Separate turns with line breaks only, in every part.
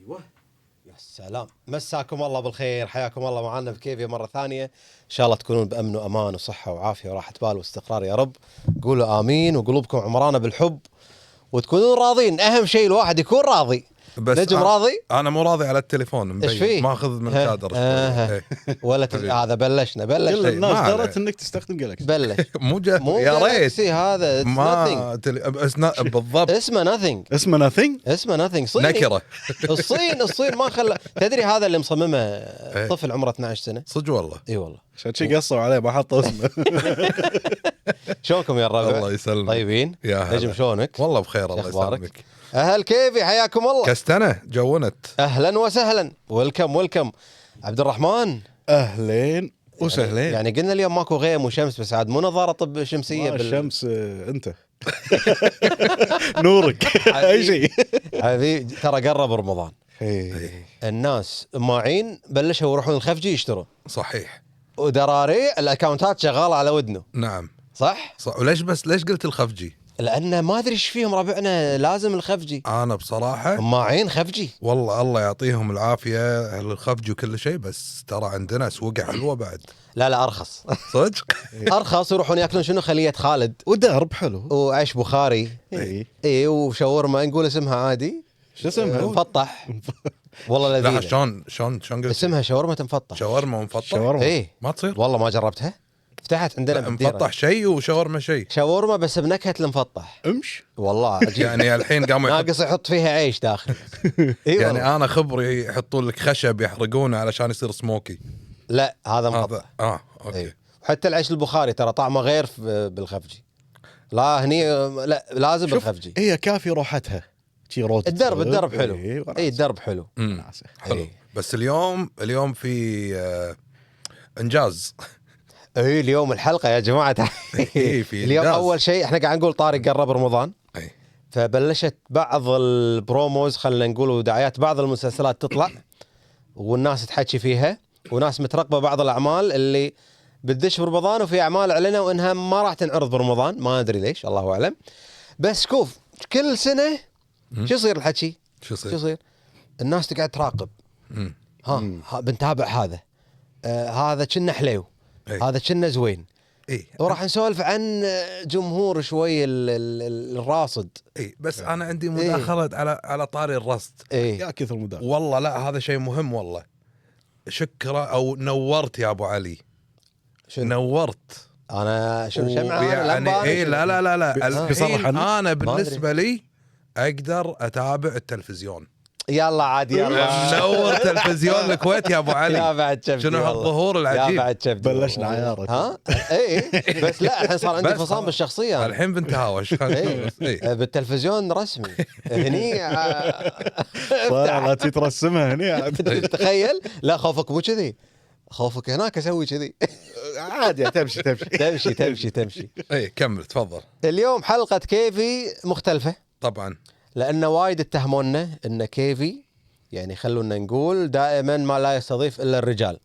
ايوه يا سلام. مساكم الله بالخير، حياكم الله معنا بكيفي مرة ثانية. إن شاء الله تكونون بأمن وأمان وصحة وعافية وراحة بال واستقرار يا رب. قولوا آمين وقلوبكم عمرانة بالحب وتكونون راضين. أهم شيء الواحد يكون راضي.
بس
نجم راضي؟
أنا مو راضي على التليفون
إيش فيه؟
ماخذ من كادر شوي.
ولا هذا بلشنا
كل الناس
ما
درت انك تستخدم جالكسي.
بلش
مو
يا
ريت
هذا
ما بالضبط
اسمه nothing.
اسمه nothing.
اسمه nothing صيني.
نكرة.
الصين ما خلى. تدري هذا اللي مصممه طفل عمره 12 سنة.
صدق والله.
اي والله.
عشان شي قصوا عليه ما حطوا اسمه.
شلونكم يا الربع؟
الله يسلمك.
طيبين؟
يا هلا.
نجم شلونك؟
والله بخير الله
أخبارك؟
يسلمك.
أهل كيفي حياكم الله.
كستنة جونت.
أهلا وسهلا. ويلكم عبد الرحمن.
اهلين وسهلين.
يعني قلنا اليوم ماكو غيم وشمس بس عاد مو نظارة طب شمسية
الشمس انت نورك اي شيء.
هذه ترى قرب رمضان.
إيه.
الناس ماعين بلشوا يروحون الخفجي يشتروا
صحيح.
ودراري الاكاونتات شغالة على ودنه.
نعم
صح؟
وليش قلت الخفجي؟
لأن ما أدري إيش فيهم ربعنا لازم الخفجي.
أنا بصراحة
ماعين خفجي.
والله الله يعطيهم العافية أهل الخفجي وكل شيء، بس ترى عندنا سوقة حلوة بعد.
لا أرخص.
صدق.
أرخص يروحون يأكلون شنو خلية خالد
ودرب حلو
وعيش بخاري.
اي
وشاورما نقول اسمها عادي.
شو اسمها؟
مفطح. والله
لا
لذيذة.
شلون قلت؟
اسمها شاورما مفطح.
شاورما مفطح.
شاورما.
ايه
ما تصير
والله ما جربتها. فتحت عندنا بالديرة.
مفطح شيء وشاورما شيء.
شاورما بس بنكهة المفطح.
امش
والله عجيب.
يعني الحين قاموا
ناقص يحط فيها عيش داخل. إيه
يعني
والله.
انا خبري يحطون لك خشب يحرقونه علشان يصير سموكي.
لا هذا مفطح.
اوكي.
إيه. حتى العيش البخاري ترى طعمه غير بالخفجي. لا هني لا لازم بالخفجي.
هي كافي روحتها شي روت.
الدرب حلو. اي الدرب حلو.
حلو.
إيه.
بس اليوم في انجاز.
اي اليوم الحلقه يا جماعه.
إيه في
اليوم
إنجاز.
اول شيء احنا قاعد نقول طارق قرب رمضان.
أي.
فبلشت بعض البروموز خلينا نقول ودعايات بعض المسلسلات تطلع والناس تحكي فيها وناس مترقبه بعض الاعمال اللي بتدش برمضان وفي اعمال اعلنوا انها ما راح تنعرض برمضان ما ادري ليش الله اعلم. بس شوف كل سنه شو يصير الحكي
شو
يصير الناس تقعد تراقب. بنتابع هذا هذا كنا حليو.
أي.
هذا كنا زوين.
اي
وراح نسولف عن جمهور شوي الراصد.
اي بس انا عندي مداخله على طاري الرصد.
يا كثر مداخله
والله لا هذا شيء مهم والله. شكرا او نورت يا ابو علي. نورت.
انا شو شمعة
يعني اي لا
بصراحة
انا بالنسبه لي اقدر اتابع التلفزيون.
يلا عاد يلا
منور تلفزيون الكويت يا ابو علي.
يا بعد شفت
شنو هالظهور العجيب.
يا بعد شفت
بلشنا عيارك.
ها اي بس لا الحين صار عندي فصام بالشخصيه.
الحين بنتهاوش.
بالتلفزيون رسمي هني.
لا تترسمها هني.
تخيل لا خوفك مو كذي خوفك هناك اسوي كذي.
عادي تمشي.
اي كمل تفضل.
اليوم حلقه كيفي مختلفه
طبعا
لأن وايد اتهمونا إن كيفي يعني خلونا نقول دائما ما لا يستضيف إلا الرجال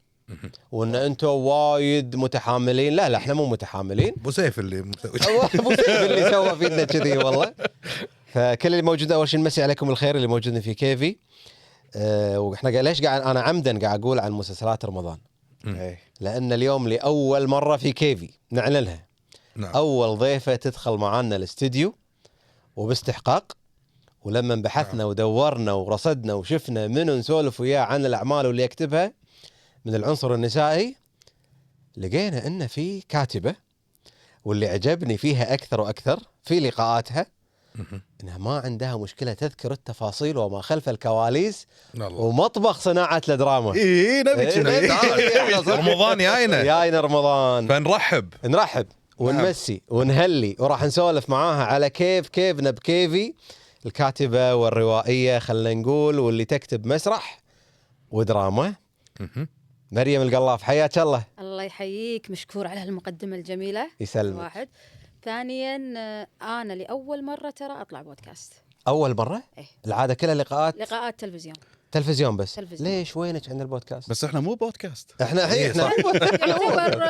وإن أنتم وايد متحاملين. لا احنا مو متحاملين.
ابو سيف اللي مسوي
ابو سيف اللي سوى فينا كذي والله. فكل اللي موجود اول شيء نمسي عليكم الخير اللي موجودين في كيفي. واحنا ليش قاعد انا عمدا قاعد اقول عن مسلسلات رمضان لأن اليوم لأول مرة في كيفي نعلنها.
نعم.
أول ضيفة تدخل معنا الاستديو وباستحقاق. ولما بحثنا ودورنا ورصدنا وشفنا منو نسولف وياه عن الأعمال واللي يكتبها من العنصر النسائي لقينا إن في كاتبة واللي عجبني فيها أكثر وأكثر في لقاءاتها إنها ما عندها مشكلة تذكر التفاصيل وما خلف الكواليس ومطبخ صناعة الدراما.
نبي رمضان
جاينا رمضان
فنرحب
ونمسي ونهلي وراح نسولف معاها على كيفنا بكيفي الكاتبة والروائية خلنا نقول واللي تكتب مسرح ودراما. مريم القلاف حياك الله.
الله يحييك مشكور على هالمقدمة الجميلة.
يسلمك.
واحد ثانيا أنا لأول مرة ترى أطلع بودكاست.
أول مرة؟
إيه؟
العادة كلها لقاءات
تلفزيون.
تلفزيون بس.
تلفزيون.
ليش وينك عند البودكاست؟
بس احنا مو بودكاست.
احنا
إيه،
احنا
يعتبر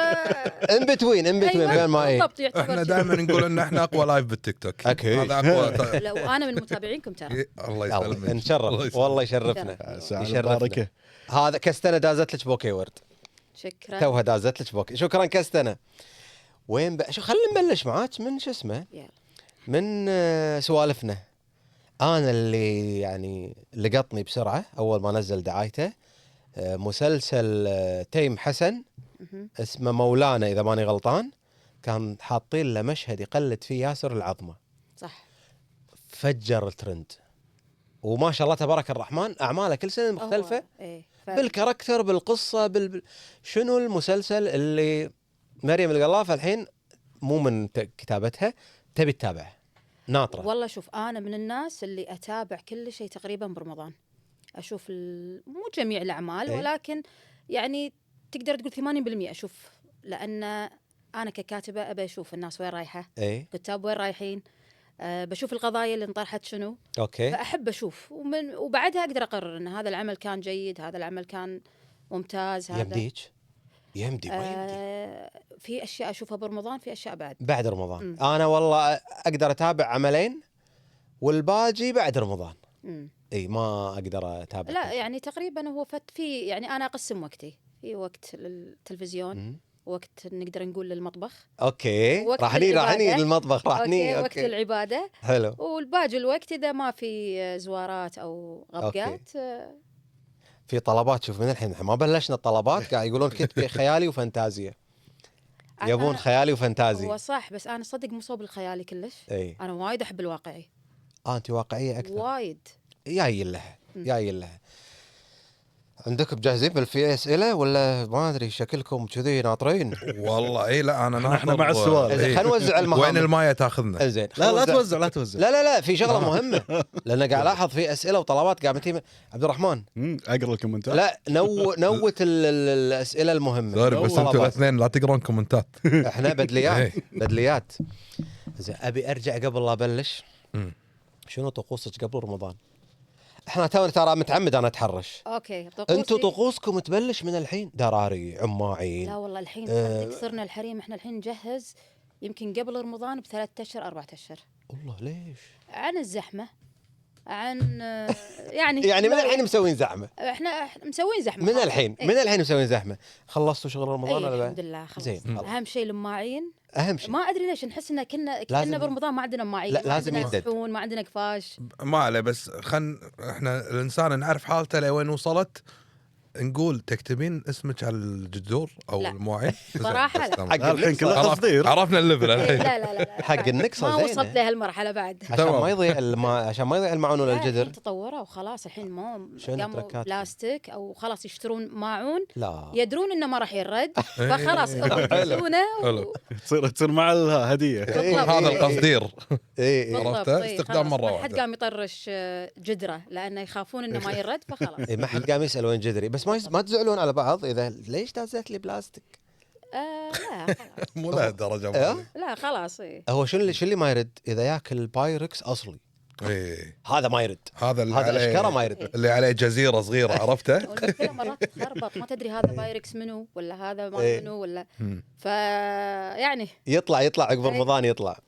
ان بتوين
أيوة،
بين ما ايه.
بالضبط يعتبر
احنا
كذا.
دائما نقول ان احنا اقوى لايف بالتيك توك.
أكيد.
هذا اقوى.
لو انا من متابعينكم ترى.
الله
الله
يسلمك. الله
نشرف
يسلمك.
والله يشرفنا.
ساعة
يشرفنا.
مباركة.
هذا كستنه دازت لك بوكي وورد.
شكرا.
توها دازت لك بوكي. شكرا كستنه. وين شو خلينا نبلش معاك من شو اسمه
يلا.
من سوالفنا. انا اللي يعني لقطني بسرعه اول ما نزل دعايته مسلسل تيم حسن
مهم.
اسمه مولانا اذا ماني غلطان. كان حاطين له مشهد يقلد فيه ياسر العظمه.
صح.
فجر الترند. وما شاء الله تبارك الرحمن اعماله كل سنه مختلفه
هو- إيه.
بالكاركتر بالقصه شنو المسلسل اللي مريم القلافه الحين مو من كتابتها تبي تتابعه ناطره.
والله شوف انا من الناس اللي اتابع كل شيء تقريبا برمضان. اشوف مو جميع الاعمال
إيه.
ولكن يعني تقدر تقول 80% اشوف، لان انا ككاتبه ابي اشوف الناس وين رايحه،
اي
كتاب وين رايحين، بشوف القضايا اللي انطرحت شنو،
اوكي.
فاحب اشوف وبعدها اقدر اقرر ان هذا العمل كان جيد، هذا العمل كان ممتاز. هذا
يمديك يمدي ويمدي
في اشياء اشوفها برمضان، في اشياء بعد.
بعد رمضان. انا والله اقدر اتابع عملين والباقي بعد رمضان. اي ما اقدر اتابع.
لا يعني تقريبا هو في يعني انا اقسم وقتي، في وقت للتلفزيون، وقت نقدر نقول للمطبخ،
اوكي
وقت
راح ني
العبادة.
للمطبخ راح ني
وقت العباده،
حلو.
والباقي الوقت اذا ما في زوارات او غبقات.
في طلبات شوف من الحين ما بلشنا الطلبات قاعد يقولون كتبي خيالي وفانتازيا. يبون خيالي وفانتازي.
هو صح بس انا صدق مو صوب الخيالي كلش.
اي
انا وايد احب الواقعي.
انت واقعيه اكثر.
وايد.
جايين لها جايين لها. عندكم جاهزين في اسئله ولا ما ادري شكلكم كذي ناطرين؟
والله اي لا انا ناطر.
احنا مع السؤال.
زين خلينا نوزع المهام.
وين المايه تاخذنا؟
زين
لا توزع لا توزع.
لا في شغله مهمه لان قاعد الاحظ في اسئله وطلبات قاعد تجي. عبد الرحمن
اقرا الكومنتات.
لا نوت الاسئله المهمه.
سوري بس انتوا
طلبات.
الاثنين لا تقرون كومنتات.
احنا بدليات. زين ابي ارجع قبل لا ابلش. شنو طقوسك قبل رمضان؟ احنا ترى متعمد انا اتحرش.
اوكي طقوسي.
انتم طقوسكم تبلش من الحين دراري عماعين.
لا والله الحين صرنا الحريم احنا الحين نجهز يمكن قبل رمضان ب3 اشهر 4 اشهر.
والله ليش؟
عن الزحمه، عن يعني
يعني من الحين مسوين زحمه.
احنا مسوين زحمه
من الحين
إيه؟
من الحين مسوين زحمه. خلصتوا شغل رمضان ولا
الحمد لله خلص.
زين
اهم شيء الماعين.
اهم شيء
ما ادري ليش نحس ان كنا برمضان ما عندنا ماعين.
لا
ما
لازم
عندنا
يدد.
سحون، ما عندنا قفاش.
ما عليه بس احنا الانسان نعرف حالته لوين وصلت. نقول تكتبين اسمك على الجذور او
لا.
المواعين.
صراحة لا.
حق
الحين كله
عرف-
تصدير.
عرفنا الليفل
إيه،
الحين.
لا
حق النكسة
ما
زينة.
وصلت لهالمرحله بعد.
عشان
تمام.
ما يضيع عشان ما يضيع المعون ولا
لا،
الجدر.
الحين تطوروا وخلاص الحين ما
شنو
قاموا
تركاتكم؟
بلاستيك او خلاص يشترون ماعون
لا
يدرون انه ما راح ينرد
إيه.
فخلاص يلبسونه
حلو.
تصير مع الهديه.
بالضبط.
هذا القصدير.
اي
بالضبط،
عرفته؟
إيه،
استخدام
خلاص.
مرة
ما حد
واحدة.
قام يطرش جدره لانه يخافون انه ما ينرد فخلاص.
ما حد قام يسال وين جدري. بس ما تزعلون على بعض اذا ليش دازت لي بلاستيك.
لا خلاص.
مو لهالدرجة.
إيه؟
لا خلاص. إيه.
هو شو اللي ما يرد اذا ياكل بايركس اصلي
ايه
هذا ما يرد.
هذا اللي
هذا
عليه-
الاشكره ما يرد.
اللي عليه جزيرة صغيرة عرفته.
والمشكلة مرات تخربط ما تدري هذا بايركس منو ولا هذا ما
إيه.
منو ولا يعني
يطلع عقب
إيه.
رمضان يطلع.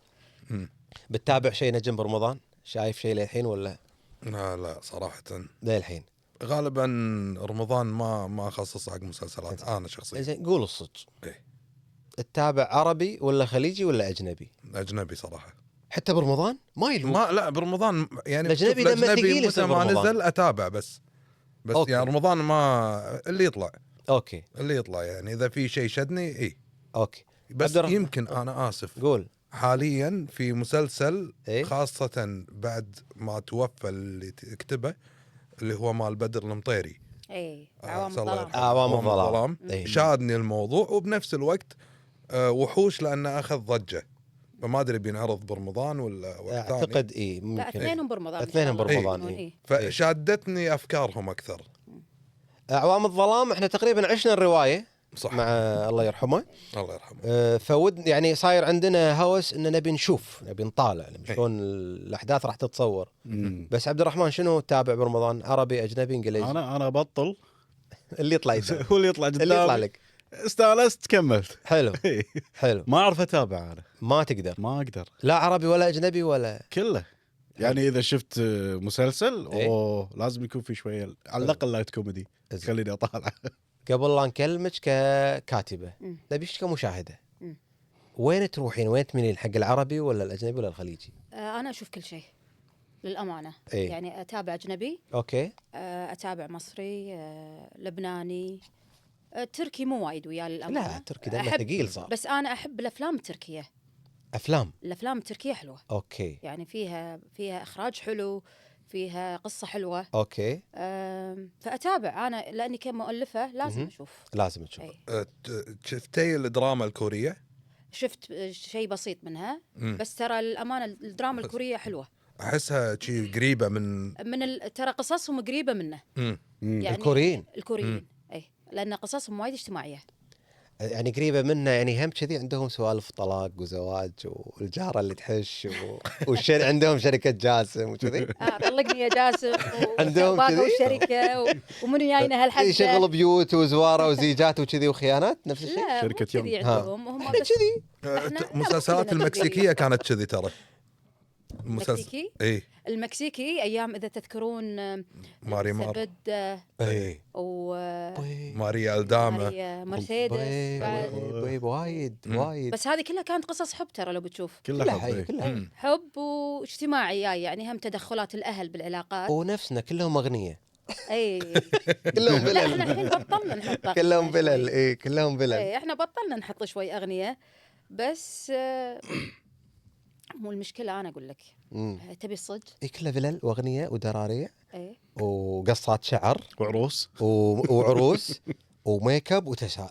مم.
بتتابع شيء نجم برمضان؟ شايف شيء للحين ولا
لا صراحة
للحين؟
غالبا رمضان ما اخصص حق مسلسلات انا شخصيا.
زين قول الصدق.
إيه.
تتابع عربي ولا خليجي ولا اجنبي؟
اجنبي صراحة.
حتى برمضان ما يلوم.
لا برمضان يعني
الأجنبي
شوف،
دمه ثقيل
متى
يصير
ما
برمضان.
نزل اتابع بس
أوكي.
يعني رمضان ما اللي يطلع
اوكي
يعني اذا في شيء شدني اي
اوكي
بس
عبد الرحمن.
يمكن انا اسف
قول.
حاليا في مسلسل
إيه؟
خاصة بعد ما توفى اللي تكتبه اللي هو مال بدر المطيري.
اي عوام
عسى الله
الظلام.
يرحمه.
أعوام الظلام.
الظلام.
إيه.
شادني الموضوع وبنفس الوقت وحوش لانه اخذ ضجة فما ادري بينعرض برمضان ولا وقت ثاني.
اعتقد اي
لا
ممكن.
اثنينهم برمضان. إن
اثنينهم
شاء الله.
برمضان،
إيه.
إيه.
فشادتني افكارهم اكثر.
اعوام الظلام احنا تقريبا عشنا الروايه
صح.
مع الله يرحمه.
الله يرحمه.
فود يعني صاير عندنا هوس ان نبي نشوف، نبي نطالع شلون الاحداث راح تتصور. بس عبد الرحمن شنو تتابع برمضان؟ عربي، اجنبي، انجليزي؟
انا بطل
اللي يطلع يتابع.
هو اللي يطلع قدام،
اللي يطلع لك.
استانست كملت.
حلو حلو.
ما اعرف اتابع انا،
ما تقدر
ما اقدر
لا عربي ولا اجنبي ولا
كله. يعني اذا شفت مسلسل
إيه؟
لازم يكون في شويه على الاقل لايت كوميدي خليني اطالع.
قبل لا نكلمك ككاتبه نبيش كمشاهده، وين تروحين؟ وين تميلين حق العربي ولا الاجنبي ولا الخليجي؟
انا اشوف كل شيء للامانه.
إيه؟
يعني اتابع اجنبي،
اوكي.
اتابع مصري، لبناني، تركي مو وايد وياه للامانه.
لا تركي دمه ثقيل صار.
بس انا احب الافلام التركيه. الافلام التركيه حلوه،
اوكي.
يعني فيها اخراج حلو، فيها قصه حلوه.
اوكي.
فاتابع انا لاني كمؤلفه لازم اشوف.
لازم تشوف.
شفتي الدراما الكوريه؟
شفت شيء بسيط منها. بس ترى الامانه الدراما الكوريه حلوه.
احسها شيء قريبه من
ترى قصصهم قريبه منه. يعني الكوريين اي، لان قصصهم وايد اجتماعيه.
يعني قريبه منا، يعني هم كذي عندهم سوالف طلاق وزواج والجاره اللي تحش عندهم شركه جاسم وكذي.
طلقني يا جاسم
عندهم كذي
والشركه ومنو جاينا هالحد
يشغل بيوت وزواره وزيجات وكذي وخيانات نفس الشيء.
لا
شركة
كذي عندهم هم بس
كذي.
المسلسلات المكسيكيه كانت كذي ترى.
المكسيكي؟
اي
المكسيكي ايام اذا تذكرون
ماري
سبد
اي
ماريا الداما،
مرسيدس
وايد.
بس هذه كلها كانت قصص حب ترى لو بتشوف.
كلها
حب واجتماعي يعني هم تدخلات الاهل بالعلاقات
ونفسنا كلهم اغنياء.
اي
كلهم بلل.
لا احنا الحين بطلنا نحط
كلهم بلل. اي كلهم بلل.
اي احنا بطلنا نحط شوي اغنياء بس مو المشكله. انا اقول لك تبي الصج
اي كلها بلل واغنياء ودراريع
اي
وقصات شعر
وعروس
وعروس وميك اب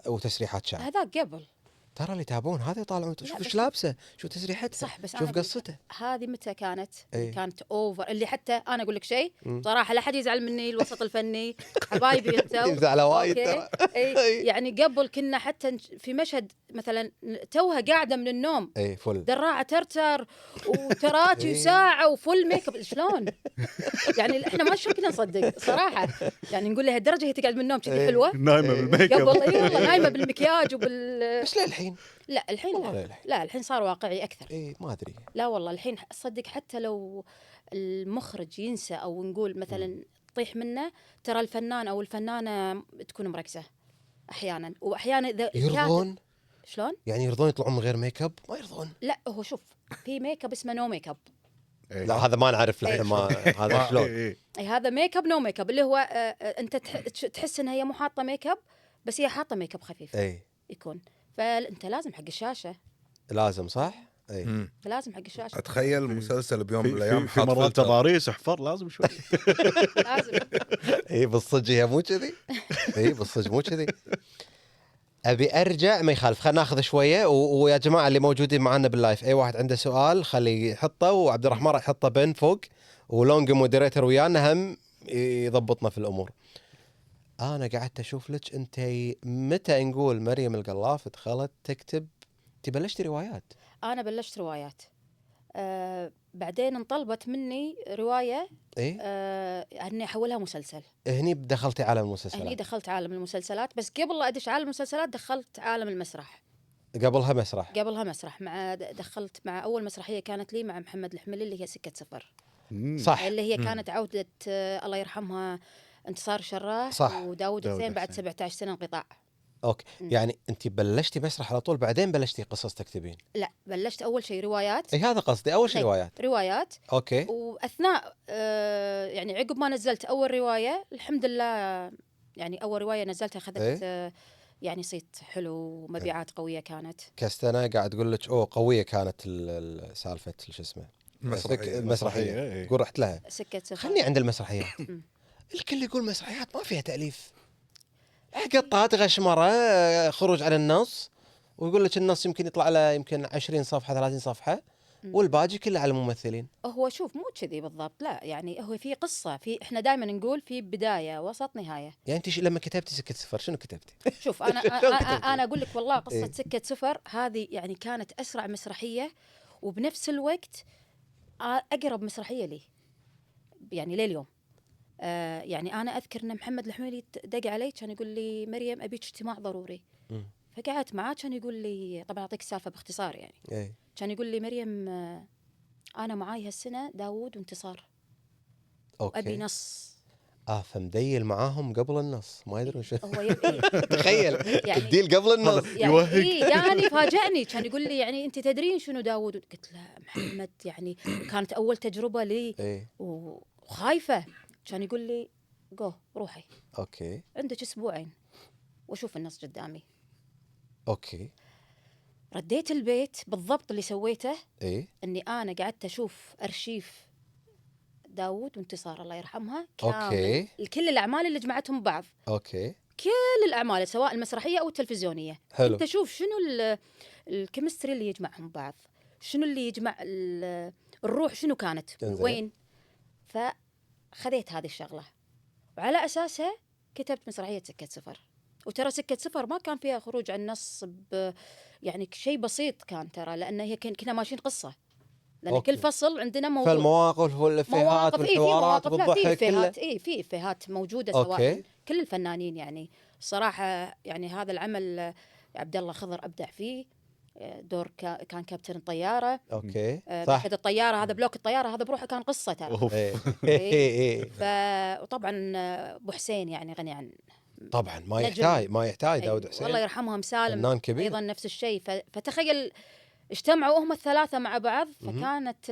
وتسريحات شعر.
هذا قبل
ترى اللي يتابعون هذا يطالعون شوف ايش لابسه، شوف تسريحتها،
صح. بس
شوف قصته.
هذه متى كانت؟
أي.
كانت اوفر. اللي حتى انا اقول لك شيء صراحه لا حد يزعل مني، الوسط الفني حبايبي انتم
يزعل وايد ترى.
يعني قبل كنا حتى في مشهد مثلا توها قاعده من النوم
اي فل
دراعه ترتر وتراتي وساعه وفل ميك اب. شلون يعني احنا ما كنا نصدق صراحه، يعني نقول لها الدرجه هي تقعد من النوم كذي حلوه
نايمه بالميك اب.
قبل. اي والله نايمه بالمكياج
بس لا الحين
لا الحين لا الحين صار واقعي اكثر.
اي ما ادري
لا والله الحين صدق حتى لو المخرج ينسى او نقول مثلا تطيح منه، ترى الفنان او الفنانه تكون مركزه احيانا، واحيانا اذا
يرضون.
شلون
يعني يرضون يطلعون من غير ميك اب؟ ما يرضون.
لا هو شوف في ميك اب اسمه نو ميك اب.
لا هذا ما نعرف لحين ما هذا شلون.
اي هذا ميك اب نو ميك اب اللي هو انت تحس ان هي مو حاطه ميك اب بس هي حاطه ميك اب خفيف.
اي
يكون فانت لازم حق الشاشه.
لازم صح. اي
لازم حق الشاشه.
اتخيل مسلسل بيوم من الايام
في مرات تضاريس احفر لازم شوي.
لازم.
اي بالصدق هي مو كذي. اي بالصدق مو كذي. ابي ارجع ما يخالف، خلينا ناخذ شويه ويا جماعه اللي موجودين معنا باللايف اي واحد عنده سؤال خليه يحطه، وعبد الرحمن راح يحطه بين فوق، ولونج مودريتر ويانا هم يضبطنا في الامور. انا قعدت اشوف لك انت متى نقول مريم القلاف دخلت تكتب تبلشتي روايات؟
انا بلشت روايات بعدين انطلبت مني روايه
ايه
اني احولها مسلسل.
هني دخلتي عالم المسلسلات؟
هني دخلت عالم المسلسلات، بس قبل لا ادش عالم المسلسلات دخلت عالم المسرح.
قبلها مسرح دخلت مع اول مسرحيه كانت لي مع محمد الحملي اللي هي سكه سفر. صح.
اللي هي كانت عوده الله يرحمها انتصار شراح وداود حسين بعد 17 سنه انقطاع.
اوكي. يعني انت بلشتي مسرح على طول بعدين بلشتي قصص تكتبين؟
لا بلشت اول شيء روايات.
اي هذا قصدي اول شيء
روايات.
اوكي.
واثناء يعني عقب ما نزلت اول روايه الحمد لله، يعني اول روايه نزلتها اخذت يعني صيت حلو ومبيعات قويه كانت.
كستنا قاعد تقول لك قويه كانت سالفه شو اسمه المسرحيه تقول رحت لها
سكه سفر.
خلني عند المسرحيات. الكل يقول مسرحيات ما فيها تاليف، قطات غشمره خروج على النص، ويقول لك النص يمكن يطلع له يمكن 20 صفحه 30 صفحه، والباقي كله على الممثلين.
هو شوف مو كذي بالضبط، لا يعني هو في قصة، احنا دائما نقول في بداية وسط نهاية.
يعني انت لما كتبتي سكة صفر شنو كتبتي؟
شوف انا
شلون كتبتي؟
انا اقول لك والله قصة
إيه.
سكة صفر هذه يعني كانت اسرع مسرحية، وبنفس الوقت اقرب مسرحية لي يعني لليوم. يعني انا اذكر ان محمد الحميلي دق علي كان يقول لي مريم ابيك اجتماع ضروري.
مم.
فقعدت معاه كان يقول لي، طبعا اعطيك السالفة باختصار يعني،
ايه
كان يقول لي مريم انا معاي هالسنة داوود وانتصار، ابي
اوكي.
نص.
فمديل معاهم قبل النص ما يدرون شو.
هو يبي
تخيل
يعني
الديل قبل النص.
يعني إيه يعني فاجأني، كان يقول لي يعني انت تدرين شنو داوود؟ قلت له محمد يعني كانت اول تجربة لي
ايه
وخايفة. كان يقول لي جو روحي
اوكي
عندك اسبوعين واشوف النص قدامي.
اوكي
رديت البيت بالضبط اللي سويته،
ايه
اني انا قعدت اشوف ارشيف داوود وانتصار الله يرحمها كامل،
اوكي
كل الاعمال اللي جمعتهم ببعض،
اوكي
كل الاعمال سواء المسرحيه او التلفزيونيه.
حلو.
انت شوف شنو الكيمستري اللي يجمعهم بعض، شنو اللي يجمع الروح، شنو كانت
إنزين.
وين. فخذيت هذه الشغله وعلى اساسها كتبت مسرحيه سكه صفر. وترى سكه صفر ما كان فيها خروج عن النص يعني شيء بسيط كان ترى، لان هي كنا ماشيين قصه، لان
أوكي.
كل فصل عندنا موضوع.
فالمواقف والافيهات
مواقف في
والحوارات
مواقف، لا في
والضحك كله.
افيهات، في افيهات موجوده
أوكي.
سواء كل الفنانين يعني صراحه. يعني هذا العمل عبد الله خضر ابدع فيه، دور كان كابتن الطياره.
اوكي صح.
مركز الطياره هذا، بلوك الطياره هذا بروحه كان قصه ترى.
أوف.
ايه
إيه.
ايه
وطبعا ابو حسين يعني غني عن
طبعا ما
نجم.
يحتاج داود
الله
حسين
يرحمهم سالم
فنان كبير.
ايضا نفس الشيء. فتخيل اجتمعوا هم الثلاثه مع بعض،
مهم.
فكانت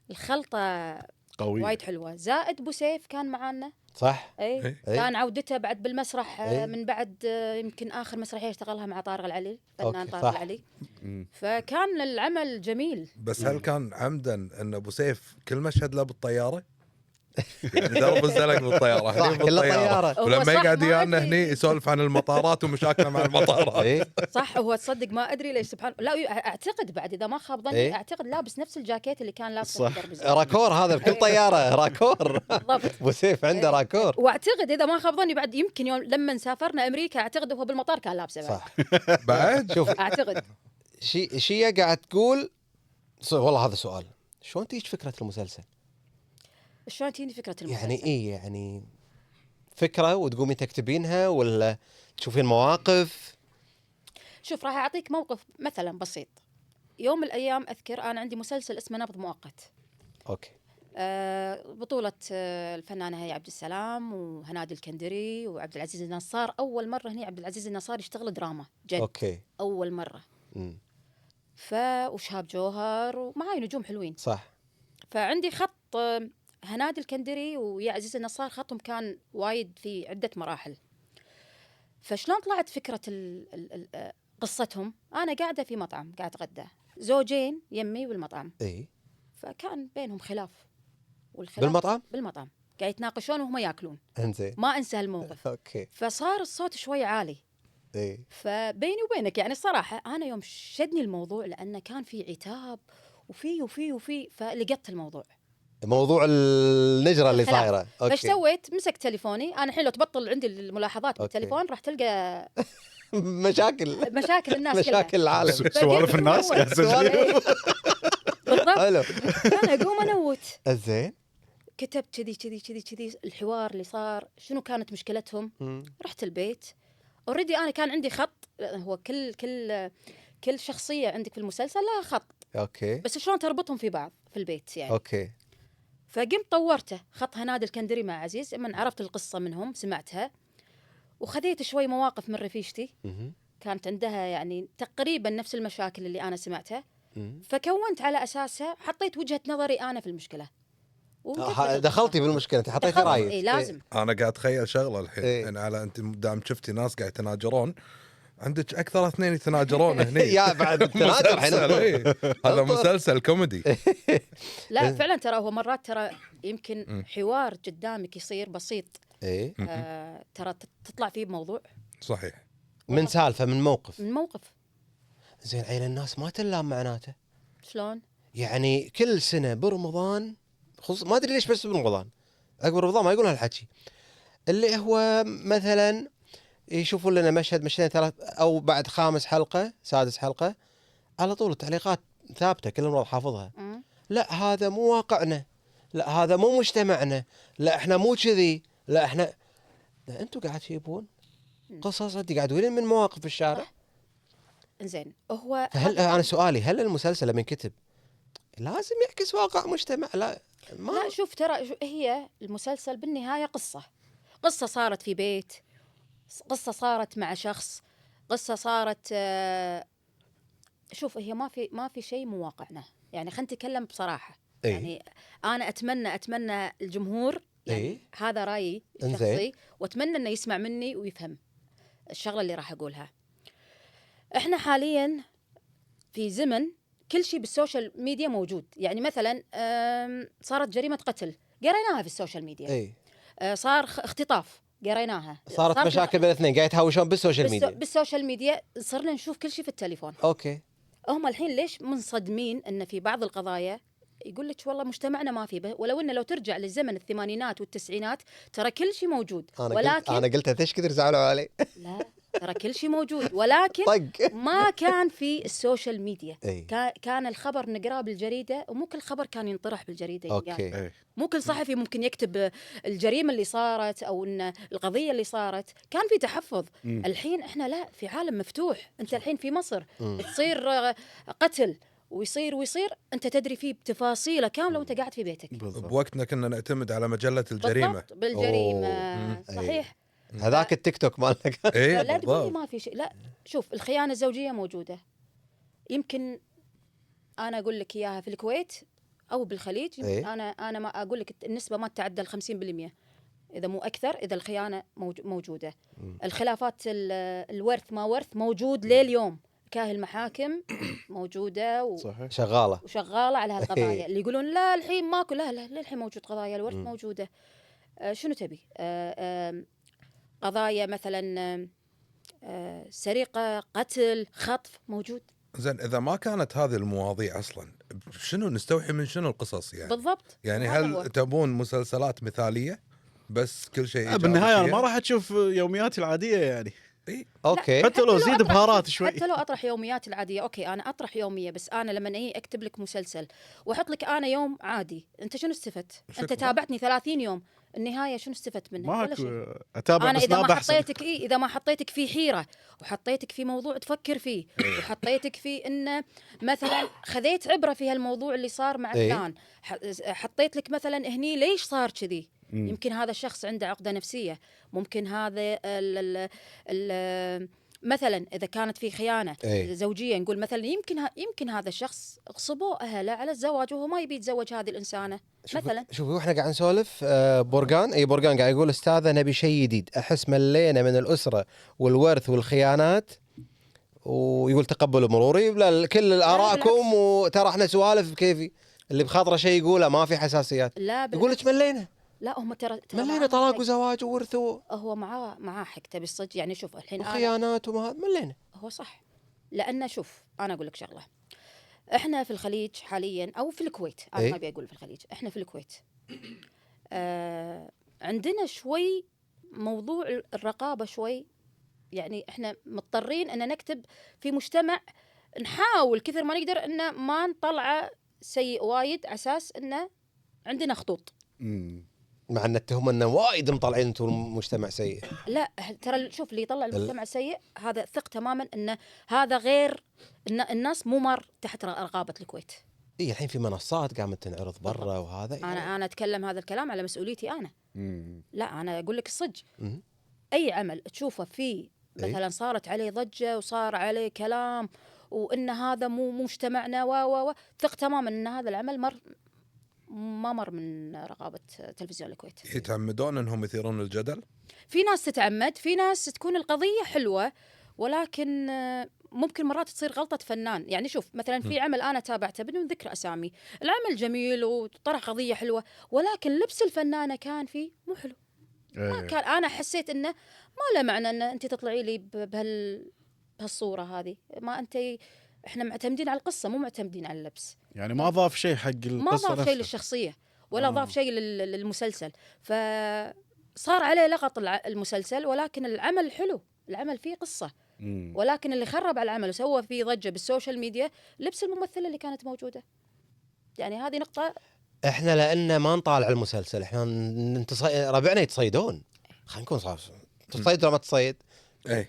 الخلطه
قوي.
وايد حلوه. زائد بوسيف كان معانا،
صح.
اي
إيه.
إيه.
كان عودته بعد بالمسرح
إيه.
من بعد يمكن اخر مسرحيه اشتغلها مع طارق العلي، فنان
أوكي،
طارق
صح.
العلي.
مم.
فكان العمل جميل.
بس هل كان عمدا ان ابو سيف كل مشهد له بالطياره؟ يعني درب الزلق بالطياره،
صح،
هني
كله
بالطياره،
طيارة.
هو
ولما
صح،
يقعد
ما
ويانا
أدري.
هني يسولف عن المطارات ومشاكله مع المطارات.
ايه
صح، هو تصدق ما ادري ليش سبحان الله. لا اعتقد بعد اذا ما خاب ظني
إيه.
اعتقد لابس نفس الجاكيت اللي كان لابسه
صح.
في درب الزلق.
راكور هذا بكل
إيه.
طياره راكور.
بالضبط.
ابو سيف عنده
إيه.
راكور.
واعتقد اذا ما خاب ظني بعد يمكن يوم لما سافرنا امريكا اعتقد هو بالمطار كان لابسه بعد.
صح.
بعد
شوف
اعتقد.
شيء قاعد تقول والله هذا سؤال، شلون تيجي فكره المسلسل؟
شلون تجيني فكره المسلسل؟
يعني ايه يعني فكره وتقومي تكتبينها ولا تشوفين مواقف؟
شوف راح اعطيك موقف مثلا بسيط. يوم من الايام اذكر انا عندي مسلسل اسمه نبض مؤقت،
اوكي
بطولة الفنانة هي عبد السلام وهنادي الكندري وعبد العزيز النصار. أول مرة هني عبد العزيز النصار يشتغل دراما جد.
اوكي
أول مرة.
امم
وشهاب جوهر ومعاي نجوم حلوين.
صح.
فعندي خط هنادي الكندري ويا عزيز النصار، خطهم كان وايد في عدة مراحل. فشلون طلعت فكرة قصتهم؟ أنا قاعدة في مطعم قاعدة أتغدى، زوجين يمي بالمطعم،
اي
فكان بينهم خلاف. والخلاف بالمطعم قاعد يتناقشون وهم ياكلون.
انزين
ما انسى هالموقف.
اوكي
فصار الصوت شوي عالي.
اي
فبيني وبينك يعني الصراحه انا يوم شدني الموضوع لانه كان في عتاب وفي فلقطت الموضوع
موضوع النجره اللي
الخلاف.
صايره.
فايش
اوكي
سويت؟ مسكت تليفوني انا الحين، لو تبطل عندي الملاحظات
أوكي.
بالتليفون راح تلقى
مشاكل
مشاكل الناس
مشاكل العالم.
سوالف الناس قاعد تسجل.
إيه. بالضبط.
حلو
انا اقوم انوت،
زين
كتبت كذي الحوار اللي صار، شنو كانت مشكلتهم. رحت البيت اوريدي انا كان عندي خط. هو كل شخصيه عندك في المسلسل لها خط،
اوكي
بس شلون تربطهم في بعض في البيت يعني.
اوكي
فقمت طورته، خط هنادي الكندري مع عزيز، من عرفت القصه منهم سمعتها، وخذيت شوي مواقف من رفيجتي
مهم.
كانت عندها يعني تقريبا نفس المشاكل اللي انا سمعتها،
مهم.
فكونت على اساسها، حطيت وجهه نظري انا في المشكله. وانكتبت
دخلتي
القصة.
بالمشكله، انت حطيتي
دخلت.
رايك.
اي لازم.
انا قاعد اتخيل شغله الحين
إيه.
يعني على انت دام شفتي ناس قاعد يتناجرون، عندك اكثر اثنين يتناجرون هني.
يا بعد تناجر الحين.
مسلسل، إيه. هذا مسلسل كوميدي.
لا فعلا ترى هو مرات ترى يمكن حوار قدامك يصير بسيط،
ايه
ترى تطلع فيه بموضوع
صحيح.
من سالفه من موقف.
من موقف.
زين عيل الناس ما تلام معناته.
شلون؟
يعني كل سنه برمضان، خصوص ما ادري ليش بس برمضان، اكبر رمضان ما يقولون هالحكي، اللي هو مثلا يشوفون لنا مشهد مشهدين ثلاث، او بعد خامس حلقه سادس حلقه على طول التعليقات ثابته كل مرة حافظها. لا هذا مو واقعنا، لا هذا مو مجتمعنا، لا احنا مو كذي، لا احنا، لا انتم قاعد تجيبون قصص انت قاعد تقولين من مواقف الشارع.
انزين هو
فهل انا سؤالي هل المسلسل لما ينكتب لازم يعكس واقع مجتمع؟ لا ما
لا شوف ترى هي المسلسل بالنهايه قصه صارت في بيت، قصه صارت مع شخص، قصه صارت شوف هي ما في شيء مو واقعنا، يعني خلينا نتكلم بصراحه.
إيه؟
يعني انا اتمنى الجمهور، يعني
إيه؟
هذا رايي الشخصي، واتمنى انه يسمع مني ويفهم الشغله اللي راح اقولها. احنا حاليا في زمن كل شيء بالسوشيال ميديا موجود، يعني مثلا صارت جريمه قتل قريناها في السوشيال ميديا.
اي
صار اختطاف قريناها،
صارت مشاكل بين الاثنين قاعد يتهاوشون بالسوشيال ميديا.
بالسوشيال ميديا صرنا نشوف كل شيء في التليفون.
اوكي
هم الحين ليش منصدمين ان في بعض القضايا يقول لك والله مجتمعنا ما فيه، ولو انه لو ترجع للزمن الثمانينات والتسعينات ترى كل شيء موجود. ولكن
انا قلت ايش كثر زعلوا علي.
لا ترى كل شيء موجود، ولكن
طق
ما كان في السوشيال ميديا.
أي.
كان الخبر نقراه بالجريده، ومو كل خبر كان ينطرح بالجريده.
اوكي
يعني مو كل صحفي ممكن يكتب الجريمه اللي صارت او ان القضيه اللي صارت، كان في تحفظ. الحين احنا لا، في عالم مفتوح. انت الحين في مصر تصير قتل ويصير انت تدري فيه بتفاصيله كامله وانت قاعد في بيتك.
بوقتنا كنا نعتمد على مجله الجريمه.
بالضبط بالجريمه. صحيح.
هذاك التيك توك مالك.
ايه
لا تقول لي
بالضبط.
ما في شيء. لا شوف الخيانه الزوجيه موجوده، يمكن انا اقول لك اياها في الكويت او بالخليج.
إيه؟
انا ما اقول لك النسبه ما تتعدى ال 50%، اذا مو اكثر، اذا الخيانه موجوده. الخلافات الورث ما ورث موجود لليوم، كاهل المحاكم موجوده
صحيح.
وشغاله على هالقضايا. اللي يقولون لا الحين ماكو، لا للحين موجود قضايا الورث موجوده. شنو تبي؟ قضايا مثلا سرقه، قتل، خطف موجود.
زين اذا ما كانت هذه المواضيع اصلا، شنو نستوحي من شنو القصص يعني؟
بالضبط.
يعني
هذا
هل
هو.
تبون مسلسلات مثاليه بس كل شيء إيجابي
بالنهايه انا
فيها؟
ما راح اشوف يومياتي العاديه يعني.
إيه؟
اوكي
حتى لو زيد بهارات شوي.
حتى لو اطرح يومياتي العاديه، اوكي انا اطرح يوميه، بس انا لما اكتب لك مسلسل واحط لك انا يوم عادي، انت شنو استفدت؟ انت تابعتني 30 يوم، النهايه شنو استفدت منها؟ ولا شيء.
ماكو اتابع
انا
بس
اذا
ناب
ما
احسن.
حطيتك اذا ما حطيتك في حيره، وحطيتك في موضوع تفكر فيه، وحطيتك في انه مثلا خذيت عبره في هالموضوع اللي صار مع
إيه.
فلان، حطيت لك مثلا هني ليش صار كذي. يمكن هذا الشخص عنده عقده نفسيه، ممكن هذا مثلا اذا كانت في خيانه
إيه.
زوجيه، نقول مثلا يمكن هذا الشخص غصبوه اهله على الزواج وهو ما يبي يتزوج هذه الانسانه مثلا.
شوفوا احنا قاعد نسولف برقان قاعد يقول استاذه نبي شيء جديد، احس ملينا من الاسره والورث والخيانات، ويقول تقبلوا مروري كل ارائكم، وترى احنا سوالف بكيفي، اللي بخاطره شيء يقوله ما في حساسيات.
لا
يقول لك ملينا
لا هم ترى
ملينا طلاق وزواج وورث
هو معاه حق تبي الصدق. يعني شوف الحين
وخيانات وما ملينا.
هو صح، لأن شوف أنا أقول لك شغلة، إحنا في الخليج حاليا أو في الكويت، أنا
إيه؟
ما أبي أقول في الخليج، إحنا في الكويت عندنا شوي موضوع الرقابة شوي. يعني إحنا مضطرين أن نكتب في مجتمع، نحاول كثر ما نقدر أن ما نطلع سيء وايد، أساس أن عندنا خطوط.
مع ان التهمه انه وايد مطلعين انتم المجتمع سيء.
لا ترى شوف اللي يطلع المجتمع سيء هذا ثق تماما ان هذا غير، إن الناس مو مر تحت رقابه الكويت.
اي الحين في منصات قامت تنعرض برا وهذا يعني.
انا اتكلم هذا الكلام على مسؤوليتي انا. لا انا اقول لك الصدق. اي عمل تشوفه فيه مثلا صارت عليه ضجه وصار عليه كلام وان هذا مو مجتمعنا و ثق تماما ان هذا العمل ما مر من رقابة تلفزيون الكويت.
يتعمدون انهم يثيرون الجدل؟
في ناس تتعمد، في ناس تكون القضية حلوة، ولكن ممكن مرات تصير غلطة فنان. يعني شوف مثلا في عمل أنا تابعته بدون ذكر أسامي، العمل جميل وطرح قضية حلوة، ولكن لبس الفنانة كان فيه مو حلو. ما كان، أنا حسيت إنه ما له معنى إن أنت تطلعي لي بهالصورة هذه، ما أنت احنا معتمدين على القصه مو معتمدين على اللبس.
يعني ما ضاف شيء حق القصه
ما ضاف شيء
نفسها.
للشخصيه ولا ضاف شيء للمسلسل، فصار عليه لغط المسلسل. ولكن العمل حلو، العمل فيه قصه. ولكن اللي خرب على العمل وسوى فيه ضجه بالسوشيال ميديا لبس الممثله اللي كانت موجوده. يعني هذه نقطه.
احنا لان ما نطالع المسلسل، احنا ربعنا يتصيدون، خلينا نكون صار تصيد ولا ما تصيد.
اي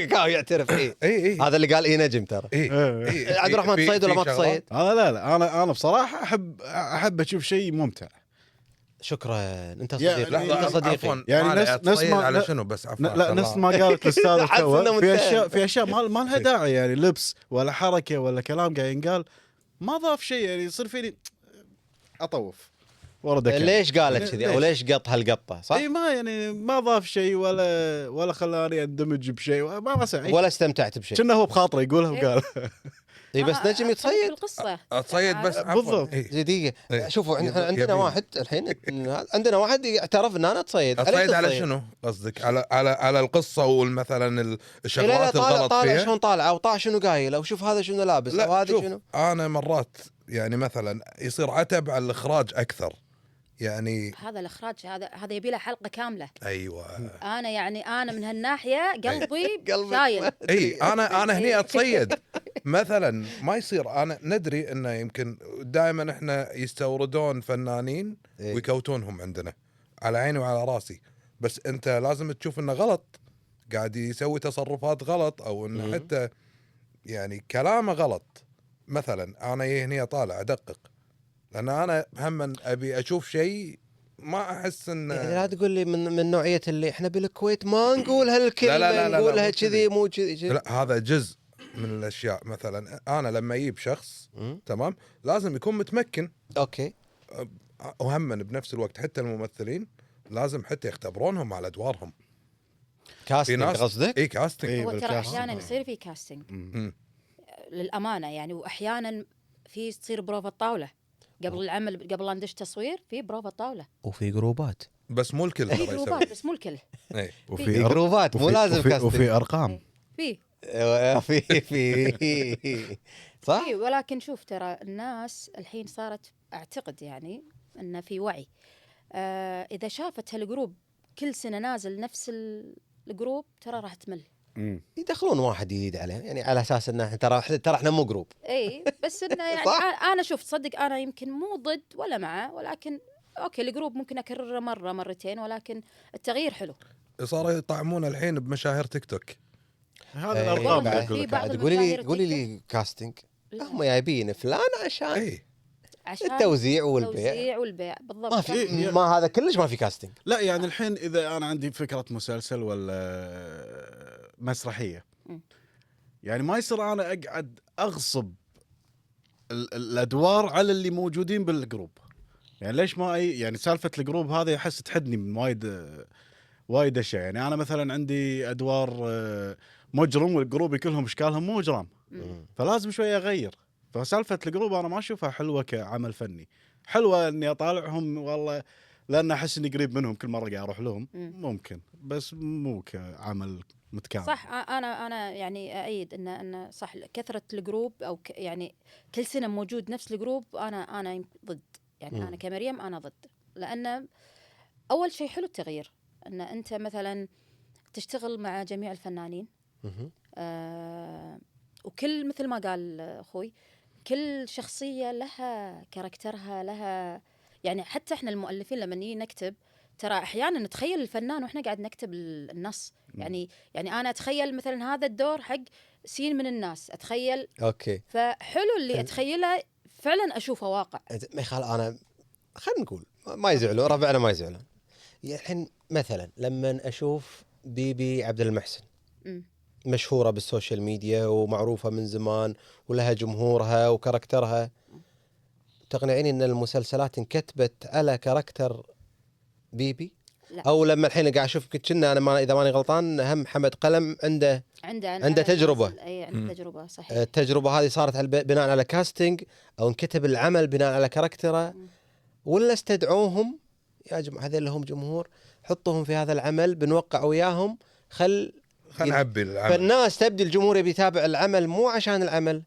كان يعترف
اي
هذا اللي قال نجم ترى. عبد الرحمن تصيد ولا ما تصيد؟
لا انا بصراحه احب اشوف شيء ممتع.
شكرا انت
يعني
صديقي، انت صديقي.
يعني نفس ما
على شنو بس عفوا
لا نفس ما قالت الاستاذ تو
إنه
في اشياء ما لها داعي، يعني لبس ولا حركه ولا كلام قاعد ينقال ما ضاف شيء، يعني يصير فيني اطوف ورا دكان.
ليش قالت كذي او ليش قط هالقطه صح؟
اي ما يعني ما ضاف شيء ولا خلاني اندمج بشيء، ما سعي
ولا استمتعت بشيء.
كنا هو بخاطره يقولها وقال.
اي بس نجم يتصيد
القصه
اتصيد بس
بالضبط.
دقيقه. شوفوا احنا عندنا واحد الحين، عندنا واحد اعترف ان انا اتصيد.
اتصيد على شنو قصدك؟ على القصه والمثلا الشغلات الغلط
طالع
فيها.
شلون طالع او طالع شنو قايل او شوف هذا شنو لابس او هذا شنو.
انا مرات يعني مثلا يصير عتب على الاخراج اكثر، يعني
هذا الاخراج هذا يبي له حلقه كامله.
ايوه
انا من هالناحيه قلبي شايل.
اي انا هني اتصيد مثلا. ما يصير، انا ندري انه يمكن دائما احنا يستوردون فنانين ويكوتونهم عندنا على عيني وعلى راسي، بس انت لازم تشوف انه غلط، قاعد يسوي تصرفات غلط او انه حتى يعني كلامه غلط. مثلا انا هني اطالع ادقق، لان انا هم ابي اشوف شيء ما احس ان
يعني لا تقول لي من نوعيه اللي احنا بالكويت ما نقول هالكلمه،
لا
نقولها كذي مو كذي.
لا هذا جزء من الاشياء. مثلا انا لما اجيب شخص تمام لازم يكون متمكن.
اوكي.
وهم بنفس الوقت حتى الممثلين لازم حتى يختبرونهم على ادوارهم.
كاستنج قصدك؟
اي كاستنج.
هو ترى احيانا يصير في كاستنج للامانه يعني، واحيانا في تصير بروفة طاوله قبل العمل، قبل لا ندش تصوير في بروفة طاوله
وفي جروبات.
بس مو الكل
في جروبات بس مو الكل.
وفي جروبات مو لازم كاستنج.
وفي ارقام
في صح.
ولكن شوف ترى الناس الحين صارت اعتقد يعني انه في وعي. اذا شافت هالجروب كل سنه نازل نفس الجروب ترى راح تمل.
يدخلون واحد جديد عليه يعني على اساس انه ترى احنا مو جروب.
اي بس انه يعني انا شوف تصدق انا يمكن مو ضد ولا معه، ولكن اوكي الجروب ممكن اكرره مره مرتين، ولكن التغيير حلو.
صاروا يطعمون الحين بمشاهير تيك توك.
هذا الارقام
بعد
قولي لي كاستنج هم جايبين فلان عشان
عشان
التوزيع والبيع
بالضبط.
ما في ما هذا كلش ما في كاستنج.
لا يعني الحين اذا انا عندي فكره مسلسل ولا مسرحيه يعني ما يصير انا اقعد اغصب الادوار على اللي موجودين بالجروب. يعني ليش ما يعني سالفه الجروب هذه احس تحدني من وايد اشياء. يعني انا مثلا عندي ادوار مجرم والجروب كلهم اشكالهم مجرم، فلازم شويه اغير. فسالفه الجروب انا ما اشوفها حلوه كعمل فني. حلوه اني اطالعهم والله لان احس اني قريب منهم كل مره قاعد اروح لهم ممكن، بس مو كعمل متكامل.
صح. انا يعني ايد ان صح كثره الجروب او يعني كل سنه موجود نفس الجروب. انا ضد يعني انا كمريم انا ضد، لان اول شيء حلو التغيير، ان انت مثلا تشتغل مع جميع الفنانين وكل مثل ما قال اخوي كل شخصيه لها كاركترها لها. يعني حتى احنا المؤلفين لما نيجي نكتب ترى احيانا نتخيل الفنان واحنا قاعد نكتب النص. يعني انا اتخيل مثلا هذا الدور حق سين من الناس، اتخيل
اوكي.
فحلو اللي اتخيله فعلا اشوفه واقع.
ما يخال انا خلينا نقول ما يزعلون ربعنا ما يزعلون. الحين مثلا لما اشوف بيبي عبد المحسن مشهوره بالسوشيال ميديا ومعروفه من زمان ولها جمهورها وكاركترها، تقنعيني ان المسلسلات انكتبت على كاركتر بيبي؟
لا.
او لما الحين قاعد اشوف كنا انا اذا ماني غلطان هم حمد قلم عنده تجربه.
اي عنده تجربه صحيح.
التجربه هذه صارت بناء على كاستنج او انكتب العمل بناء على كاركتره ولا استدعوهم يا جماعه هذول لهم جمهور حطوهم في هذا العمل بنوقع وياهم
خلينا نعبي العمل.
فالناس تبدي الجمهور يبي يتابع العمل مو عشان العمل،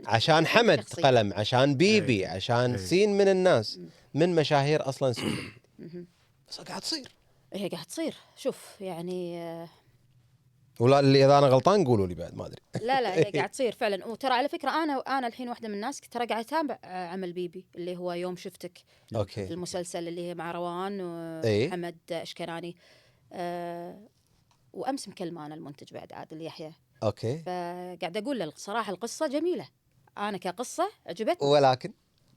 عشان حمد
شخصية.
قلم، عشان بيبي، عشان سين من الناس، من مشاهير اصلا سوري. بس قاعد تصير
هي قاعد تصير. شوف يعني
ولا اللي اذا انا غلطان قولوا لي بعد، ما ادري.
لا هي قاعد تصير فعلا. وترى على فكره انا الحين واحده من الناس ترى قاعد اتابع عمل بيبي اللي هو يوم شفتك،
اوكي.
المسلسل اللي هي مع روان
إيه.
وحمد اشكراني. وامس مكلمه انا المنتج بعد عادل يحيى،
اوكي.
فقاعد اقول له صراحه القصه جميله، انا كقصه عجبتني،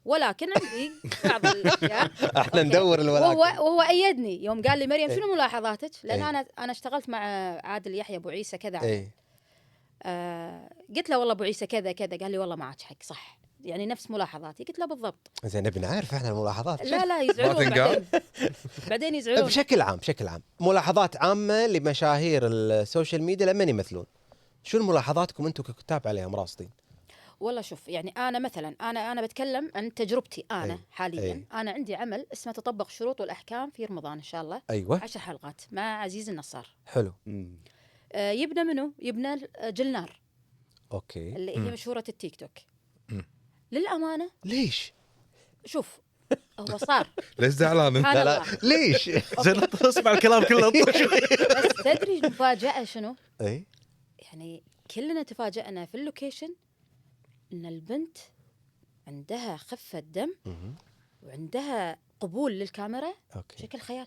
ولكن
عندي بعض الاشياء
احنا ندور الولكن.
وهو ايدني يوم قال لي مريم
إيه.
شنو ملاحظاتك؟ لان
إيه.
انا اشتغلت مع عادل يحيى ابو عيسى كذا.
اي
قلت له والله ابو عيسى كذا كذا، قال لي والله معك حق صح، يعني نفس ملاحظاتي. قلت له بالضبط.
زين نبي نعرف احنا الملاحظات.
لا يزعلون
ما تنقال؟
بعدين يزعلون.
بشكل عام ملاحظات عامه لمشاهير السوشيال ميديا لما يمثلون، شو ملاحظاتكم انتم ككتاب عليهم راصدين؟
والله شوف يعني انا مثلا انا بتكلم عن تجربتي انا
أي.
حاليا.
أي.
انا عندي عمل اسمه تطبق الشروط والاحكام في رمضان ان شاء الله،
ايوه
10 حلقات مع عزيز النصار.
حلو.
يبنى منو؟ يبنى جلنار
اوكي.
اللي هي مشهوره التيك توك. للامانه
ليش؟
شوف هو صار
ليش زعلان انت؟
سبحان
لا
الله.
ليش؟
زين اسمع الكلام كله شوي.
بس تدري المفاجاه شنو؟
اي
يعني كلنا تفاجأنا في اللوكيشن ان البنت عندها خفة دم وعندها قبول للكاميرا
اوكي.
بشكل خيال.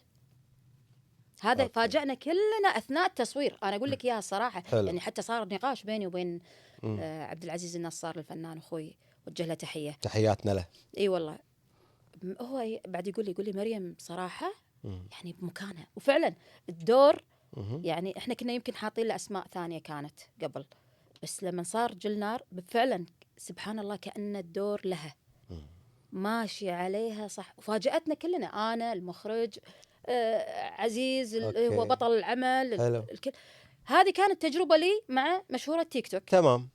هذا
أوكي.
فاجأنا كلنا اثناء التصوير، انا اقول لك اياها الصراحه.
حلو.
يعني حتى صار نقاش بيني وبين عبد العزيز النصار الفنان اخوي، وجه له تحيه.
تحياتنا له.
اي والله. هو بعد يقول لي مريم بصراحه يعني بمكانها، وفعلا الدور يعني احنا كنا يمكن حاطين له اسماء ثانيه كانت قبل، بس لما صار جلنار فعلا سبحان الله كأن الدور لها ماشي عليها صح. وفاجأتنا كلنا، انا المخرج عزيز هو بطل العمل الكل. هذه كانت تجربه لي مع مشهوره تيك توك.
تمام.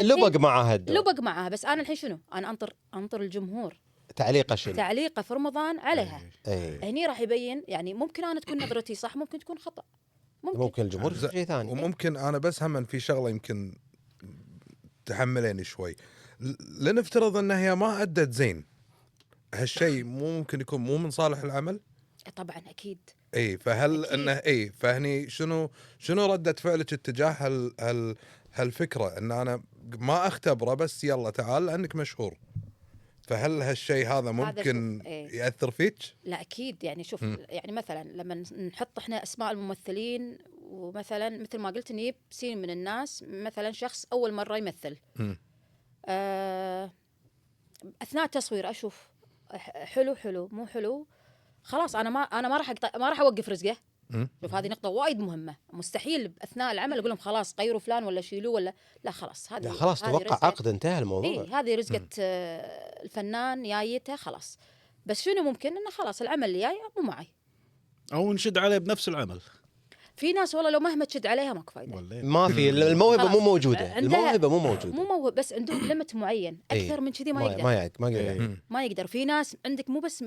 لبق معها الدور.
لبق معها. بس انا الحين شنو؟ انا انطر الجمهور
تعليقه شنو؟
تعليقه في رمضان عليها.
اي.
هني راح يبين، يعني ممكن انا تكون نظرتي صح، ممكن تكون خطأ،
ممكن الجمهور شيء ثاني.
وممكن انا بس هم في شغله يمكن تحمليني شوي. لنفترض انها هي ما ادت زين، هالشيء مو ممكن يكون مو من صالح العمل؟
طبعا اكيد.
اي فهل
أكيد.
انه فهني شنو رده فعلك اتجاه هالفكره ان انا ما اختبره بس يلا تعال لانك مشهور؟ فهل هالشيء هذا ممكن ياثر فيك؟
لا اكيد. يعني شوف يعني مثلا لما نحط احنا اسماء الممثلين، ومثلا مثل ما قلت نجيب سين من الناس، مثلا شخص اول مره يمثل اثناء التصوير اشوف حلو مو حلو، خلاص انا ما راح اوقف رزقه. شوف هذه نقطه وايد مهمه. مستحيل اثناء العمل اقول لهم خلاص غيروا فلان ولا شيلوه ولا لا، خلاص هذه
خلاص توقع عقد انتهى الموضوع.
هذه رزقه الفنان جايته خلاص. بس شنو ممكن انه خلاص العمل اللي جاي مو معي،
او نشد عليه بنفس العمل.
في ناس والله لو مهما تشد عليها ماكو فايده.
ما في الموهبه
خلاص.
مو موجوده. الموهبه مو موجوده.
مو موهبه، بس عندهم ليمت معين. اكثر من كذي ما يقدر. ما يقدر. في ناس عندك مو بس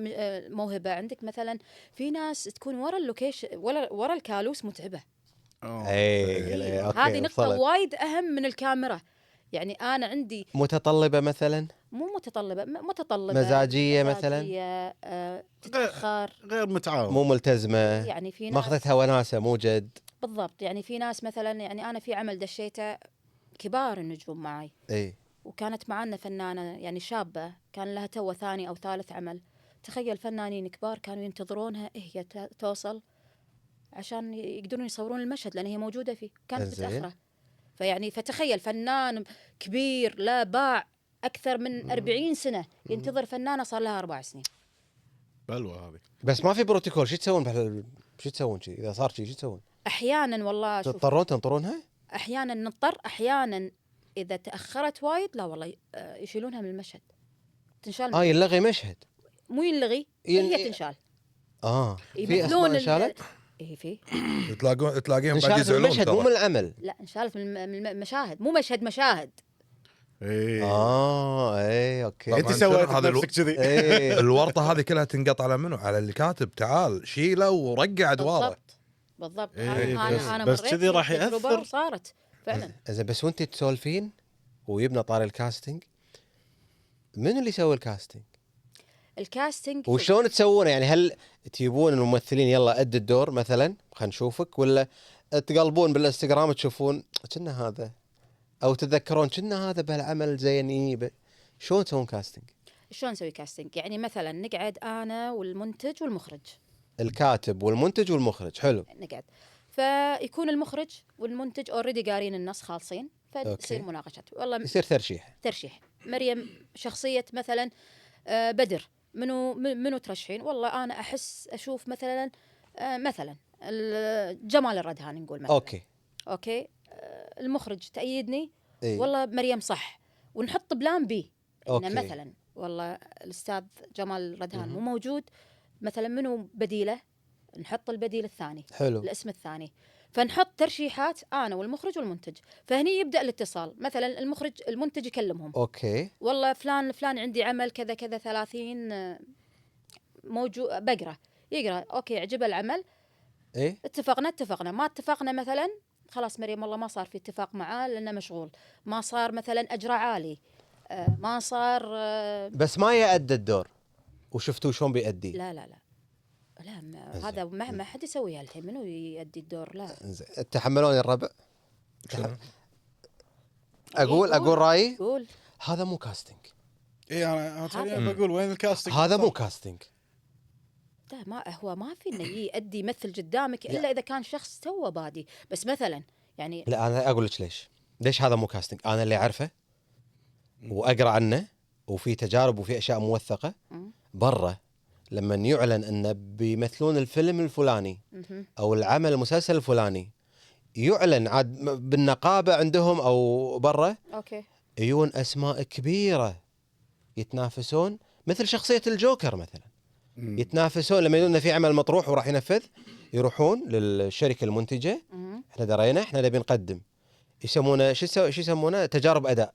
موهبه، عندك مثلا في ناس تكون ورا اللوكيشن ورا الكالوس متعبه. هذه نقطه وايد اهم من الكاميرا. يعني انا عندي
متطلبه مثلا،
مو متطلبه
مزاجيه مثلا،
تتاخر،
غير متعاون،
مو ملتزمه،
يعني في ناس
ماخذتها وناسه مو جد.
بالضبط. يعني في ناس مثلا، يعني انا في عمل دشيته كبار النجوم معي، وكانت معنا فنانه يعني شابه كان لها تو ثاني او ثالث عمل. تخيل فنانين كبار كانوا ينتظرونها هي توصل عشان يقدرون يصورون المشهد لان هي موجوده فيه، كانت متاخره. فيعني فتخيل فنان كبير لا باع اكثر من 40 سنه ينتظر فنانه صار لها 4 سنين.
بلوى هذه.
بس ما في بروتوكول. شو تسوون شي اذا صار شي؟ شو تسوون؟
احيانا والله
تضطرون تنطرونها؟
احيانا نضطر، احيانا اذا تاخرت وايد لا والله يشيلونها من المشهد، تنشال.
يلغي مشهد،
مو يلغي، هي تنشال.
في اصلا انشالت.
في
تلاقيهم بعد يزعلون
المشهد مو من العمل.
لا انشالت من المشاهد، مو مشاهد.
اوكي.
انت سويت نفسك كذي.
الورطه هذه كلها تنقطع على منو؟ على اللي كاتب. تعال شيله ورجع ادواره.
بالضبط.
إيه،
انا
بس
مريت
كذي راح
بالتجربة
يأثر.
وصارت فعلا.
زين بس وانت تسولفين ويبنى طار الكاستنج، منو اللي يسوي الكاستنج؟
الكاستنج
وشلون تسوونه؟ يعني هل تجيبون الممثلين يلا أد الدور مثلا خلينا نشوفك، ولا تقلبون بالانستغرام تشوفون كنا هذا، او تتذكرون كنا هذا بهالعمل زين يجيبه؟ شلون تسوون كاستنج؟
شلون نسوي كاستنج؟ يعني مثلا نقعد انا والمنتج والمخرج،
الكاتب والمنتج والمخرج، حلو.
نقعد، فيكون المخرج والمنتج اوريدي قارين النص خالصين،
أوكي.
فتصير مناقشات. والله
يصير ترشيح.
ترشيح مريم شخصية مثلا بدر، منو ترشحين؟ والله أنا أشوف مثلا مثلا جمال الردهان نقول مثلا. أوكي المخرج تأيدني،
إيه؟
والله مريم صح، ونحط بلان بي إن
أوكي.
مثلا والله الأستاذ جمال الردهان مو موجود، مثلا منو بديله؟ نحط البديل الثاني،
حلو.
الاسم الثاني، فنحط ترشيحات انا والمخرج والمنتج. فهني يبدا الاتصال، مثلا المنتج يكلمهم،
اوكي
والله فلان الفلان عندي عمل كذا كذا 30 موجود بقرا، يقرا اوكي عجبه العمل،
ايه
اتفقنا ما اتفقنا مثلا خلاص مريم والله ما صار في اتفاق معاه لانه مشغول، ما صار مثلا اجره عالي، ما صار
بس ما يأدى الدور وشفتوا شلون بيأدي؟
لا هذا ما حد يسويها الحين، منو يؤدي الدور؟ لا
زين تحملوني الربع.
شنو؟
اقول رايي،
قول.
هذا مو كاستنج،
اي انا بقول وين الكاستنج؟
هذا مو كاستنج.
لا ما في انه يؤدي يمثل قدامك الا اذا كان شخص تو بادي، بس مثلا يعني
لا انا اقول لك ليش هذا مو كاستنج. انا اللي اعرفه واقرا عنه وفي تجارب وفي اشياء موثقه برا، لما يعلن انه بيمثلون الفيلم الفلاني او العمل المسلسل الفلاني، يعلن عاد بالنقابه عندهم او برا،
اوكي
يجون اسماء كبيره يتنافسون، مثل شخصيه الجوكر مثلا، يتنافسون لما يقولون في عمل مطروح وراح ينفذ، يروحون للشركه المنتجه، احنا درينا احنا نبي نقدم، يسمونه شو يسمونه تجارب اداء.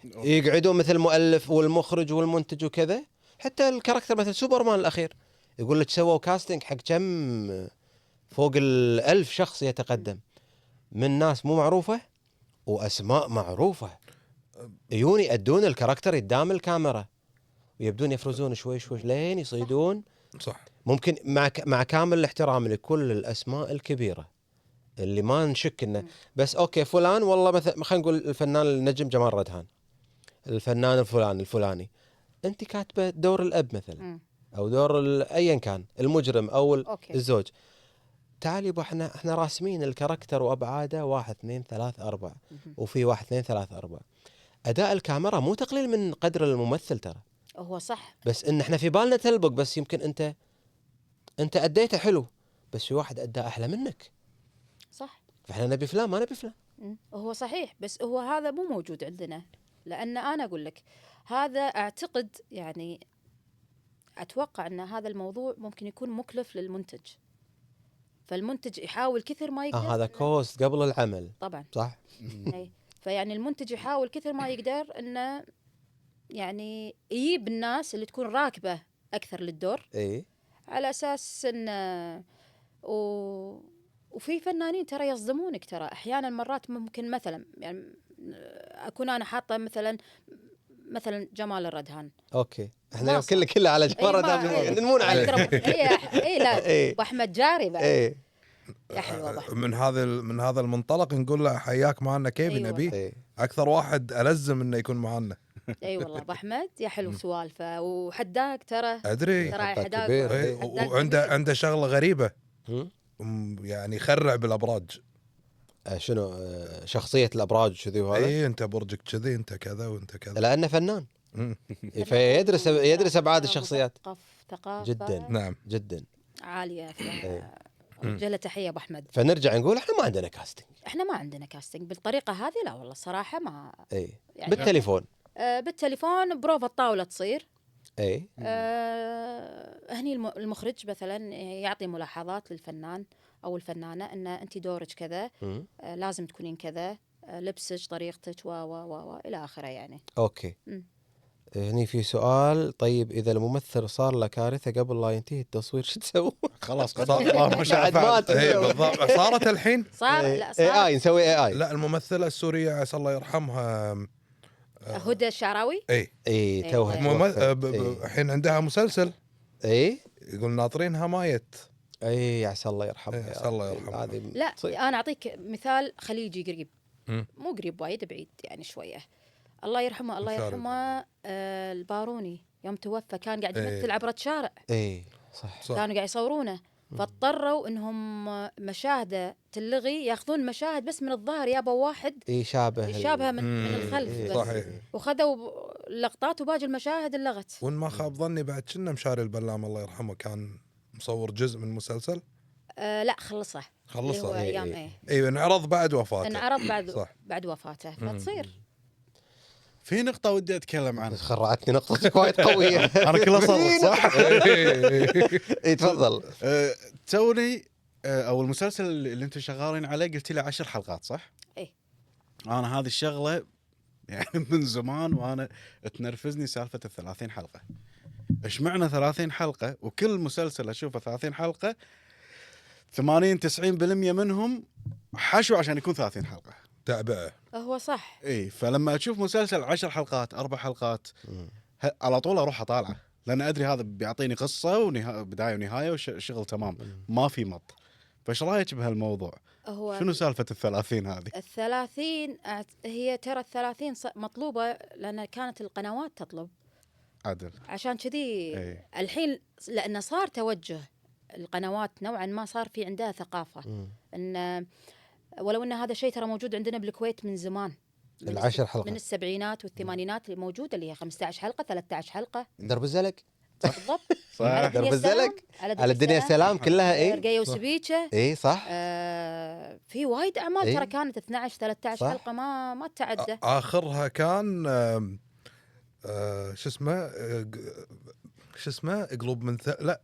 يقعدون مثل المؤلف والمخرج والمنتج وكذا. حتى الكاركتر مثل سوبرمان الاخير يقول لك سووا كاستنج حق كم فوق 1000 شخص يتقدم، من ناس مو معروفه واسماء معروفه، يجون يأدون الكاركتر قدام الكاميرا ويبدون يفرزون شوي شوي لين يصيدون.
صح.
ممكن مع كامل الاحترام لكل الاسماء الكبيره اللي ما نشك انه، بس اوكي فلان والله مثلا خلينا نقول الفنان النجم جمال ردهان، الفنان الفلاني، انت كاتبه دور الاب مثلا او دور ايا كان المجرم او
أوكي.
الزوج، تعال يبا احنا راسمين الكاركتر وابعاده 1 2 3 4 وفي 1 2 3 4. اداء الكاميرا مو تقليل من قدر الممثل ترى،
هو صح،
بس ان احنا في بالنا تلبق، بس يمكن انت اديته حلو بس في واحد ادى احلى منك،
صح.
فاحنا نبي فلان ما نبي فلان.
هو صحيح، بس هو هذا مو موجود عندنا، لان انا اقول لك هذا اعتقد يعني اتوقع ان هذا الموضوع ممكن يكون مكلف للمنتج، فالمنتج يحاول كثر ما يقدر
هذا كوست قبل العمل
طبعا
صح.
أي. فيعني المنتج يحاول كثر ما يقدر انه يعني يجيب الناس اللي تكون راكبه اكثر للدور،
اي
على اساس انه وفي فنانين ترى يصدمونك، ترى احيانا مرات ممكن مثلا يعني اكون انا حاطه مثلا جمال الردهان.
اوكي احنا كله على جمال ردهان نمون عليه.
اي لا
إيه.
واحمد جاري بعد.
ايه
يا حلوه ابو احمد.
من هذا المنطلق نقول له حياك معنا كيف
أيوة
نبي
إيه.
اكثر واحد الزم انه يكون معنا.
اي والله ابو احمد يا حلو سوالفه وحداك ترى
ادري
ترى
حداك
حداك
كبير.
إيه،
حداك
وعنده
كبير.
عنده شغله غريبه
هم؟
يعني يخرع بالابراج.
شنو شخصيه الابراج كذي وهذا؟
اي انت برجك كذي، انت كذا وانت كذا.
لانه فنان
مم.
فيدرس ابعاد الشخصيات
ثقافه
جدا
نعم
جدا
عاليه.
إيه.
جل تحيه ابو احمد.
فنرجع نقول احنا ما عندنا كاستنج.
احنا ما عندنا كاستنج بالطريقه هذه، لا والله صراحه ما
اي
يعني
بالتليفون.
بالتليفون بروفة الطاوله تصير.
اي
هني المخرج مثلا يعطي ملاحظات للفنان او الفنانه ان انت دورك كذا، لازم تكونين كذا، لبسك طريقتك و الى اخره يعني.
اوكي. هني في سؤال، طيب اذا الممثل صار له كارثه قبل لا ينتهي التصوير شو تسوي؟
خلاص قدر الله ما شاء
بعد مات.
فعل.
اي بالضبط. صارت الحين.
صار
إيه.
لا صار
اي نسوي اي.
لا الممثله السوريه عسى الله يرحمها.
هدى الشعراوي.
اي
اي توها
مم...
توفت.
الحين عندها مسلسل
اي
يقول ناطرينها مايت.
اي عسى الله يرحمها.
إيه، عسى الله يرحمها.
هذه
لا
تصير.
انا اعطيك مثال خليجي قريب،
مم.
مو قريب وايد، بعيد يعني شويه. الله يرحمه الله
مثال.
يرحمه الباروني يوم توفى كان قاعد
إيه.
يمثل عبرة شارع،
اي صح.
صح.
كانوا قاعد يصورونه، فاضطروا انهم مشاهده تلغي، ياخذون مشاهد بس من الظهر، يابا واحد
اي شابه
يشابهه من الخلف
إيه.
بس.
صحيح.
وخذوا لقطات وباقي المشاهد اللغت.
وان ما خاب ظني بعد كنا مشاري البلام الله يرحمه كان مصور جزء من المسلسل.
لا خلصه، اللي هو
خلصه.
ايام
إيه.
ايه
ايوه انعرض بعد وفاته.
انعرض بعد
صح.
بعد وفاته، فتصير
في نقطة ودي اتكلم عنها.
بس خرعتني نقطتك وايد قويه.
انا كلها صرت صح؟
اي تفضل.
توني او المسلسل اللي انتم شغالين عليه قلت لي 10 حلقات صح؟
إيه.
انا هذه الشغلة يعني من زمان وانا تنرفزني سالفة ال30 حلقة. ايش معنى 30 حلقة وكل مسلسل اشوفه 30 حلقة 80-90% منهم حشو عشان يكون 30 حلقة.
تعبئه.
هو صح.
اي فلما اشوف مسلسل 10 حلقات 4 حلقات على طول اروح اطالعه، لان ادري هذا بيعطيني قصه بدايه ونهايه وشغل تمام، ما في مط. فايش رايك بهالموضوع؟
هو
شنو سالفه ال30 هذه؟
30 هي ترى 30 مطلوبة لأن كانت القنوات تطلب،
عدل.
عشان كذي
إيه.
الحين لأنه صار توجه القنوات نوعا ما، صار في عندها ثقافة إن ولو إن هذا الشيء ترى موجود عندنا بالكويت من زمان، من
ال10 حلقات
من السبعينات والثمانينات اللي موجودة، اللي هي 15 حلقة 13 حلقة
درب الزلق.
بالضبط.
صح.
على الدنيا
درب الزلق.
السلام،
على الدنيا السلام كلها اي.
رقية وسبيكة.
اي صح.
في وايد أعمال
إيه.
ترى كانت 12 13
صح.
حلقة ما تتعدى.
اخرها كان شو اسمه شو اسمه قلوب من لا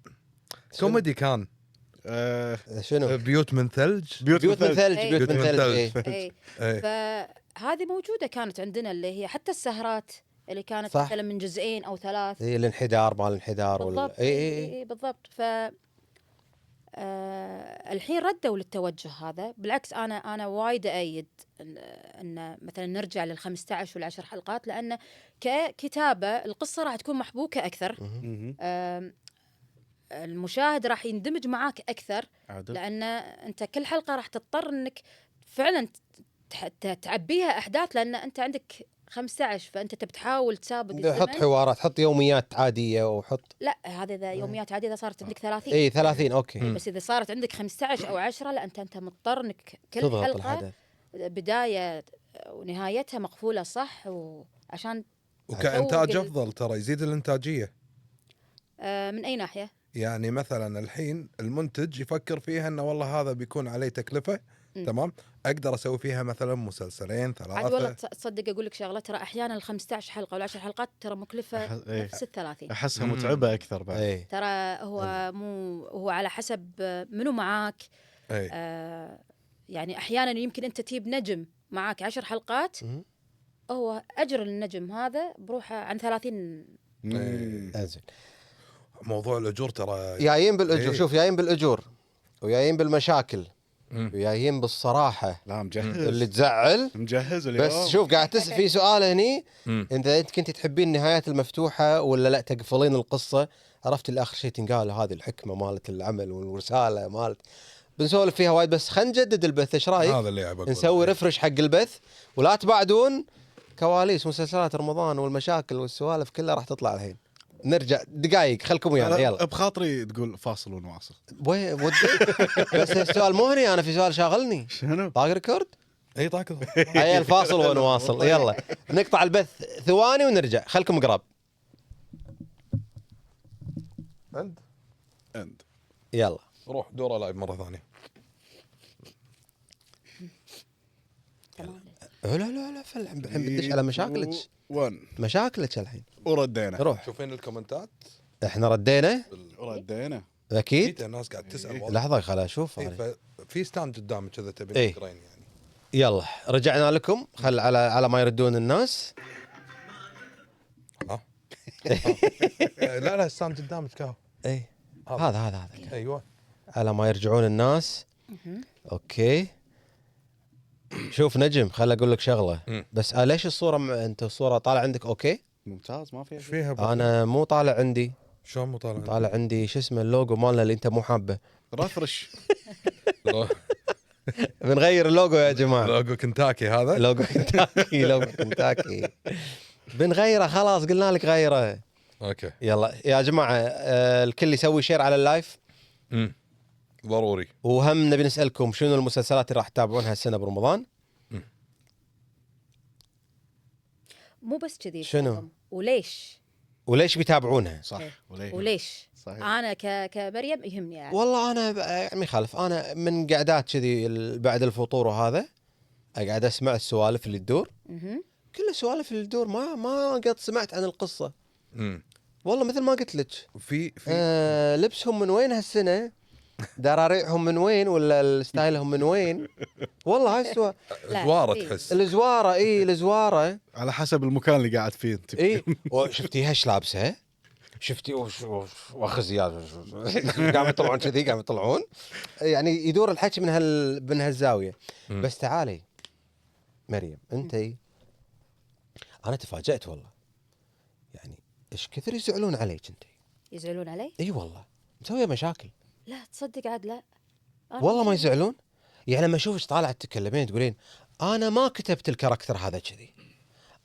كوميدي كان
شنو؟
بيوت من ثلج.
بيوت من ثلج.
إيه.
بيوت من ثلج. إيه.
إيه.
إيه.
فهذه موجودة كانت عندنا، اللي هي حتى السهرات اللي كانت
صح.
مثلا من جزئين أو 3.
اي الانحدار مال الانحدار
بالضبط.
اي اي
إيه بالضبط. الحين ردوا للتوجه هذا، بالعكس أنا وايد أيد أن مثلا نرجع لل15 وال10 حلقات، لأن ككتابة القصة راح تكون محبوكة أكثر، المشاهد راح يندمج معاك أكثر،
عدل.
لأن أنت كل حلقة راح تضطر أنك فعلا تعبيها أحداث، لأن أنت عندك 15 فأنت تبتحاول تسابق
حط
الزمن.
حوارات، حط يوميات عادية وحط.
لا هذا إذا يوميات عادية، إذا صارت عندك 30.
اي 30 اوكي.
بس إذا صارت عندك 15 أو 10 لا أنت مضطر أنك كل
تضغط
حلقة
الحدث.
بداية ونهايتها مقفولة صح، وعشان
وكإنتاج
تسوق
افضل ترى يزيد الانتاجيه.
من أي ناحية؟
يعني مثلا الحين المنتج يفكر فيها انه والله هذا بيكون عليه تكلفه تمام، اقدر اسوي فيها مثلا مسلسلين
عاد والله
3.
تصدق أقول لك شغلة، ترى أحيانا ال15 حلقة وال10 حلقات ترى مكلفة
إيه.
نفس ال30.
احسها متعبه اكثر بعد.
اي
ترى هو على حسب منو معاك.
اي
يعني احيانا يمكن انت تجيب نجم معاك 10 حلقات، هو اجر النجم هذا بروحه عن 30.
انزين.
موضوع الاجور ترى
جايين بالاجور.
إيه.
شوف جايين بالاجور وجايين بالمشاكل وجايين بالصراحة
لا مجهز
اللي تزعل.
مجهز اليوم.
بس شوف قاعد تسأل في سؤال هني، انت كنت تحبين النهايات المفتوحة ولا لا تقفلين القصة؟ عرفت اللي اخر شيء تنقال هذه الحكمة مالت العمل والرسالة مالت. بنسولف فيها وايد بس خلينا نجدد البث. ايش رايك
هذا اللي أبغى
نسوي ريفرش حق البث ولا تبعدون؟ كواليس مسلسلات رمضان والمشاكل والسوالف كلها راح تطلع الحين. نرجع دقائق خلكم ويانا يلا.
بخاطري تقول فاصل ونواصل.
ودي بس السؤال مو هني، انا في سؤال شاغلني.
شنو؟
طاق ريكورد؟
اي طاقه.
هيا الفاصل ونواصل. يلا نقطع البث ثواني ونرجع، خلكم قراب.
عند
يلا
روح دور لايف مره ثانيه.
لا الحين بدش على مشاكلك. مشاكلك الحين.
وردينا.
روح.
شوفين الكومنتات.
احنا ردينا
ردينا.
اكيد.
الناس قاعد تسال والله.
لحظه خل اشوف.
في ستاند قدامك كذا تبي
إيه.
تقرين يعني.
يلا رجعنا لكم. خل على ما يردون الناس.
لا السام قدامك كاو.
اي هذا
ايوه
على ما يرجعون الناس. اوكي شوف نجم، خل اقول لك شغله بس. ليش الصوره انت الصوره طالع عندك اوكي؟
ممتاز ما فيها
ايش
شيء.
فيها بو؟
انا مو طالع عندي.
شلون مو طالع؟
طالع عندي شو اسمه اللوجو مالنا اللي انت مو حابه.
رفرش.
بنغير اللوجو يا جماعه.
لوجو كنتاكي هذا.
لوجو كنتاكي لوجو كنتاكي بنغيره خلاص، قلنا لك غيره.
اوكي
يلا يا جماعه الكل يسوي شير على اللايف.
ضروري.
وهم نبي نسالكم شنو المسلسلات اللي راح تتابعونها السنه برمضان؟
مو بس كذي.
شنو؟
وليش
بيتابعونها؟
صح
وليش
صحيح.
انا كمريم يهمني يعني.
والله انا يعني خالف، انا من قعدات كذي بعد الفطور وهذا اقعد اسمع السوالف اللي تدور. كل السوالف اللي تدور ما قد سمعت عن القصه. والله مثل ما قلت لك
في
لبسهم من وين هالسنه، دراريعهم من وين، ولا الستايلهم من وين. والله هاي
زواره تحس.
الزواره الزواره
على حسب المكان اللي قاعد فيه انت.
شفتيها ايش لابسه؟ شفتي واخ زياد قاموا يطلعون كذي، قاموا يطلعون يعني يدور الحكي من هالزاويه. بس تعالي مريم انتي، انا تفاجأت والله. يعني ايش كثر يزعلون عليك انتي.
يزعلون علي؟
اي والله مسويه مشاكل.
لا تصدق عاد لا
والله ما يزعلون. يعني لما اشوفك طالعه تتكلمين تقولين انا ما كتبت الكاركتر هذا كذي،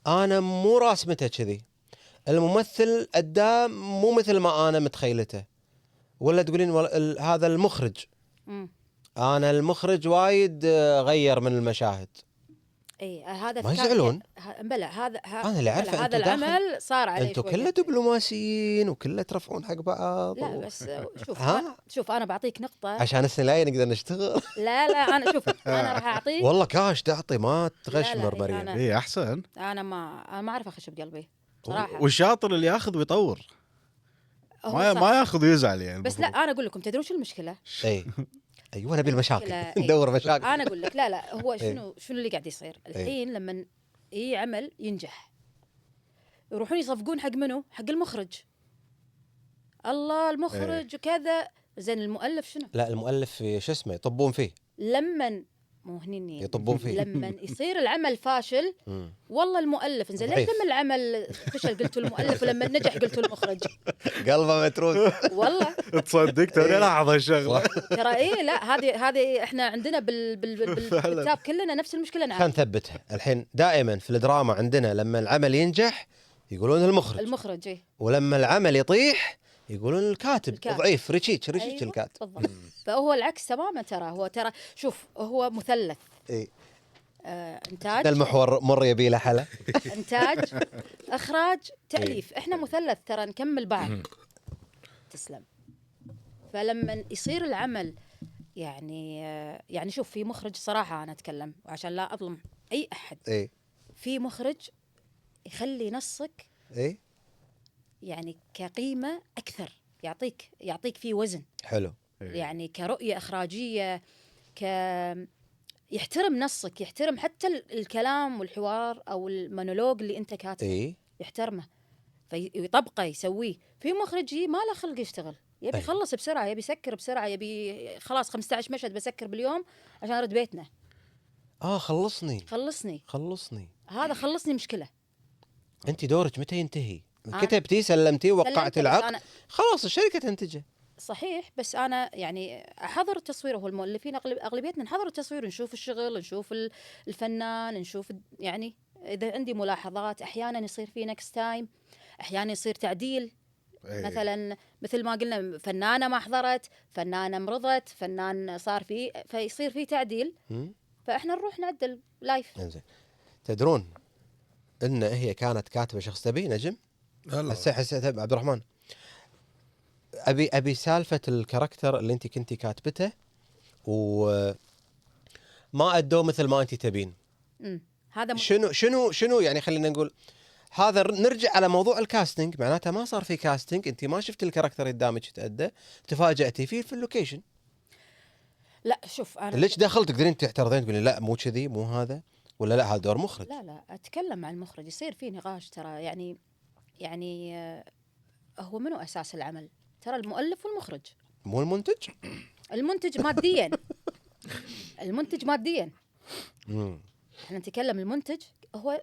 انا مو راسمته كذي، الممثل اداه مو مثل ما انا متخيلته، ولا تقولين هذا المخرج انا المخرج وايد غير من المشاهد.
اي هذا
ما يزعلون.
بلا هذا
انا اللي عارفه
هذا العمل صار عليه
انتم
شوية.
كله دبلوماسيين وكله ترفعون حق بعض.
لا بس شوف انا بعطيك نقطه
عشان السنه الجايه نقدر نشتغل.
لا انا شوف انا راح اعطيك
والله كاش تعطي ما تغشمر
لا،
مريم.
اي احسن.
انا ما اعرف اخش بقلبي صراحه.
والشاطر اللي ياخذ ويطور، ما ياخذ ويزعل يعني.
بس لا انا اقول لكم تدرون شو المشكله؟
اي ايوه نبي المشاكل ندور مشاكل.
انا اقول لك لا هو شنو اللي قاعد يصير الحين لما عمل ينجح يروحون يصفقون حق منو؟ حق المخرج. الله المخرج وكذا. زين المؤلف شنو؟
لا المؤلف شو اسمه يطبون فيه.
لما مو هنين
يطبون فيه.
لما يصير العمل فاشل والله المؤلف. زين ليش لما العمل فشل قلتوا المؤلف ولما نجح قلتوا المخرج؟
قلبه متروس.
والله
تصدق ترى لاحظ هالشغله.
ترى لا هذه احنا عندنا بالكتاب كلنا نفس المشكله.
خلينا نثبتها الحين. دائما في الدراما عندنا لما العمل ينجح يقولون المخرج ولما العمل يطيح يقولون الكاتب ضعيف ريتشيتش
أيوة
الكاتب.
بالضبط. فهو العكس تماما. ترى شوف هو مثلث. انتاج
المحور مر يبي له حلا.
انتاج اخراج تاليف. احنا مثلث ترى نكمل بعض. تسلم. فلما يصير العمل يعني شوف في مخرج صراحه انا اتكلم وعشان لا اظلم اي احد. في مخرج يخلي نصك يعني كقيمه اكثر، يعطيك فيه وزن
حلو.
يعني كرؤيه اخراجيه، يحترم نصك، يحترم حتى الكلام والحوار او المونولوج اللي انت كاتبه. يحترمه فيطبقه يسويه. في مخرج ما له خلق يشتغل، يبي يخلص بسرعه، يبي يسكر بسرعه، يبي خلاص 15 مشهد بسكر باليوم عشان ارد بيتنا. خلصني هذا خلصني مشكله.
انت دورك متى ينتهي؟ كتبتي سلمتي وقعتي العقد خلاص الشركه تنتجه.
صحيح. بس انا يعني احضر التصوير. هو المؤلفين اغلبيتنا نحضر التصوير، نشوف الشغل، نشوف الفنان، نشوف يعني اذا عندي ملاحظات. احيانا يصير في نكست تايم، احيانا يصير تعديل. مثلا مثل ما قلنا فنانه ما حضرت، فنانه مرضت، فنان صار فيه فيصير فيه تعديل. فاحنا نروح نعدل لايف.
انزين تدرون ان هي كانت كاتبه شخص تبي نجم. حسيت عبد الرحمن ابي سالفه الكاركتر اللي انت كنتي كاتبته وما ادوه مثل ما انت تبين.
هذا
شنو يعني خلينا نقول هذا نرجع على موضوع الكاستنج. معناته ما صار في كاستنج، انت ما شفت الكاركتر قدامك يتأدى، تفاجأتي فيه في اللوكيشن.
لا شوف انا
ليش دخلت تقدرين تعترضين تقولين لا مو كذي مو هذا، ولا لا هذا دور مخرج؟
لا اتكلم مع المخرج، يصير في نقاش ترى. يعني هو منو اساس العمل؟ ترى المؤلف والمخرج.
مو المنتج.
المنتج ماديا. المنتج ماديا.
مم.
احنا نتكلم المنتج هو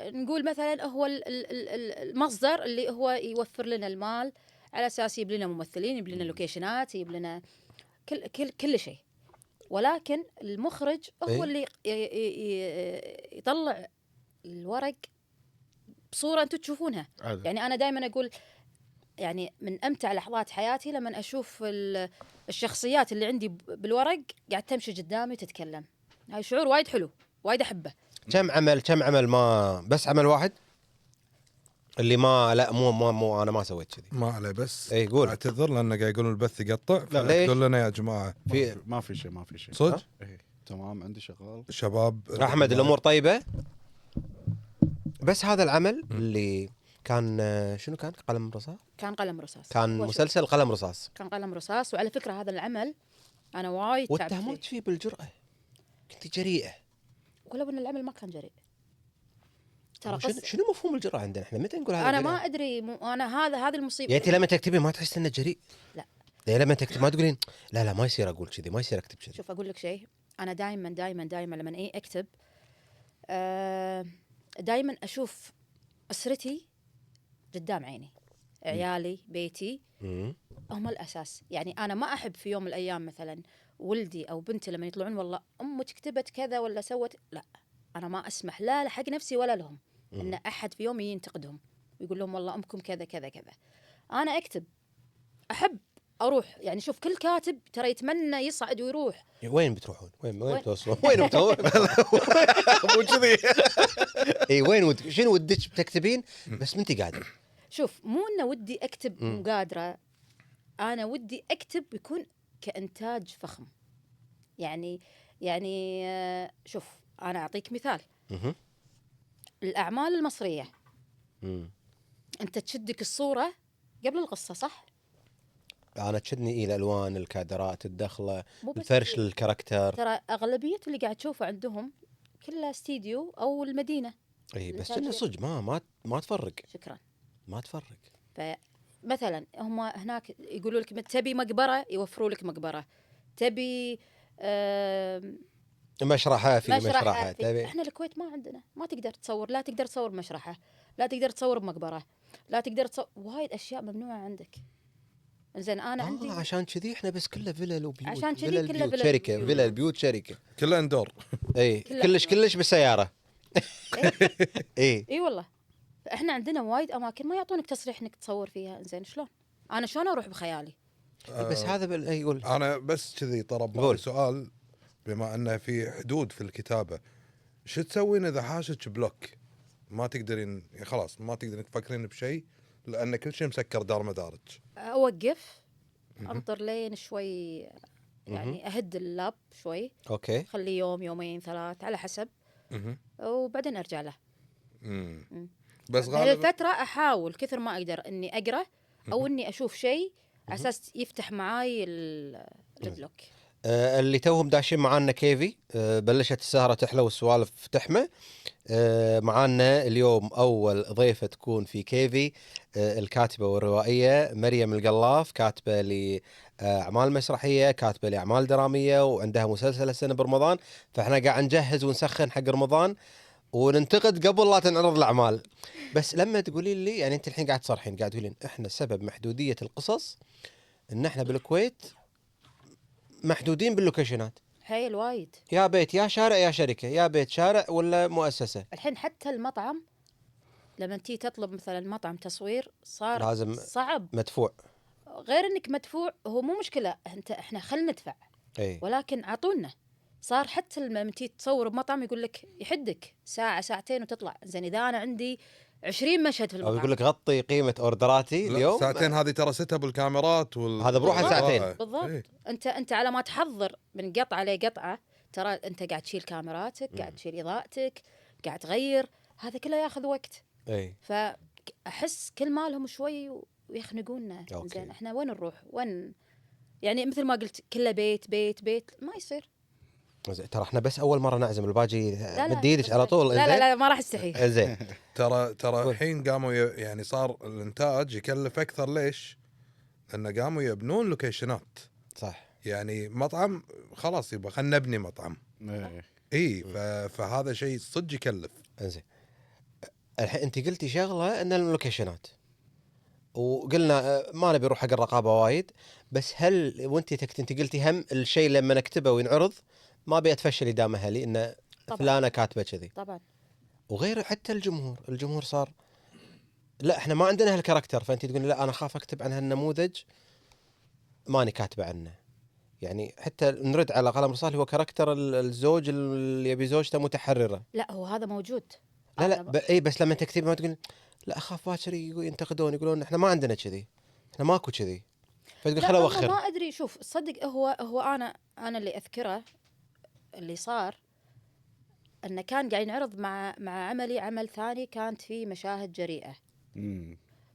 نقول مثلا هو المصدر اللي هو يوفر لنا المال على اساس يجيب لنا ممثلين، يجيب لنا لوكيشنات، يجيب لنا كل شيء. ولكن المخرج هو اللي يطلع الورق بصورة أنتم تشوفونها. يعني أنا دائما أقول يعني من أمتع لحظات حياتي لما أشوف الشخصيات اللي عندي بالورق قاعد تمشي قدامي تتكلم. هاي شعور وايد حلو، وايد أحبه.
كم عمل ما بس عمل واحد اللي ما لا مو انا ما سويت كذي.
ما عليه بس
اي قول.
اعتذر لانه قاعد يقولون البث يقطع،
ليش؟
فاكتبوا لنا يا جماعه.
ما في شيء
صدق
إيه. تمام عندي شغال
شباب.
احمد الامور طيبه. بس هذا العمل اللي كان شنو كان قلم رصاص؟
كان قلم رصاص.
كان مسلسل قلم رصاص.
كان قلم رصاص. وعلى فكرة هذا العمل أنا وايد تعبت
واتهمت
فيه.
فيه بالجرأة، كنت جريئة.
ولو إن العمل ما كان جريء. ترى
شنو مفهوم الجرأة عندنا احنا؟ متى نقول هذا
أنا
جريئة؟
ما أدري أنا هذه المصيبة.
يعني انت لما تكتبين ما تحس انه جريء؟
لا.
يعني لما تكتب ما تقولين لا ما يصير اقول كذي، ما يصير اكتب كذي.
شوف أقول لك شيء، أنا دائما لما أكتب دائما أشوف أسرتي قدام عيني، عيالي، بيتي، هم الأساس. يعني أنا ما أحب في يوم من الأيام مثلا ولدي أو بنتي لما يطلعون والله أمك كتبت كذا ولا سوت، لا أنا ما أسمح لا حق نفسي ولا لهم إن أحد في يوم ينتقدهم ويقول لهم والله أمكم كذا كذا كذا. أنا أكتب، أحب أروح. يعني شوف كل كاتب ترى يتمنى يصعد ويروح.
وين بتروحون؟ وين بتوصلون؟ وين بتروحون؟ مو كذي. اي وين شنو ودك تكتبين بس ما انت قاعده؟
شوف مو إنه ودي أكتب مو قادرة، أنا ودي أكتب يكون كإنتاج فخم. يعني شوف أنا أعطيك مثال. الأعمال المصرية أنت تشدك الصورة قبل القصة، صح؟
انا تشدني الالوان، الكادرات، الدخله،
مو بس
الفرش
كذي.
للكاركتر.
ترى أغلبية اللي قاعد تشوفه عندهم كلها استديو أو المدينة.
اي بس انه صدق ما تفرق.
شكرا.
ما تفرق.
فمثلا هم هناك يقولوا لك تبي مقبرة يوفروا لك مقبرة، تبي
مشرحة في مشرحة.
احنا الكويت ما عندنا، ما تقدر تصور، لا تقدر تصور بمشرحة، لا تقدر تصور بمقبرة، لا تقدر تصور، وايد اشياء ممنوعة عندك. زين انا عندي
عشان كذي احنا بس كله فيلل وبيوت.
عشان كذي كله فيلل
شركة
وبيوت.
فيلل بيوت شركة
كله اندور.
اي كلش بالسيارة.
اي والله. احنا عندنا وايد اماكن ما يعطونك تصريح انك تصور فيها. زين شلون انا اروح بخيالي؟
بس هذا يقول
انا بس كذي طرب سؤال، بما انه في حدود في الكتابه، شو تسوين اذا حاشك بلوك ما تقدرين خلاص ما تقدرين تفكرين بشيء لان كل شيء مسكر دار مدارج؟
اوقف، انطر لين شوي، يعني اهد اللاب شوي،
اوكي،
خليه يوم يومين ثلاث على حسب، وبعدين ارجع له.
بس
غالبا الفتره احاول كثر ما اقدر اني اقرا او اني اشوف شيء على اساس يفتح معاي البلوك.
اللي توهم داشين معانا كيفي، بلشت السهرة تحلى والسوالف تحمى. معانا اليوم أول ضيفة تكون في كيفي الكاتبة والروائية مريم القلاف، كاتبة لأعمال مسرحية، كاتبة لأعمال درامية، وعندها مسلسل السنة برمضان. فإحنا قاعد نجهز ونسخن حق رمضان وننتقد قبل لا تنعرض الأعمال. بس لما تقولين لي يعني أنت الحين قاعد تصرحين قاعد تقولين إحنا سبب محدودية القصص إن إحنا بالكويت محدودين باللوكيشنات.
حيل وايد،
يا بيت يا شارع يا شركة، يا بيت شارع ولا مؤسسة.
الحين حتى المطعم لما تيجي تطلب مثلا مطعم تصوير صار
لازم
صعب،
مدفوع.
غير انك مدفوع هو مو مشكلة، احنا خلنا ندفع، ولكن اعطونا. صار حتى لما تيجي تصور بمطعم يقول لك يحدك ساعة ساعتين وتطلع. زين اذا انا عندي 20 مشهد في المطعم
أو يقول لك غطي قيمة اوردراتي اليوم
ساعتين، هذه ترى ستها بالكاميرات
هذا بروحه ساعتين
بالضبط. انت على ما تحضر من قطعة لقطعة ترى انت قاعد تشيل كاميراتك، قاعد تشيل اضاءتك، قاعد تغير، هذا كله ياخذ وقت. فاحس كل مالهم شوي ويخنقونا. زين احنا وين نروح؟ وين يعني مثل ما قلت كله بيت بيت بيت، ما يصير.
ترى احنا بس اول مره نعزم الباجي
لا،
مد ايدك على طول.
لا لا لا ما راح استحي.
زين.
ترى الحين قاموا يعني صار الانتاج يكلف اكثر. ليش؟ لان قاموا يبنون لوكيشنات.
صح.
يعني مطعم خلاص يبغى خلينا نبني مطعم. اي فهذا شيء صدق يكلف.
زين. الحين انت قلتي شغله ان اللوكيشنات، وقلنا ما نبي نروح حق الرقابه وايد، بس هل وانت انت قلتي هم الشيء لما نكتبه وينعرض ما بيتفشل قدام اهلي انه
طبعاً.
فلانه كاتبه كذي،
طبعا
وغير حتى الجمهور صار لا احنا ما عندنا هالكاركتر، فانت تقول لا انا اخاف اكتب عن هالنموذج ماني كاتبه عنه. يعني حتى نرد على قلم رصاص هو كاركتر الزوج اللي يبي زوجته متحرره.
لا هو هذا موجود.
لا لا
أنا
اي بس لما تكتب ما تقول لا اخاف باكر ينتقدون يقولون احنا ما عندنا كذي، احنا ماكو كذي، فتقول
لا
خل
والله
اوخر.
ما ادري. شوف صدق هو انا اللي اذكره اللي صار انه كان قاعد ينعرض مع عمل ثاني كانت فيه مشاهد جريئه،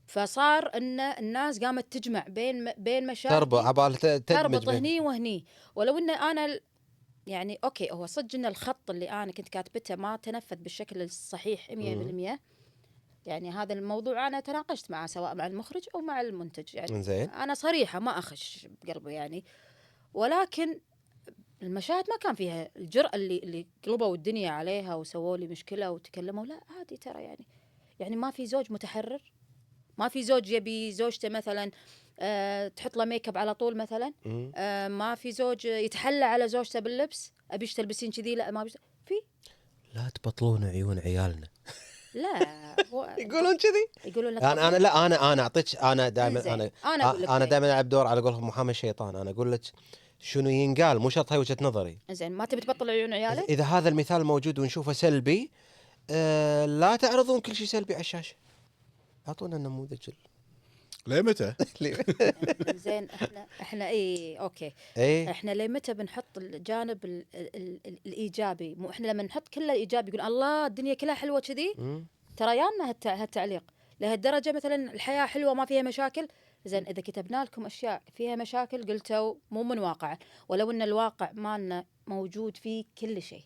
فصار ان الناس قامت تجمع بين مشاهد
تربط عبال تدمج
تربط
بين.
هني وهني. ولو ان انا يعني اوكي هو صدق ان الخط اللي انا كنت كاتبته ما تنفذ بالشكل الصحيح 100%. يعني هذا الموضوع انا تناقشت معه سواء مع المخرج او مع المنتج. يعني
زين.
انا صريحه ما اخش بقلبه يعني، ولكن المشاهد ما كان فيها الجرأة اللي قلبوا الدنيا عليها وسووا لي مشكلة وتكلموا. لا عادي ترى يعني ما في زوج متحرر، ما في زوج يبي زوجته مثلا تحط له ميك اب على طول مثلا، ما في زوج يتحلى على زوجته باللبس، ابيش تلبسين كذي لا ما في.
لا تبطلون عيون عيالنا.
لا هو
يقولون كذي.
يقولون لك
انا لا انا اعطيك انا دائما
زين.
انا دائما العب دور على قولهم محامي الشيطان. انا اقول لك شنو ينقال، مو شرط هاي وجهه نظري.
زين ما تبي تبطل عيون عيالك.
اذا هذا المثال موجود ونشوفه سلبي لا تعرضون كل شيء سلبي على الشاشه، اعطونا النموذج.
ليه متى؟
زين احنا اي اوكي
ايه
احنا ليه متى بنحط الجانب الايجابي؟ مو احنا لما نحط كله ايجابي يقول الله الدنيا كلها حلوه كذي. ترى يانا هالتعليق لهالدرجه مثلا الحياه حلوه ما فيها مشاكل. زين اذا كتبنا لكم اشياء فيها مشاكل قلتوا مو من واقع، ولو ان الواقع مالنا موجود فيه كل شيء.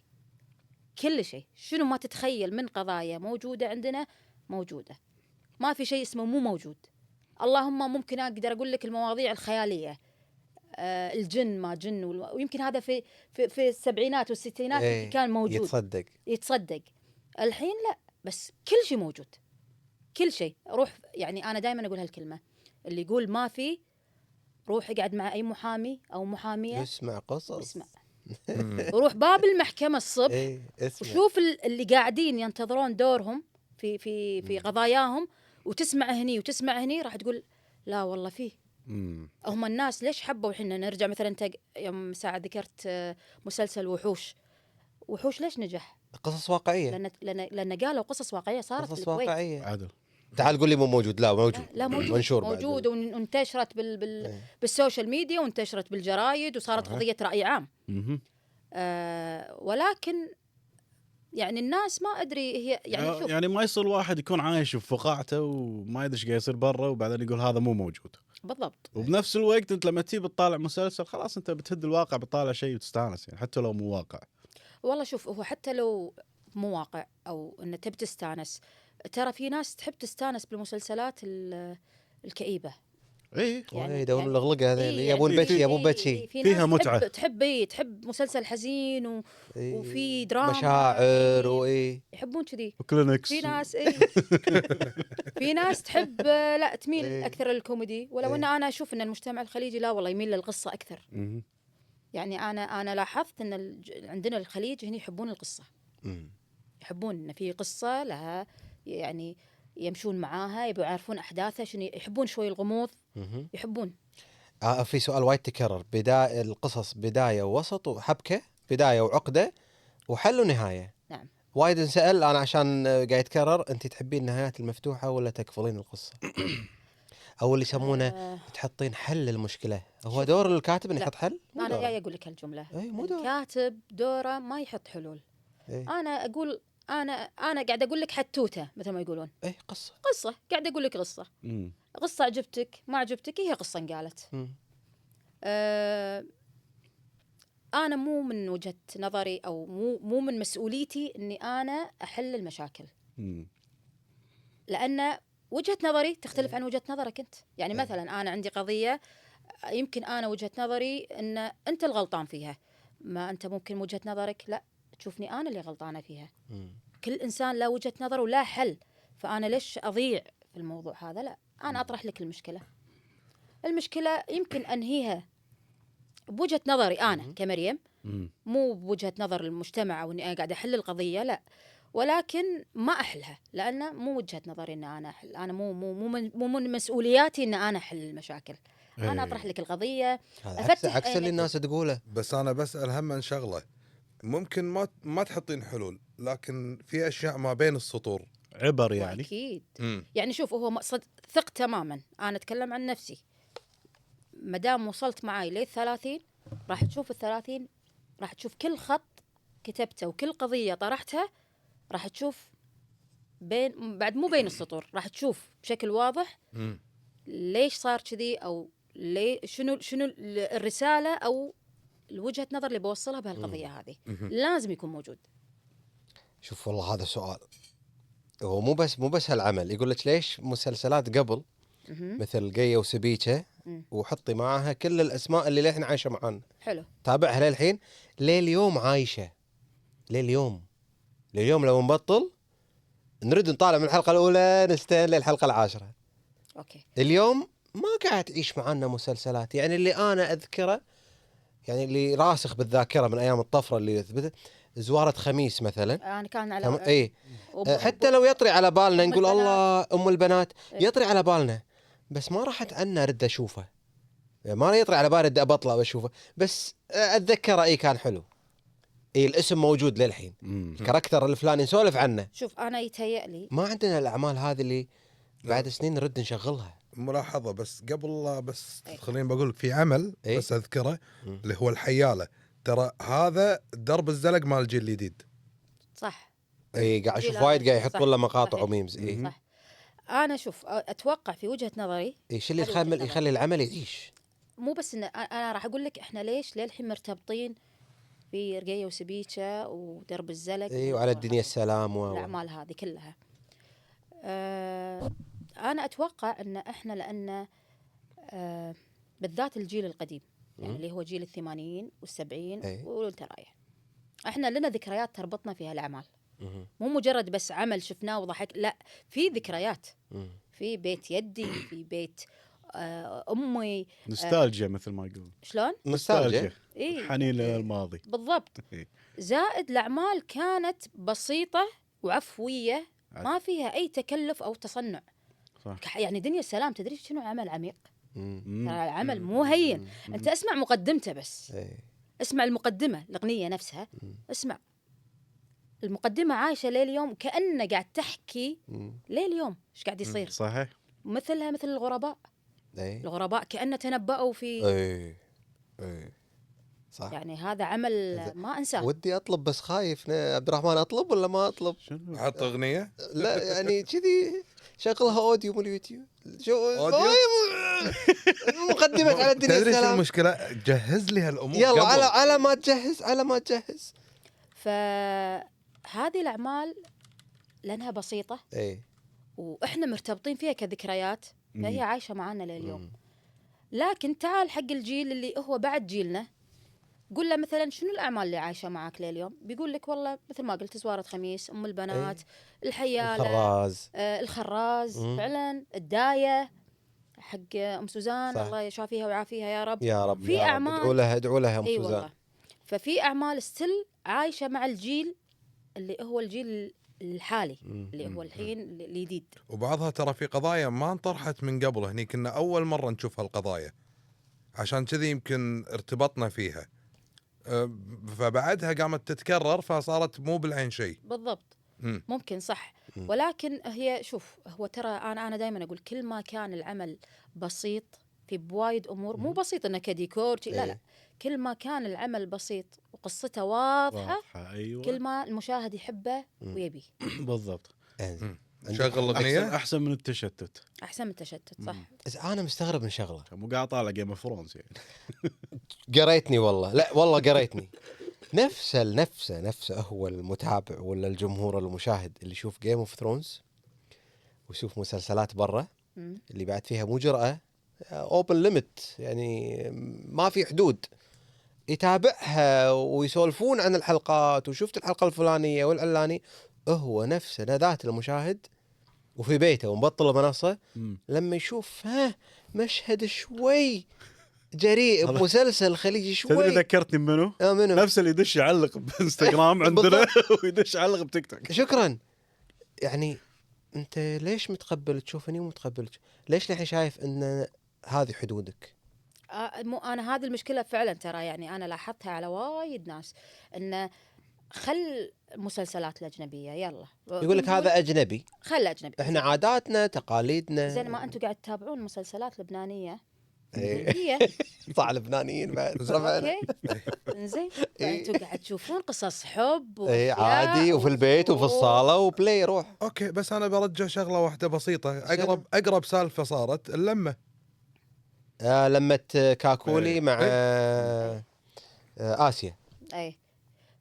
كل شيء شنو ما تتخيل من قضايا موجوده عندنا موجوده، ما في شيء اسمه مو موجود. اللهم ممكن اقدر اقول لك المواضيع الخياليه، الجن ما جن ويمكن هذا في السبعينات والستينات
ايه
كان موجود يتصدق. الحين لا، بس كل شيء موجود كل شيء. روح يعني انا دائما اقول هالكلمه، اللي يقول ما في روح اقعد مع اي محامي او محاميه
اسمع قصص.
اسمع روح باب المحكمه الصبح
ايه اسمع.
وشوف اللي قاعدين ينتظرون دورهم في قضاياهم، وتسمع هني وتسمع هني راح تقول لا والله فيه. هم الناس ليش حبوا الحين نرجع مثلا انت يوم ساعه ذكرت مسلسل وحوش ليش نجح؟
قصص واقعيه.
لان قالوا قصص واقعيه صارت
قصص
في الكويت.
واقعيه.
عادل
تعال قول لي مو موجود. لا موجود.
لا موجود
منشور
موجود وانتشرت بالسوشيال ميديا وانتشرت بالجرايد وصارت قضيه راي عام. ولكن يعني الناس ما ادري هي يعني شوف
يعني ما يصير واحد يكون عايش في فقاعته وما يدري ايش قاعد يصير برا وبعدين يقول هذا مو موجود.
بالضبط.
وبنفس الوقت انت لما تيجي تطالع مسلسل خلاص انت بتهد الواقع بتطالع شيء وتستانس يعني حتى لو مو واقع.
والله شوف هو حتى لو مو واقع او ان تبي تستانس، ترى في ناس تحب تستانس بالمسلسلات الكئيبه.
ايه
يعني يدورون الغلقه هذول
إيه
يبون بتشي يبون
إيه
بتشي.
فيها متعه.
تحب مسلسل حزين وفي دراما
مشاعر وايه
يحبون كذي.
وكلينكس.
في ناس في ناس تحب لا تميل اكثر للكوميدي، ولو ان انا اشوف ان المجتمع الخليجي لا والله يميل للقصه اكثر. يعني انا لاحظت ان عندنا الخليج هنا يحبون القصه. يحبون ان في قصه لها يعني يمشون معاها، يبغوا يعرفون احداثها شنو، يحبون شوي الغموض يحبون.
في سؤال وايد تكرر، بداية القصص بداية ووسط وحبكة، بداية وعقدة وحل ونهاية.
نعم
وايد نسأل أنا عشان قاعد يتكرر، أنت تحبين النهايات المفتوحة ولا تقفلين القصة؟ أو اللي يسمونه تحطين حل للمشكلة. هو دور الكاتب إنه يحط حل؟
أنا جاي أقول لك هالجملة.
مو دور
الكاتب دوره ما يحط حلول. أنا أقول أنا قاعد أقول لك حتوتة مثل ما يقولون. قصة قاعد أقول لك قصة. قصة عجبتك ما عجبتك هي قصة انقالت. انا مو من وجهه نظري او مو من مسؤوليتي اني انا احل المشاكل،
مم.
لان وجهه نظري تختلف عن وجهه نظرك انت. يعني مثلا انا عندي قضيه، يمكن انا وجهه نظري ان انت الغلطان فيها، ما انت ممكن وجهه نظرك لا تشوفني انا اللي غلطانه فيها. كل انسان له وجهه نظر ولا حل، فانا ليش اضيع في الموضوع هذا؟ لا، انا اطرح لك المشكله يمكن انهيها بوجهه نظري انا كمريم،
مم.
مو بوجهه نظر المجتمع او اني انا قاعده احل القضيه، لا، ولكن ما احلها لان مو وجهه نظري ان انا احل. انا مو من مسؤولياتي ان انا احل المشاكل. انا اطرح لك القضيه،
هذا عكس اللي
عينك.
الناس تقوله.
بس انا بسال هم عن شغله، ممكن ما تحطين حلول، لكن في اشياء ما بين السطور.
عبر يعني.
اكيد.
مم.
يعني شوف، هو ثق تماما، انا اتكلم عن نفسي، ما دام وصلت معاي لل30 راح تشوف ال30، راح تشوف كل خط كتبته وكل قضيه طرحتها، راح تشوف بعد مو بين السطور، راح تشوف بشكل واضح
مم.
ليش صار كذي، او شنو الرساله او الوجهه نظر اللي بوصلها بهالقضيه هذه. لازم يكون موجود.
شوف والله هذا سؤال، هو مو بس هالعمل. يقول لك ليش مسلسلات قبل مثل قية وسبيكة وحطي معاها كل الاسماء اللي للحين عايشه معانا،
حلو.
تابعها للحين لليوم عايشه، لليوم لو نبطل نرد نطالع من الحلقه الاولى نستنى للحلقه العاشرة.
اوكي.
اليوم ما قاعد تعيش معنا مسلسلات، يعني اللي انا اذكره، يعني اللي راسخ بالذاكره من ايام الطفره اللي يثبت زواره خميس مثلا.
انا كان على
اي حتى لو يطري على بالنا نقول
البنات.
الله ام البنات،
إيه.
يطري على بالنا بس ما راحت عنا ارد اشوفه، يعني ما يطري على بالي ارد ابطله واشوفه، بس اتذكر اي كان حلو. اي الاسم موجود للحين، الكاركتر الفلاني نسولف عنه.
شوف انا يتهيأ لي
ما عندنا الاعمال هذه اللي بعد سنين نرد نشغلها.
ملاحظه بس قبل لا بس خليني بقول لك في عمل
إيه؟
بس اذكره اللي هو الحياله، ترى هذا درب الزلق مال الجيل الجديد.
صح.
اي قاعد اشوف
جيل
وايد
هذا.
قاعد يحطون له
صح.
مقاطع
صحيح.
وميمز. اي
صح. انا شوف اتوقع في وجهه نظري
ايش اللي
هذه وجهة نظري.
يخلي العمل يعيش.
مو بس ان انا راح اقول لك احنا ليش للحين مرتبطين في رقيه وسبيكه ودرب الزلق
اي وعلى الدنيا السلام
الاعمال هذه كلها. انا اتوقع ان احنا لان بالذات الجيل القديم، يعني اللي هو جيل الثمانينين والسبعين وانت رايح، احنا لنا ذكريات تربطنا فيها الاعمال، مو مجرد بس عمل شفناه وضحك، لا، في ذكريات، في بيت يدي، في بيت امي،
نوستالجيا مثل ما يقول.
شلون
نوستالجيا.
إيه؟
حنين للماضي
بالضبط. زائد الأعمال كانت بسيطة وعفوية، ما فيها أي تكلف أو تصنع.
صح.
يعني دنيا السلام تدري شنو عمل عميق؟ ترى العمل مو هين. أنت اسمع مقدمته بس، اسمع المقدمة، الأغنية نفسها، اسمع المقدمة عايشة لليوم كأنه قاعد تحكي لليوم إيش قاعد يصير.
صحيح.
مثلها مثل الغرباء. الغرباء كأنه تنبأوا في
صح.
يعني هذا عمل ما انساه.
ودي اطلب بس خايف عبد الرحمن، اطلب ولا ما اطلب؟
حط اغنيه؟
لا يعني كذي شغلها اوديو من اليوتيوب. شو مقدمة على الدنيا
تدري شو
السلام.
المشكله؟ جهز لي هالامور
يلا
قبل.
على ما تجهز.
فهذه الاعمال لانها بسيطه واحنا مرتبطين فيها كذكريات، فهي عايشه معنا لليوم. لكن تعال حق الجيل اللي هو بعد جيلنا، قول له مثلا شنو الاعمال اللي عايشه معك لليوم، بيقول لك والله مثل ما قلت زوارة خميس، ام البنات، الحياله، الخراز فعلا، الدايه حق ام سوزان، صح. الله يشافيها ويعافيها يا رب.
يا رب.
في اعمال
ادعوا لها ام سوزان.
والله. ففي اعمال ستيل عايشه مع الجيل اللي هو الجيل الحالي اللي هو الحين الجديد.
وبعضها ترى في قضايا ما انطرحت من قبل، هني كنا اول مره نشوف هالقضايا، عشان كذي يمكن ارتبطنا فيها، فبعدها قامت تتكرر فصارت مو بالعين شيء.
بالضبط. ممكن صح. ولكن هي شوف، هو ترى انا دائما اقول كل ما كان العمل بسيط في بوايد امور، مو بسيط انه كديكور لا، كل ما كان العمل بسيط وقصته واضحه.
أيوة.
كل ما المشاهد يحبه ويبي.
بالضبط.
شغل اغنيه.
احسن من التشتت.
احسن من التشتت صح.
بس انا مستغرب من شغله
مو قاعد طالع جيم اوف ثرونز يعني.
قريتني والله، لا والله قريتني. نفسه هو المتابع ولا الجمهور المشاهد اللي يشوف جيم اوف ثرونز ويشوف مسلسلات برا اللي بعد فيها مو جرأة، اوبن ليميت يعني ما في حدود، يتابعها ويسولفون عن الحلقات وشفت الحلقة الفلانية والعلاني. هو نفسه ذات المشاهد وفي بيته ومبطل المنصة لما يشوف مشهد شوي جريء بمسلسل خليجي
تدري
شوي.
ذكرتني منو؟
منو؟
نفس اللي يدش يعلق بانستغرام عندنا ويدش يعلق بتيك توك.
شكرا. يعني انت ليش متقبل تشوفني ومتقبل ليش الحين شايف ان هذه حدودك؟
مو انا هذه المشكله فعلا ترى، يعني انا لاحظتها على وايد ناس انه خل المسلسلات الاجنبيه يلا
يقول لك هذا اجنبي،
خل اجنبي،
احنا عاداتنا تقاليدنا.
زين ما انتم قاعد تتابعون مسلسلات لبنانيه
إيه.
هي
صح لبنانيين بعد.
اوكي زين انتم قاعد تشوفون قصص حب
اي عادي، وفي البيت وفي الصاله وبلاي روح.
اوكي بس انا برجع شغله واحده بسيطه. اقرب سالفه صارت اللمه.
لمة كاكولي مع آسيا.
اي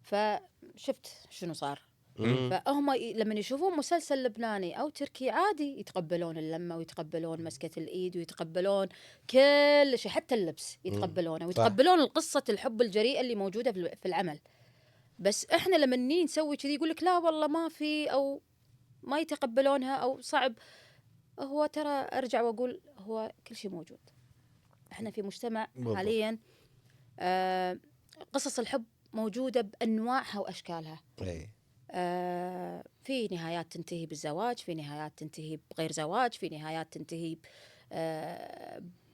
فشفت شنو صار. فهم لما يشوفون مسلسل لبناني او تركي عادي يتقبلون اللمه ويتقبلون مسكه الايد ويتقبلون كل شيء، حتى اللبس يتقبلونه ويتقبلون قصه الحب الجريئه اللي موجوده في العمل. بس احنا لما نسوي كذي يقول لك لا والله ما في، او ما يتقبلونها او صعب. هو ترى ارجع واقول هو كل شيء موجود. احنا في مجتمع حاليا قصص الحب موجوده بانواعها واشكالها. في نهايات تنتهي بالزواج، في نهايات تنتهي بغير زواج، في نهايات تنتهي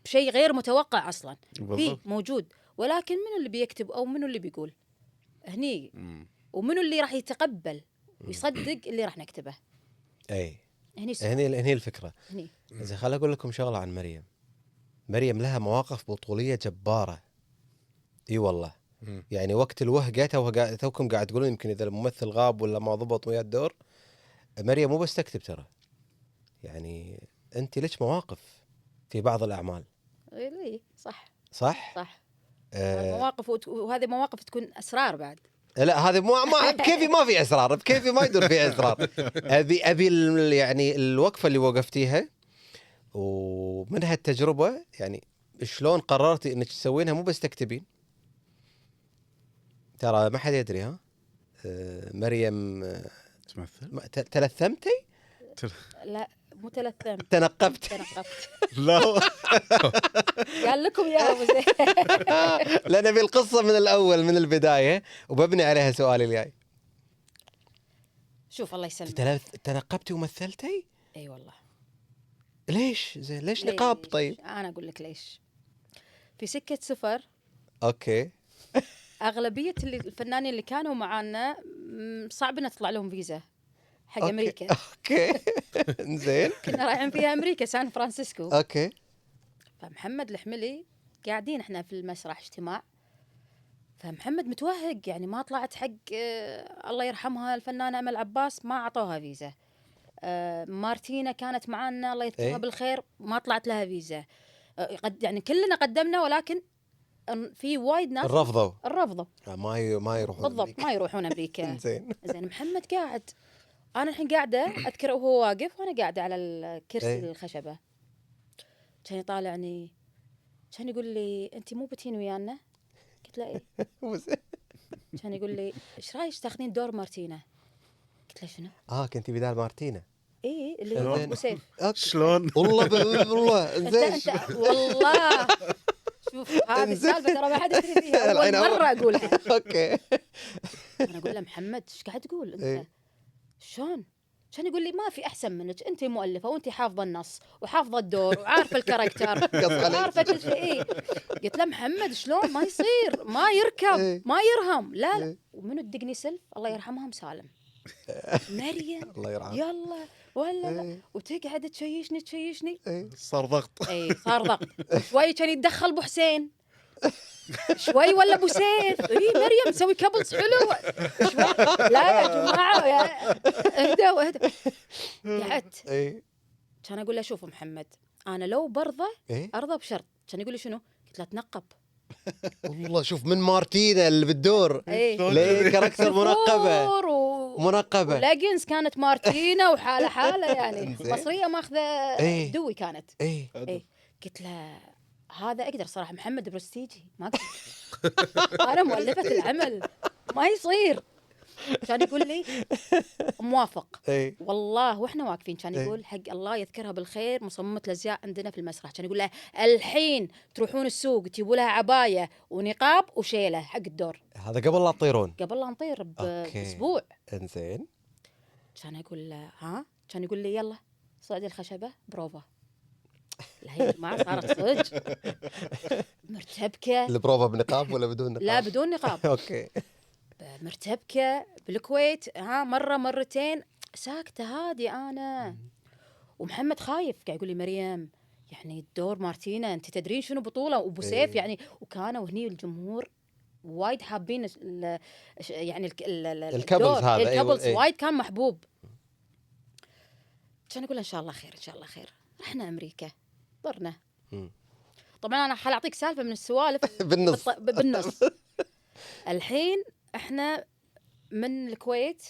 بشيء غير متوقع اصلا. في موجود، ولكن منو اللي بيكتب او منو اللي بيقول هني، ومنو اللي راح يتقبل ويصدق اللي راح نكتبه.
اي
هني
الفكره. زين خليني اقول لكم شغله عن مريم لها مواقف بطوليه جباره. اي والله. يعني وقت الوهقه توكم قاعد تقولون يمكن اذا الممثل غاب ولا ما ضبط ويا الدور. مريم مو بس تكتب ترى، يعني انت لك مواقف في بعض الاعمال.
اي صح. مواقف، وهذه مواقف تكون اسرار بعد.
لا هذه ما بكيفي ما في اسرار، بكيفي ما يدور في اسرار. ابي يعني الوقفه اللي وقفتيها ومن هالتجربه، يعني شلون قررتي انك تسوينها مو بس تكتبين؟ ترى ما حد يدري. مريم
تمثل.
تلثمتي؟
لا مو تلثمت،
تنقبت.
لا
قال لكم يا ابو زين.
لا نبي القصه من الاول من البدايه وببني عليها سؤالي الجاي.
شوف الله يسلمك،
تنقبتي ومثلتي؟
اي والله.
ليش؟ زين ليش نقاب؟ طيب
انا اقول لك ليش. في سكه سفر
اوكي
اغلبيه الفنانين اللي كانوا معانا صعب ان تطلع لهم فيزا حق
أوكي.
امريكا.
اوكي زين.
كنا رايحين فيها امريكا سان فرانسيسكو.
اوكي.
فمحمد الحملي قاعدين احنا في المسرح اجتماع، فمحمد متوهق يعني ما طلعت حق الله يرحمها الفنانه امل عباس، ما اعطوها فيزا. مارتينا كانت معانا الله يذكرها بالخير، ما طلعت لها فيزا. يعني كلنا قدمنا، ولكن في وايد ناس الرفضوا
ما يروحون
بالضبط
أمريكا.
ما يروحون امريكا.
زين
محمد قاعد، انا الحين قاعده اذكر وهو واقف وانا قاعده على الكرسي الخشبه، كان يطالعني كان يقول لي انت مو بتين ويانا؟ قلت له ايه. كان يقول لي ايش رايك تاخذين دور مارتينا؟ قلت له شنو؟
كنتي بدال مارتينا.
ايه اللي هو ابو سيف.
شلون؟
والله زين.
انت والله شوف هذه السالفه ترى ما حد يدري فيها، اول مره اقولها.
اوكي.
انا اقول له محمد ايش قاعد تقول انت؟ شلون؟ كان يقول لي ما في احسن منك، انت مؤلفه وانت حافظه النص وحافظه الدور وعارفه الكاركتر وعارفه كل شيء. قلت له محمد شلون؟ ما يصير، ما يركب، ما يرهم. لا ومنو تدقني سلف الله يرحمهم سالم مريم
الله يرحمها
يلا ولا وتقعد تشيشني
صار ضغط.
صار ضغط. شوي كان يتدخل ابو حسين شوي ولا ابو سيف مريم مسوي كابلز حلو شوي. لا يا جماعه اهدوا قعدت كان اقول له شوفوا محمد انا لو برضى ارضى بشرط. كان يقول لي شنو؟ قلت له تنقب.
والله شوف من مارتينا اللي بالدور ليه كاركتر منقبه
لاجنز كانت مارتينا وحاله يعني مصريه ماخذه دوي كانت. قلت له هذا اقدر صراحه محمد برستيجي ما اقدر. انا مؤلفه العمل ما يصير. كان يقول لي موافق والله واحنا واقفين كان يقول حق الله يذكرها بالخير مصممه الازياء عندنا في المسرح. كان يقول لها الحين تروحون السوق تجيبوا لها عبايه ونقاب وشيله حق الدور.
هذا قبل لا تطيرون؟
قبل لا نطير باسبوع.
انزين
كان اقول له ها؟ كان يقول لي يلا صعدي الخشبه بروفا. لا هي ما صارت صدق مرتبكه.
البروفا بنقاب ولا بدون نقاب؟
لا بدون نقاب.
اوكي.
مرتبكه بالكويت مره مرتين ساكته هادي انا. ومحمد خايف قاعد يقول لي مريم يعني الدور مارتينا انت تدرين شنو بطوله وابو سيف يعني. وكانوا هني الجمهور وايد حابين يعني
الكابلز هذا
الكابلز وايد كان محبوب. كان اقول ان شاء الله خير ان شاء الله خير. رحنا امريكا طرنا. طبعا انا حاعطيك سالفه من السوالف بالنص. الحين احنا من الكويت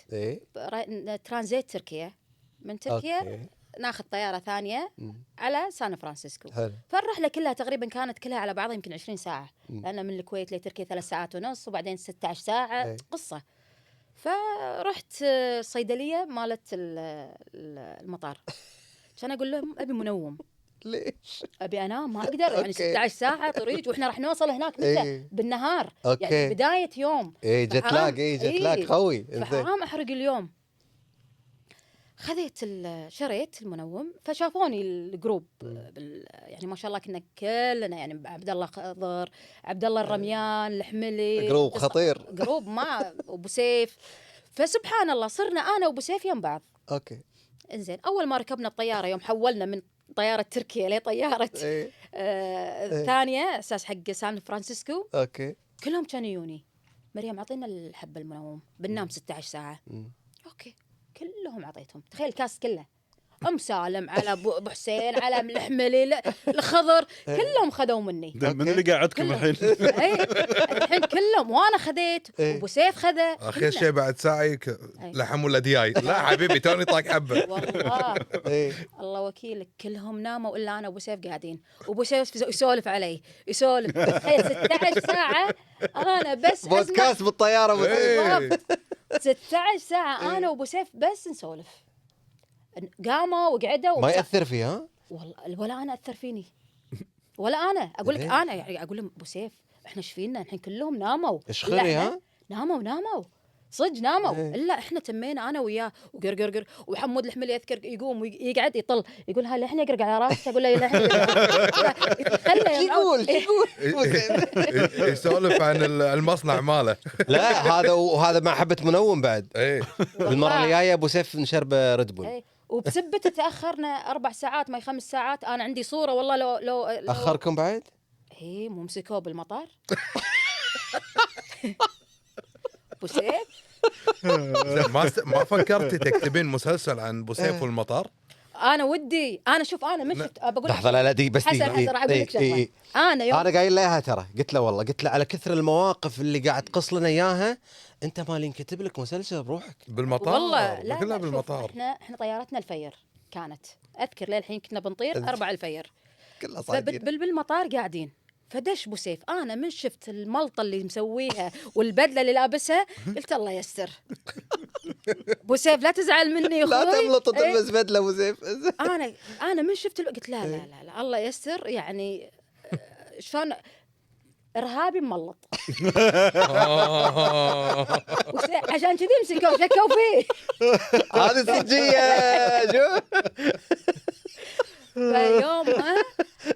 ترانزيت تركيا. من تركيا ناخذ طياره ثانيه على سان فرانسيسكو. فالرحله كلها تقريبا كانت كلها على بعضها يمكن 20 ساعه. لان من الكويت لتركيا 3 ساعات ونص وبعدين 16 ساعه قصه. فرحت صيدليه مالت المطار. كان اقول لهم ابي منوم.
ليش؟
ابي انام ما اقدر يعني 16 ساعه طريق واحنا راح نوصل هناك متى؟ بالنهار. يعني بدايه يوم.
جت لاج قوي.
فحرام احرق اليوم. خذيت شريت المنوم فشافوني الجروب يعني ما شاء الله كنا كلنا يعني عبد الله خضر عبد الله الرميان الحملي
جروب خطير
جروب ما ابو سيف. فسبحان الله صرنا انا وابو سيف يم بعض.
اوكي
انزين اول ما ركبنا الطياره يوم حولنا من طياره تركيا لطياره ثانيه اساس حق سان فرانسيسكو.
اوكي
كلهم كانوا يوني مريم اعطينا الحبه المنوم بننام 16 ساعه. اوكي كلهم اعطيتهم. تخيل الكاس كله ام سالم على ابو حسين على الحملي الخضر كلهم خذوا مني.
من اللي قاعدكم الحين؟
الحين كلهم وانا خذيت وابو سيف خذه.
اخر شيء بعد ساعه لحم ولا دياي. لا حبيبي توني طاق حبه
والله. الله وكيلك كلهم ناموا الا انا وابو سيف قاعدين. وابو سيف يسولف علي يسولف. تخيل 16 ساعه انا بس
بودكاست بالطياره ابو سيف.
16 ساعه انا وابو سيف بس نسولف. قاموا وقعدوا
ما ياثر فيها
والله ولا انا اثر فيني ولا انا اقول لك انا يعني اقول لهم ابو سيف احنا ايش فينا الحين كلهم ناموا.
اشخري ها
ناموا صدق ناموا. الا احنا تمينا انا وياه وقرقر وحمود الحملي يذكر يقوم ويقعد يطل يقول هاي لحن يقرق على راسك. اقول له
يقول
يسولف عن المصنع ماله.
لا هذا ما حبت منوم بعد. المره الجايه ابو سيف نشرب ريد بول.
وبسبة تاخرنا 4 ساعات ما 5 ساعات. انا عندي صوره والله لو
اخركم بعد.
مو مسكوه بالمطار. ابو سيف
ما فكرتي تكتبين مسلسل عن ابو سيف والمطار؟
انا ودي انا شوف انا مش بقول
لحظه لا دي بس
حسن راح اقول لك شغله.
انا قايل لها ترى قلت له والله قلت له على كثر المواقف اللي قاعد تقص لنا اياها انت مالي نكتب لك مسلسل بروحك
بالمطار.
والله لا
كلها بالمطار.
احنا طيارتنا الفير كانت اذكر للحين كنا بنطير 4 الفير
كلها صايدين
بالمطار قاعدين. فدش ابو سيف انا من شفت الملطه اللي مسويها والبدله اللي لابسها قلت الله يستر. ابو سيف لا تزعل مني يا اخوي
لا تملط وتلبس بدله ابو سيف.
انا من شفت قلت لا الله يستر يعني شلون ارهابي مملط. عشان كذي مسكوا شكوا فيه.
هذه صجيه شوف
فيومها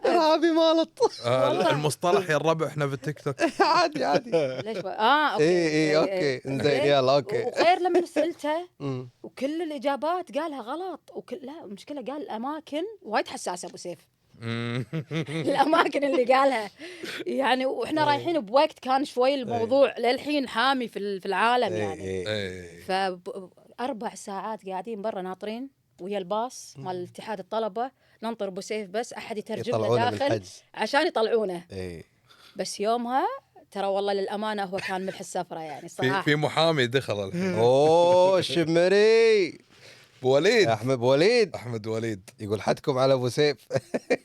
ارهابي مالط.
المصطلح يا الربع احنا بالتيك توك.
عادي
ليش اوكي
اوكي زين يلا اوكي.
وغير لما سالته وكل الاجابات قالها غلط لا المشكله قال الاماكن وايد حساسه ابو سيف. الاماكن اللي قالها يعني، واحنا رايحين بوقت كان شوي الموضوع للحين حامي في العالم يعني.
إيه.
ف4 ساعات قاعدين برا ناطرين ويا الباص مال اتحاد الطلبه، ننطر ابو سيف بس احد يترجم لنا
يطلعونه من
داخل
الحجز.
عشان يطلعونه.
ايه
بس يومها ترى والله للامانه هو كان ملح السفره يعني صراحه.
في محامي دخل الحين.
اوه الشمري
ابو وليد،
احمد وليد
احمد وليد
يقول حدكم على ابو سيف.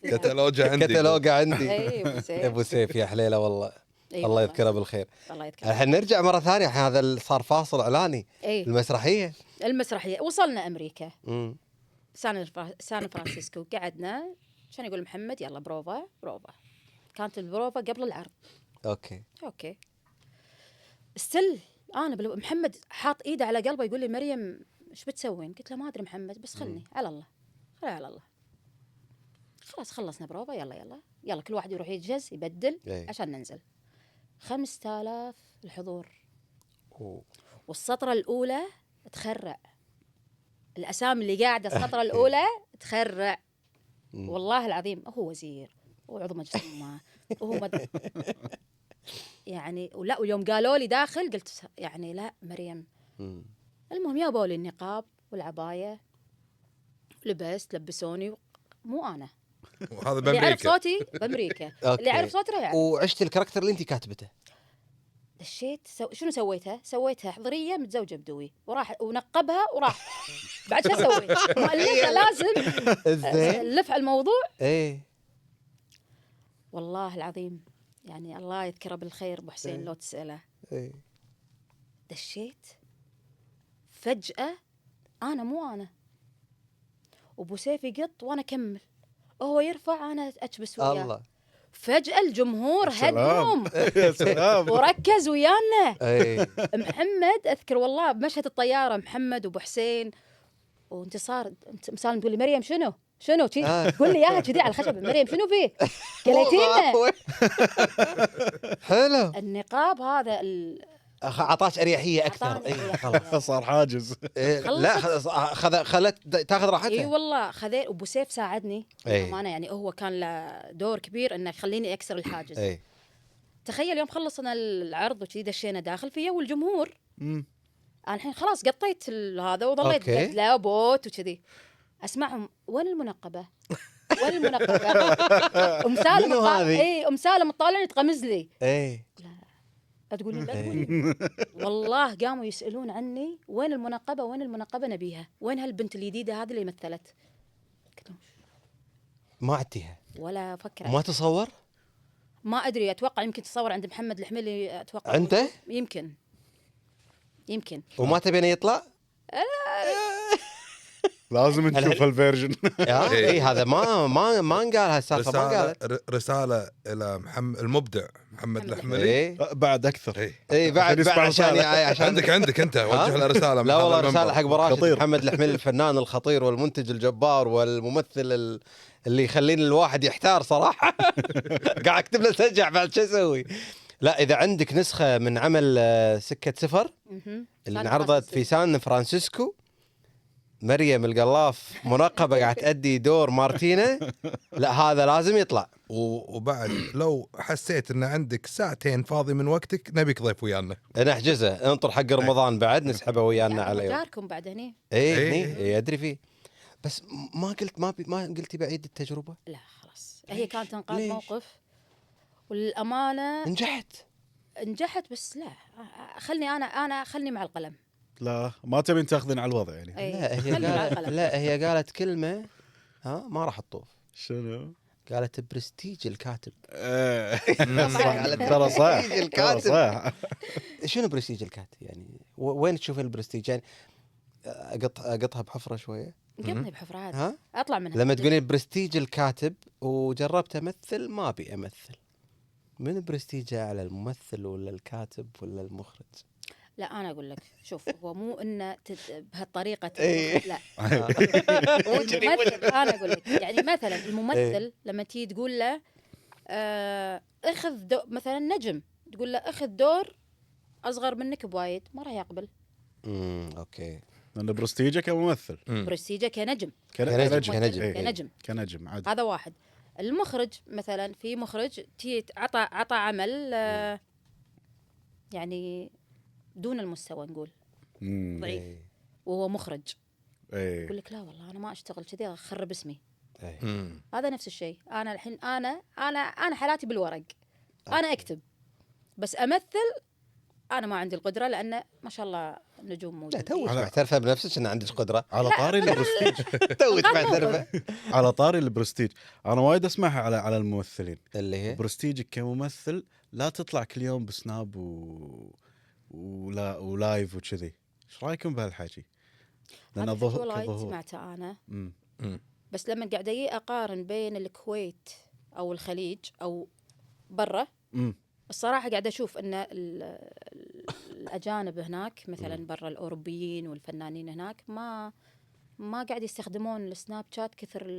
كتالوجه عندي.
كتالوجه عندي.
اي ابو سيف.
ابو سيف يا حليله والله.
إي
الله
والله.
يذكره بالخير.
الله يذكره.
الحين نرجع مره ثانيه، هذا اللي صار فاصل اعلاني.
اي
المسرحيه.
المسرحيه وصلنا امريكا
امم
سان فرانسيسكو، قعدنا عشان يقول محمد يلا بروفا. كانت البروفا قبل العرض. اوكي استل انا محمد حاط ايده على قلبه يقول لي مريم ايش بتسوين؟ قلت له ما ادري محمد بس خلني على الله، خلي على الله. خلاص خلصنا بروفا، يلا كل واحد يروح يجهز يبدل عشان ننزل. 5000 الحضور. والسطرة الأولى تخرع، الأسامي اللي قاعدة السطرة الأولى تخرع والله العظيم. هو وزير وعضو مجلس الأمة وهو يعني ولا. ويوم قالوا لي داخل قلت يعني لا مريم. المهم جابوا لي النقاب والعباية، لبسوني مو أنا.
وهذا
اللي يعرف
بامريكا.
صوتي بامريكا، اللي يعرف صوتي راح يعرف.
وعشت الكاركتر اللي انت كاتبته.
دشيت شنو سويتها حضريه متزوجه بدوي ونقبها وراح. بعد شو اسوي؟ مؤلفه لازم نلف على الموضوع.
ايه
والله العظيم يعني الله يذكره بالخير ابو حسين لو تساله.
ايه
دشيت فجاه انا مو انا، وابو سيف يقط وانا اكمل، هو يرفع انا اكبس وياه. الله. فجأة الجمهور هدهم
يا سلام
وركز ويانا.
ايه
محمد اذكر والله بمشهد الطياره، محمد وابو حسين وانتصار مسالم تقول لي مريم شنو قول لي اياها كذي على الخشب، مريم شنو فيه؟ قلتينا
حلو.
النقاب هذا
اعطاك اريحيه اكثر. اي خلاص
صار حاجز.
لا خلت تاخذ راحتها.
اي والله خذيت. ابو سيف ساعدني
أي.
انا يعني هو كان له دور كبير انه يخليني اكسر الحاجز.
اي
تخيل يوم خلصنا العرض وكذي دشينا داخل فيه والجمهور انا الحين خلاص قطيت هذا وظليت لا بوت وكذي اسمعهم وين المنقبه ام سالم ام سالم تطالعني تغمز لي. لا تقول لي لا تقول والله قاموا يسالون عني وين المنقبه نبيها، وين هالبنت الجديده هذه اللي مثلت؟
ما عدتيها
ولا افكر.
ما تصور.
ما ادري، اتوقع يمكن تصور عند محمد الحميلي، اتوقع
انت
يمكن
وما تبينه يطلع.
لازم نشوف الفيرجن.
اي هذا ما انقال هالسالفه، ما قالت.
رساله الى المبدع محمد الحميلي.
بعد اكثر.
اي بعد عشان
عندك انت وجه له رساله.
لا والله رساله حق براشد محمد الحميلي الفنان الخطير والمنتج الجبار والممثل اللي يخليني الواحد يحتار صراحه. قاعد اكتب له سجع بعد شو اسوي. لا اذا عندك نسخه من عمل سكه سفر اللي انعرضت في سان فرانسيسكو، مريم القلاف منقبه قاعد تأدي دور مارتينا، لا هذا لازم يطلع.
وبعد لو حسيت ان عندك ساعتين فاضي من وقتك نبيك ضيف ويانا،
نحجزه انطر حق رمضان بعد نسحبه ويانا على يوم.
جاركم بعد هني.
اي ادري فيه، بس ما قلت ما قلتي بعيد التجربه.
لا خلاص هي كانت تنقاذ موقف والامانه نجحت بس لا خلني مع القلم.
لا ما تبين تاخذين على الوضع يعني.
لا هي قالت كلمه ما راح تطوف.
شنو
قالت؟ برستيج الكاتب.
ترى صح الكاتب.
شنو برستيج الكاتب يعني؟ وين تشوف البرستيج يعني؟ اقطها بحفره شويه.
قطني بحفره عادي اطلع منها.
لما تقولين برستيج الكاتب وجربت امثل ما ابي امثل، من برستيجه على الممثل ولا الكاتب ولا المخرج؟ لا
انا اقول لك شوف، هو مو انه بهالطريقه لا انا اقول لك يعني مثلا الممثل لما تيجي تقول له اخذ مثلا نجم، تقول له اخذ دور اصغر منك بوايد، ما راح يقبل.
اوكي.
لأن برستيجه كممثل،
برستيجه كنجم
كنجم عادي.
هذا واحد. المخرج مثلا، في مخرج عطى عمل يعني دون المستوى نقول ضعيف،
إيه.
وهو مخرج
ايه
يقول لك لا والله انا ما اشتغل كذي اخرب اسمي.
إيه.
هذا نفس الشيء. انا الحين انا حالاتي بالورق، انا اكتب بس امثل انا ما عندي القدره، لان ما شاء الله نجوم
لا
موجودين.
توك معترفه بنفسك ان عندك قدره.
على طاري البرستيج
توك معترفه
على طاري البرستيج انا وايد اسمعها على الممثلين.
اللي هي
برستيج كممثل لا تطلع كل يوم بسناب ولايف وكذي. ايش رايكم بهالحكي؟ لان
هذا الحكي
الظهور
والله وايد
كظهور
سمعته انا،
مم.
بس لما قاعد اجي اقارن بين الكويت او الخليج او برا،
مم.
الصراحه قاعده اشوف ان الاجانب هناك مثلا برا، الاوروبيين والفنانين هناك ما قاعد يستخدمون السناب شات
كثرنا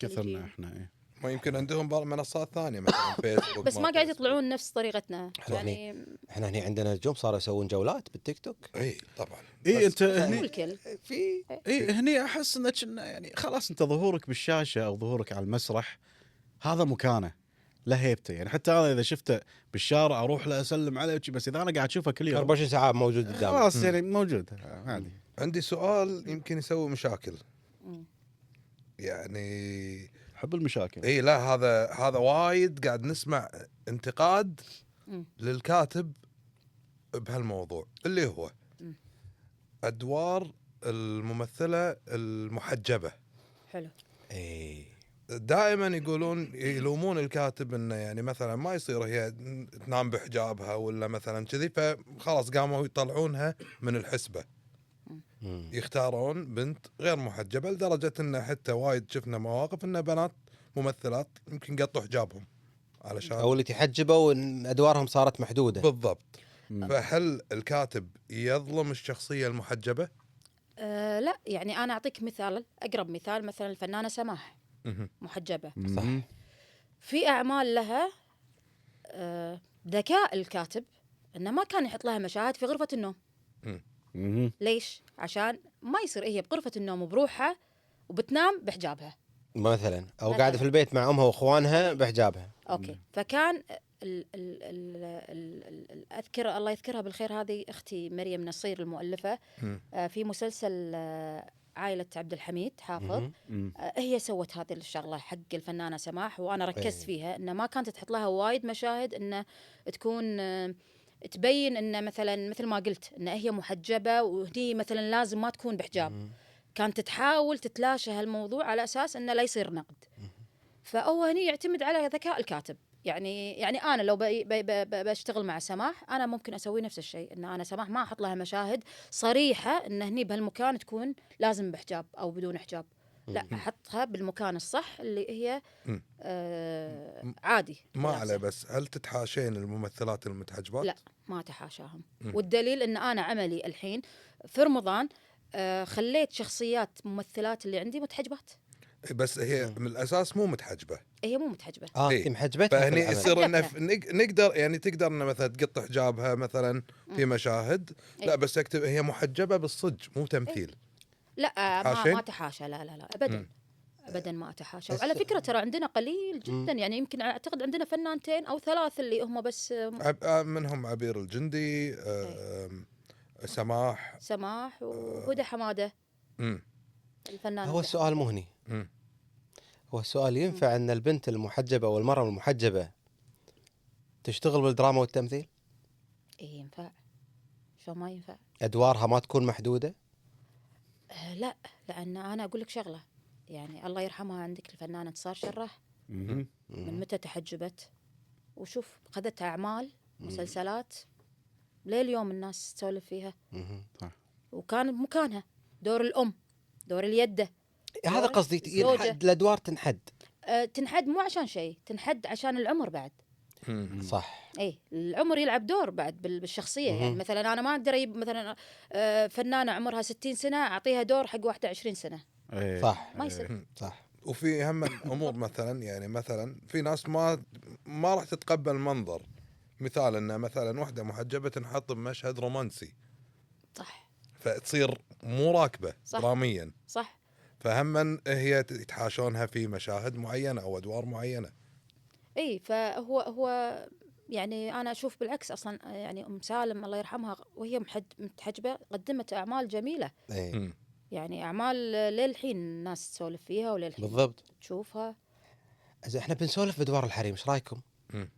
الجيل.
احنا ايه.
ما يمكن عندهم بعض منصات ثانيه مثلا فيسبوك،
بس ما قاعد يطلعون نفس طريقتنا
إحنا
يعني.
احنا هنا عندنا نجوم صاروا يسوون جولات بالتيك توك.
اي طبعا.
اي
بس
انت
مو
هني
الكل.
في
اي هني احس انك يعني خلاص انت ظهورك بالشاشه او ظهورك على المسرح هذا مكانه له هيبته. يعني حتى انا اذا شفته بالشارع اروح له اسلم عليه بس اذا انا قاعد اشوفه كل يوم
24 ساعه موجود قدامك.
خلاص يعني موجود عادي.
عندي سؤال يمكن يسوي مشاكل
مم.
يعني.
احب المشاكل.
اي لا هذا وايد قاعد نسمع انتقاد
مم.
للكاتب بهالموضوع اللي هو
مم.
ادوار الممثله المحجبه.
حلو.
اي
دائما يلومون الكاتب انه يعني مثلا ما يصير هي تنام بحجابها ولا مثلا كذي، فخلاص قاموا يطلعونها من الحسبه، يختارون بنت غير محجبه، لدرجه انه حتى وايد شفنا مواقف ان بنات ممثلات يمكن قطوا حجابهم علشان
او اللي تحجبوا وادوارهم صارت محدوده.
بالضبط. فهل الكاتب يظلم الشخصيه المحجبه؟
لا يعني انا اعطيك مثال، اقرب مثال مثلا الفنانه سماح محجبه،
صح.
في اعمال لها ذكاء الكاتب انه ما كان يحط لها مشاهد في غرفه النوم. ليش؟ عشان ما يصير هي بغرفه النوم بروحها وبتنام بحجابها
مثلا او
مثلاً.
قاعده في البيت مع امها واخوانها بحجابها.
اوكي. فكان اذكر الله يذكرها بالخير، هذه اختي مريم نصير المؤلفه، في مسلسل عائله عبد الحميد حافظ، هي سوت هذه الشغله حق الفنانه سماح، وانا ركزت فيها انه ما كانت تحط لها وايد مشاهد انه تكون تبين انه مثلا مثل ما قلت ان هي محجبه وهي مثلا لازم ما تكون بحجاب. كانت تحاول تتلاشى هالموضوع على اساس انه لا يصير نقد. فهو هني يعتمد على ذكاء الكاتب. يعني انا لو بشتغل مع سماح انا ممكن اسوي نفس الشيء، ان انا سماح ما احط لها مشاهد صريحه ان هني بهالمكان تكون لازم بحجاب او بدون حجاب، لا احطها بالمكان الصح اللي هي عادي
ما عليه. بس هل تتحاشين الممثلات المتحجبات؟
لا ما اتحاشاهم. والدليل ان انا عملي الحين في رمضان خليت شخصيات ممثلات اللي عندي متحجبات.
بس هي من الاساس مو متحجبه،
هي مو متحجبه.
إيه.
محجبتها في
فهني
العمل.
يصير إن نقدر يعني تقدر إن مثلا تقط حجابها مثلا في مشاهد، لا بس اكتب هي محجبه بالصج مو تمثيل.
لا
تحاشين؟
ما اتحاشى، لا ابدا. ابدا ما اتحاشى. وعلى فكره ترى عندنا قليل جدا، يعني يمكن اعتقد عندنا فنانتين او ثلاث اللي هم بس
منهم عبير الجندي، سماح
وهدى حماده الفنان.
هو السؤال مو هني. هو السؤال ينفع ان البنت المحجبه او المراه المحجبه تشتغل بالدراما والتمثيل؟
ايه ينفع. شو ما ينفع؟
ادوارها ما تكون محدوده؟
لا، لان انا اقول لك شغله، يعني الله يرحمها عندك الفنانه انتصار شراح، من متى تحجبت؟ وشوف اخذت اعمال مسلسلات لليوم الناس تسولف فيها.
صح.
وكان بمكانها دور الام، دور اليده.
هذا قصدي، ينحد الادوار تنحد.
تنحد مو عشان شيء، تنحد عشان العمر بعد.
صح.
اي العمر يلعب دور بعد بالشخصيه. يعني مثلا انا ما اقدر اجيب مثلا فنانه عمرها 60 سنه اعطيها دور حق 21 سنه.
صح.
ما يصير.
صح.
وفي هم امور مثلا يعني مثلا في ناس ما راح تتقبل منظر، مثال ان مثلا واحده محجبه تنحط بمشهد رومانسي،
صح.
فتصير مو راكبه
صح.
دراميا.
صح.
فهم هي يتحاشونها في مشاهد معينه او ادوار معينه.
اي فهو يعني انا اشوف بالعكس اصلا، يعني ام سالم الله يرحمها وهي متحجبه قدمت اعمال جميله،
اي
مم.
يعني اعمال للحين الناس تسولف فيها وللحين
بالضبط.
تشوفها.
زين احنا بنسولف بدوار الحريم، ايش رايكم؟
مم.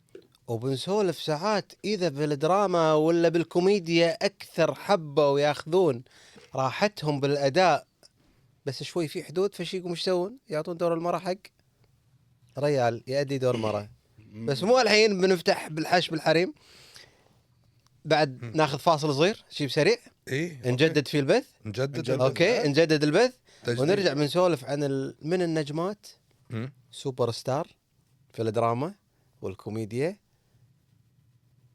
وبنسولف ساعات اذا بالدراما ولا بالكوميديا اكثر حبه وياخذون راحتهم بالاداء، بس شوي في حدود، فش يقوم يسوون؟ يعطون دور المراه حق ريال يأدي دور مراه. بس مو الحين بنفتح بالحش بالحريم، بعد ناخذ فاصل صغير شيء سريع
ايه
نجدد فيه البث.
نجدد
اوكي نجدد البث
تجديد.
ونرجع بنسولف عن من النجمات
مم.
سوبر ستار في الدراما والكوميديا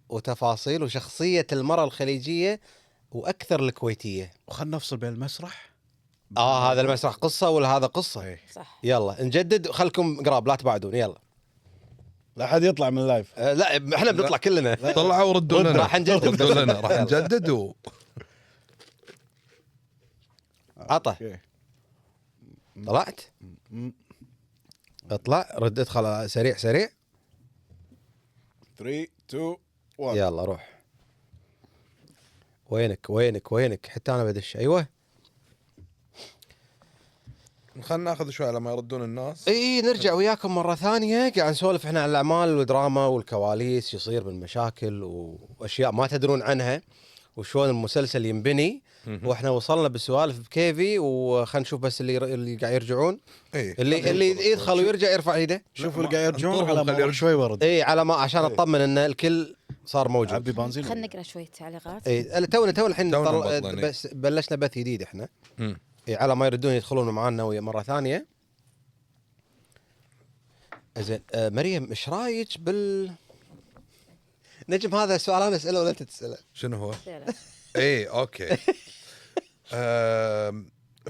وتفاصيل وشخصية المرأة الخليجية وأكثر الكويتية.
وخلنا نفصل بين المسرح.
هذا المسرح قصة ولا هذا قصة؟
إيه.
صح.
يلا نجدد، خلكم قراب لا تبعدون يلا.
لا حد يطلع من اللايف.
لا احنا بنطلع كلنا.
طلعوا وردوا لنا،
راح نجدد.
ردوا لنا راح
يلا.
نجدد
عطى
أوكي.
طلعت اطلع رد ادخل سريع سريع
3 2 1.
يلا روح. وينك حتى انا بدش. ايوه
خلنا ناخذ شوي لما يردون الناس.
اي نرجع وياكم مره ثانيه، قاعد نسولف احنا عن الاعمال والدراما والكواليس، يصير من مشاكل واشياء ما تدرون عنها، وشلون المسلسل ينبني. واحنا وصلنا بالسوالف بكيفي، وخلنا نشوف بس اللي قاعد يرجعون،
ايه
اللي يدخل ويرجع يرفع ايده.
شوفوا اللي قاعد يرجعون
انطرهم
على ما
خلي
أروح شوي ورد.
اي على ما عشان اطمن ان الكل صار موجود.
عبي بنزين.
خلينا نقرا شويه تعليقات.
اي تونا الحين
تونا مبطلين.
بس بلشنا بث جديد احنا.
مم.
اي على ما يردون يدخلون معانا ويا مره ثانيه. زين مريم ايش رايك نجم هذا سؤال انا اساله ولا انت تساله؟
شنو هو؟
لا.
ايه اوكي.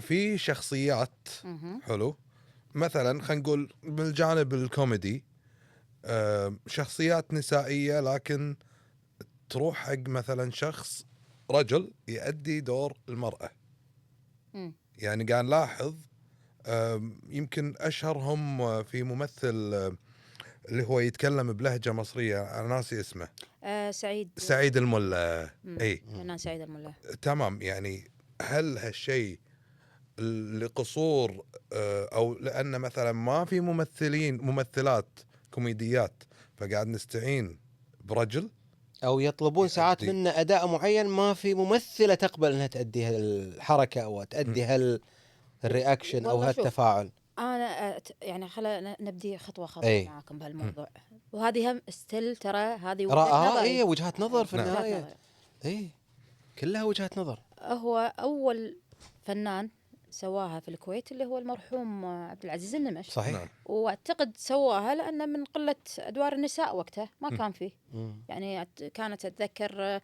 في شخصيات
مهم.
حلو، مثلا خلينا نقول بالجانب الكوميدي شخصيات نسائية لكن تروح حق مثلا شخص رجل يؤدي دور المرأة.
مم.
يعني قاعد نلاحظ يمكن أشهرهم في ممثل اللي هو يتكلم بلهجة مصرية، أنا ناسي اسمه.
سعيد
الملا. اي
فنان سعيد الملا.
تمام. يعني هل هالشيء لقصور او لان مثلا ما في ممثلات كوميديات فقاعد نستعين برجل،
او يطلبون ساعات
يؤدي.
منا اداء معين ما في ممثله تقبل انها تؤدي هالحركه او تؤدي هالرياكشن او
والله شوف.
هالتفاعل.
انا يعني خلينا نبدي خطوه
أي.
معاكم بهالموضوع، وهذه هم ستيل ترى هذه
اي وجهات نظر في
نعم.
النهايه. اي كلها وجهات نظر.
هو اول فنان سواها في الكويت اللي هو المرحوم عبد العزيز النمش.
صحيح.
نعم.
واعتقد سواها لانه من قله ادوار النساء وقتها ما كان فيه.
مم.
يعني كانت اتذكر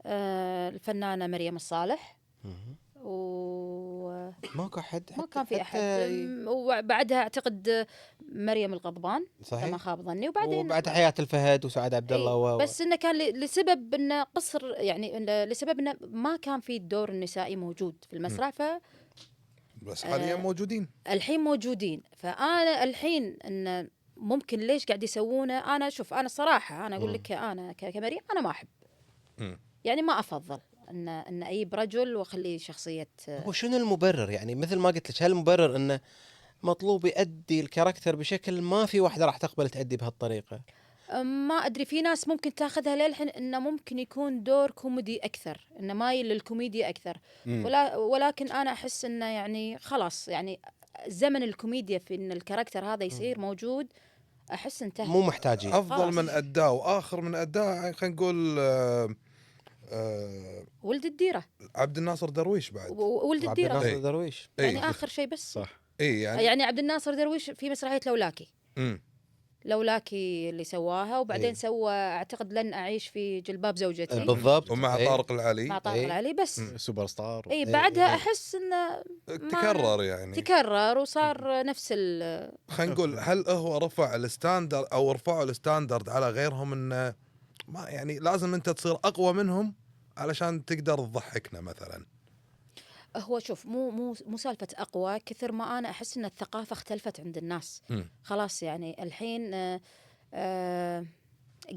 الفنانه مريم الصالح،
مم.
وما
ماكو احد
كان في احد.
حتى
وبعدها اعتقد مريم الغضبان
صحيح.
ما خاب ظني، وبعدين
وبعد حياه الفهد وسعد عبد الله
بس انه كان لسبب انه قصر، يعني لسبب انه ما كان في الدور النسائي موجود في المسرح،
بس حاليا موجودين.
فالحين موجودين. فانا الحين انه ممكن ليش قاعد يسوونه. انا شوف انا الصراحه انا اقول لك انا كمريم انا ما احب،
مم.
يعني ما افضل ان اجيب رجل واخليه شخصيه.
هو شنو المبرر؟ يعني مثل ما قلت لك، هل المبرر انه مطلوب يؤدي الكاركتر بشكل ما في واحدة راح تقبل تأدي بهالطريقة؟
ما ادري، في ناس ممكن تاخذها للحين انه ممكن يكون دور كوميدي اكثر، انه مايل للكوميديا اكثر. ولكن انا احس انه يعني خلاص، يعني زمن الكوميديا في ان الكاركتر هذا يصير موجود احس انتهى.
مو محتاجين.
افضل
خلاص.
من اداه واخر من اداه. خلينا نقول
ولد الديره
عبد الناصر درويش بعد.
ولد
عبد
الديره
الناصر
إيه.
درويش.
يعني
إيه.
اخر شيء بس.
صح.
اي
يعني عبد الناصر درويش في مسرحيه لولاكي
مم.
لولاكي اللي سواها، وبعدين
إيه.
سوى اعتقد لن اعيش في جلباب زوجتي
بالضبط.
ومع
إيه.
طارق العلي
مع طارق
إيه.
العلي بس.
سوبر ستار.
اي بعدها
إيه.
احس انه
تكرر يعني.
تكرر وصار نفس
خلينا نقول هل هو رفع الستاندرد او رفعوا الستاندرد على غيرهم، انه ما يعني لازم انت تصير اقوى منهم علشان تقدر تضحكنا مثلا.
هو شوف مو سالفه اقوى كثر ما انا احس ان الثقافه اختلفت عند الناس. خلاص يعني الحين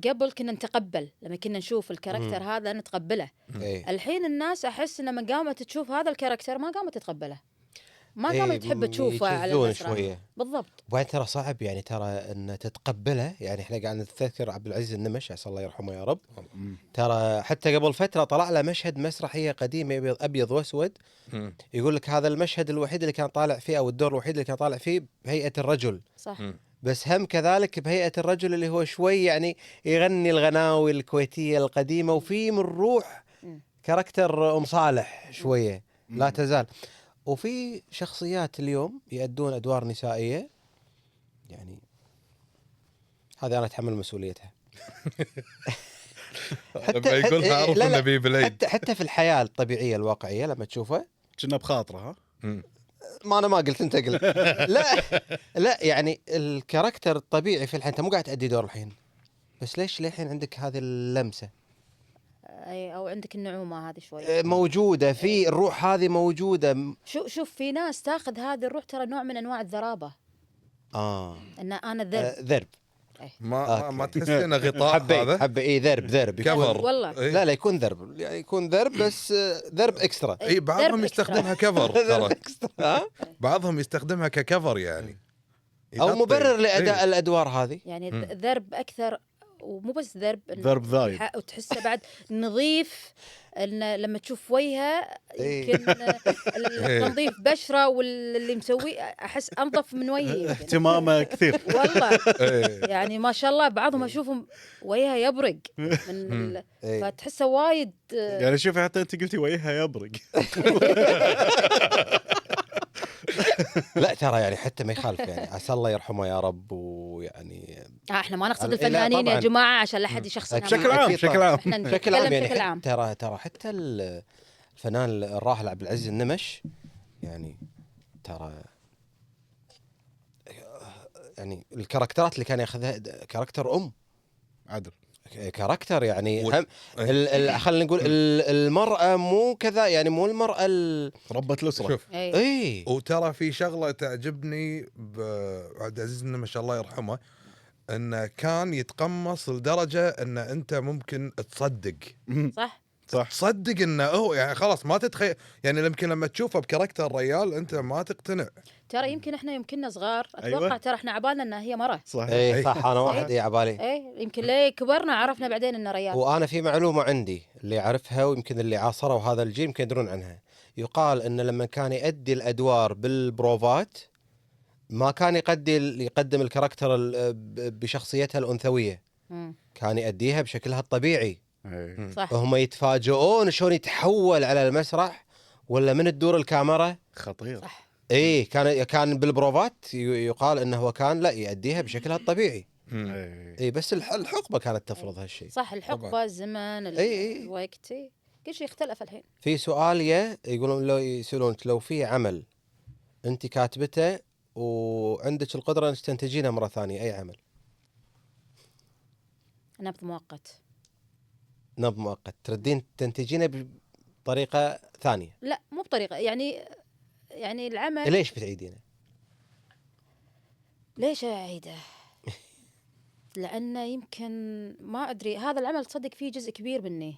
قبل كنا نتقبل لما كنا نشوف الكاركتر هذا نتقبله. الحين الناس احس ان لما قامت تشوف هذا الكاركتر ما قامت تتقبله، ما قامت تحب تشوفه على المسرح.
شويه
بالضبط.
وبعدين ترى صعب يعني ترى ان تتقبله. يعني احنا قاعد نتذكر عبد العزيز النمش عسى الله يرحمه يا رب. ترى حتى قبل فتره طلع له مشهد مسرحيه قديمه ابيض واسود، يقول لك هذا المشهد الوحيد اللي كان طالع فيه او الدور الوحيد اللي كان طالع فيه بهيئه الرجل.
صح.
بس هم كذلك بهيئه الرجل اللي هو شوي يعني يغني الغناوي الكويتيه القديمه وفي من روح كاركتر ام صالح شويه لا تزال. وفي شخصيات اليوم يؤدون ادوار نسائيه يعني هذه انا اتحمل مسؤوليتها.
لما يقولها اعرف انه بيبليد.
حتى في الحياه الطبيعيه الواقعيه لما تشوفه
كنا بخاطره ها.
ما انا ما قلت انت قلت. لا يعني الكاركتر الطبيعي في الحين انت مو قاعد تأدي دور الحين، بس ليش للحين عندك هذه اللمسه
اي او عندك النعومه هذه شوي
موجوده في الروح هذه موجوده.
شوف في ناس تاخذ هذه الروح ترى نوع من انواع الذرابه. ان انا ذرب.
ما تحس انه غطاء هذا
حبه ذرب
كفر
والله.
لا يكون ذرب يعني يكون ذرب بس ذرب اكسترا.
اي بعضهم يستخدمها كفر ترى.
ها
بعضهم يستخدمها ككفر يعني
او مبرر لاداء الادوار هذه
يعني ذرب اكثر. ومو بس ذرب
ذايد
وتحسه بعد نظيف. ان لما تشوف وجهه يمكن تنظيف بشره واللي مسويه احس انظف من وجهي.
اهتمامه كثير
والله. يعني ما شاء الله بعضهم اشوفهم وجهه يبرق من فتحسه وايد
يعني شوفي حتى انت قلتي وجهها يبرق.
لا ترى يعني حتى ما يخالف يعني عسى الله يرحمه يا رب. ويعني
احنا ما نقصد الفنانين يا جماعه عشان لا حد يشخصنا
بشكل عام
بشكل عام يعني ترى حتى الفنان الراحل عبد العزيز النمش يعني ترى يعني الكاركترات اللي كان ياخذها كاركتر
عدل
كاركتر يعني خلينا نقول المرأة مو كذا يعني مو المرأة
ربة الأسرة.
شوف
اي
وترى في شغلة تعجبني بعبد العزيز ما شاء الله يرحمه، انه كان يتقمص لدرجة ان انت ممكن تصدق.
صح
تصدق انه هو يعني خلاص ما تتخيل يعني يمكن لما تشوفه بكاركتر ريال انت ما تقتنع.
ترى يمكن احنا يمكننا صغار اتوقع.
أيوة.
ترى احنا عبالنا انها هي مرة.
صح
صح انا واحد عبالي
يمكن ليه كبرنا عرفنا بعدين انه ريال.
وانا في معلومة عندي اللي اعرفها ويمكن اللي عاصروا هذا الجيل يمكن يدرون عنها. يقال ان لما كان يؤدي الادوار بالبروفات ما كان يقدم الكاركتر بشخصيتها الانثوية. كان يؤديها بشكلها الطبيعي.
صح.
هم يتفاجئون شلون يتحول على المسرح ولا من الدور الكاميرا.
خطير.
صح.
كان بالبروفات يقال انه هو كان لا يؤديها بشكلها الطبيعي. بس الحقبه كانت تفرض هالشيء.
صح الحقبه الزمن الوقت كل شيء اختلف الحين.
في سؤال يقولون لو يسألونك لو في عمل انت كاتبته وعندك القدره انك تنتجينه مره ثانيه اي عمل؟
نبض
مؤقت تردين تنتجينه بطريقه ثانيه؟
لا مو بطريقه يعني العمل.
ليش بتعيدينه؟
ليش اعيده؟ لانه يمكن ما ادري هذا العمل تصدق فيه جزء كبير مني.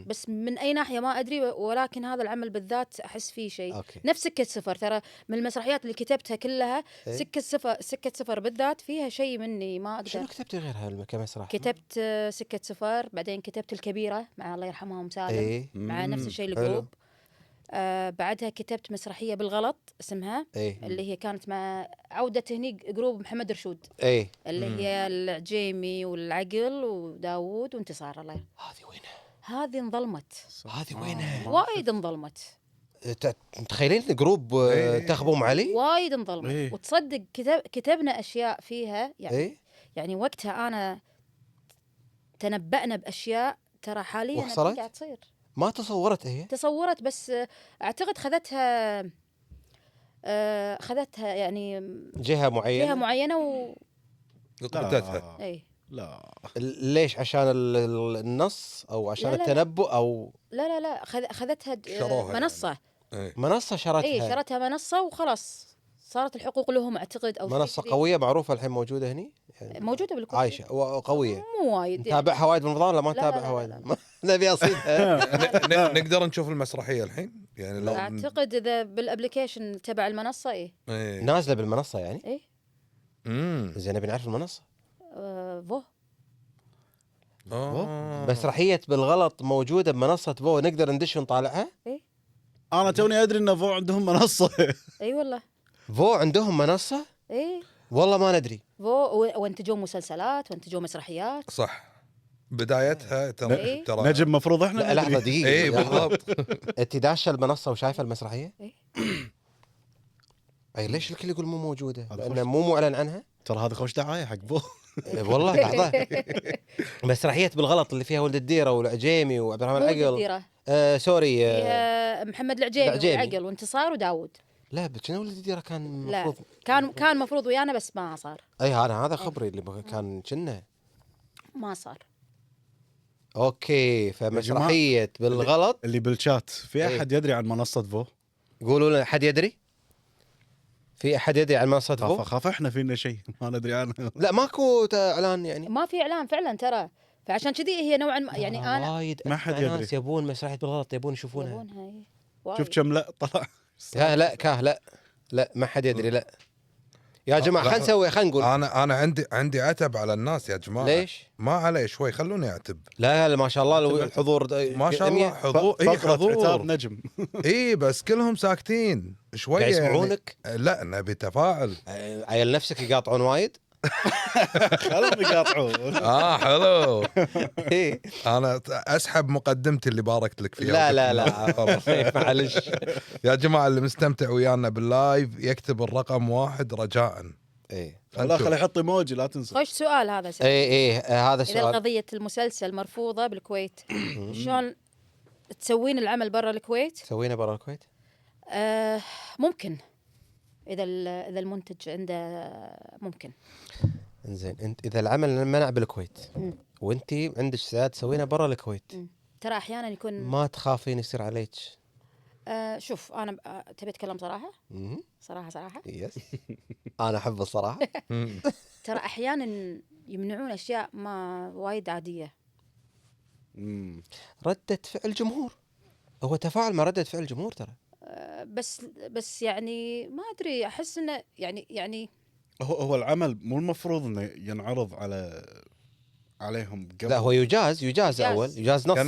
بس من اي ناحيه ما ادري. ولكن هذا العمل بالذات احس فيه شيء. نفس سكه صفر ترى من المسرحيات اللي كتبتها كلها. سكه صفر بالذات فيها شيء مني ما اقدر.
شنو كتبتي غيرها كمسرح؟
كتبت سكه صفر بعدين كتبت الكبيره مع الله يرحمها ام سالم. مع نفس الشيء الجروب. بعدها كتبت مسرحيه بالغلط اسمها اللي هي كانت مع عوده هني جروب محمد رشود. اللي هي العجيمي والعقل وداوود وانتصار. الله
هذه وينها؟
هذه انظلمت.
هذه وينها؟
وايد انظلمت.
متخيلين جروب تخبوا علي؟
وايد انظلمت. وتصدق كتبنا اشياء فيها يعني. يعني وقتها انا تنبأنا باشياء ترى حاليا قاعد تصير.
ما تصورت هي؟
تصورت بس اعتقد خذتها يعني
جهة معينة
وقدتها.
لا
ليش؟ عشان النص او عشان التنبؤ او
لا خذتها منصة
إيه.
منصه شرتها.
اي شرتها منصه وخلاص صارت الحقوق لهم اعتقد او شيء
منصه
كذي.
قويه معروفه الحين موجوده هني يعني
موجوده بالكويت.
عايشه وقويه.
مو وايد
نتابعها وايد بالرمضان ولا ما
لا،
نتابعها
لا،
وايد؟
لا.
نبي اصيدها.
نقدر نشوف المسرحيه الحين يعني لو
اعتقد اذا بالابلكيشن تبع المنصه
إيه.
نازله بالمنصه يعني.
ايه
زين نبي نعرف المنصه.
فو
مسرحيه بالغلط موجوده بمنصه فو، نقدر ندش ونطالعها.
انا توني ادري ان فو عندهم منصه.
اي والله
فو عندهم منصه؟
ايه
والله ما ندري.
فو وانتجوا مسلسلات وانتجوا مسرحيات.
صح بدايتها
إيه.
ترى
نجم مفروض احنا
لا لحظه
ندري.
دقيقه.
اي
لحظة.
بالضبط.
انت داشه المنصه وشايفه المسرحيه؟
إيه.
اي ليش الكل يقول مو موجوده؟
هذا
لانه
خوش.
مو معلن عنها.
ترى هذا خوش دعايه حق فو.
والله لحظه. مسرحيه بالغلط اللي فيها ولد الديره والعجيمي وعبد الرحمن
مو
العقل.
الديرة.
سوري.
فيها محمد العجيمي
العجيمي.
وعقل وانتصار وداوود.
لا بس ولد الديره كان
لا
المفروض.
كان مفروض ويانا بس ما صار.
اي هذا خبري اللي كان كنا.
ما صار.
اوكي فمسرحيه بالغلط.
اللي بالشات في
إيه.
احد يدري عن منصه فو؟
قولوا لنا احد يدري؟ في احد يدري عن منصه فو؟
خاف احنا فينا شيء ما ندري عنه.
لا ماكو اعلان يعني.
ما في اعلان فعلا ترى، فعشان كذي هي نوعا ما يعني انا
وايد
ما حد
أسمع
يدري.
ناس يبون مسرحيه بالغلط يبون يشوفونها.
يبونها إيه. وايد.
شوف كم لا طلع.
لا ما حد يدري. لا يا جماعه خلينا نقول.
انا عندي عتب على الناس يا جماعه.
ليش؟
ما علي شوي خلوني اعتب.
لا ما شاء الله الحضور
ما شاء الله حضور. اي
فقرة عتاب
حضور.
نجم.
اي بس كلهم ساكتين شويه
قاعد
يعني.
يسمعونك؟
لا نبي تفاعل.
عيل نفسك يقاطعون وايد.
خلهم يقاطعون.
حلو.
إيه.
انا اسحب مقدمتي اللي باركت لك فيها.
لا معلش.
يا جماعه اللي مستمتع ويانا باللايف يكتب الرقم 1 رجاء.
ايه
لا خلي يحط ايموجي لا تنسى.
خوش سؤال هذا سؤال.
ايه هذا
اذا
السؤال.
قضيه المسلسل مرفوضه بالكويت شلون تسوين العمل برا الكويت؟
سوينا برا الكويت.
ممكن اذا المنتج عنده ممكن.
انزين انت اذا العمل منع بالكويت وانت عندك استعداد تسوينه برا الكويت،
ترى احيانا يكون
ما تخافين يصير عليك؟
شوف انا تبي اتكلم صراحه؟ صراحه
يس. انا احب الصراحه.
ترى احيانا يمنعون اشياء ما وايد عاديه.
ردة فعل جمهور، هو تفاعل مع ردة فعل الجمهور ترى.
بس يعني ما ادري احس انه يعني
هو العمل مو المفروض انه ينعرض عليهم قبل.
لا هو يجاز اول يجاز نصا.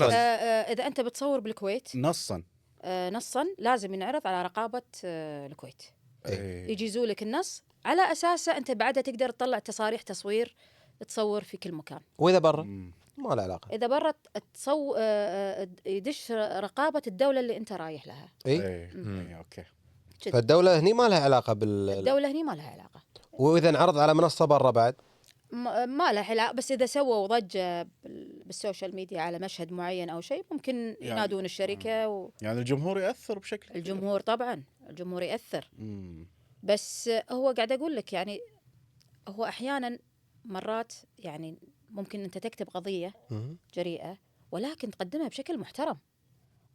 اذا انت بتصور بالكويت
نصا
نصا لازم ينعرض على رقابه الكويت.
إيه.
يجيزوا لك النص على اساسه انت بعدها تقدر تطلع تصاريح تصوير تصور في كل مكان.
واذا برا ما له علاقه.
اذا برا يدش رقابه الدوله اللي انت رايح لها.
إيه. اوكي.
فالدوله هني ما لها علاقه
الدوله هني ما لها علاقه.
واذا انعرض على منصه برا بعد
ما لها علاقه، بس اذا سووا ضجه بالسوشيال ميديا على مشهد معين او شيء ممكن ينادون الشركه
يعني الجمهور ياثر بشكل
الجمهور طبعا الجمهور ياثر. بس هو قاعد اقول لك يعني هو احيانا مرات يعني ممكن انت تكتب قضيه جريئه ولكن تقدمها بشكل محترم.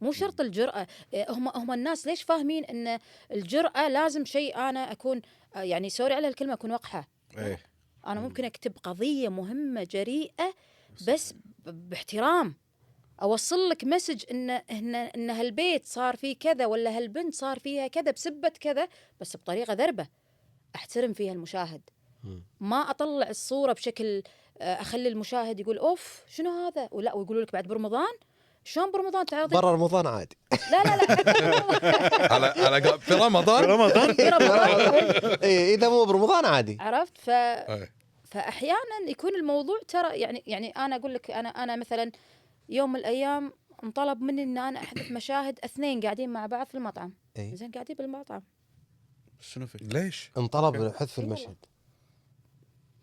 مو شرط الجرأة. هم الناس ليش فاهمين ان الجرأة لازم شيء انا اكون يعني سوري على الكلمة اكون وقحة.
ايه.
انا ممكن اكتب قضية مهمة جريئة بس باحترام، اوصل لك مسج ان هالبيت صار فيه كذا ولا هالبنت صار فيها كذا بسبة كذا بس بطريقة ذربة احترم فيها المشاهد. ما اطلع الصورة بشكل اخلي المشاهد يقول اوف شنو هذا ولا ويقولوا لك بعد برمضان. شلون برمضان تعرضين؟
برا رمضان عادي.
لا
على في رمضان.
اذا مو برمضان عادي.
عرفت فاحيانا يكون الموضوع ترى يعني انا اقول لك انا مثلا يوم من الايام انطلب مني ان انا احذف مشاهد اثنين قاعدين مع بعض في المطعم. زين قاعدين بالمطعم
شنو في
ليش
انطلب حذف المشهد؟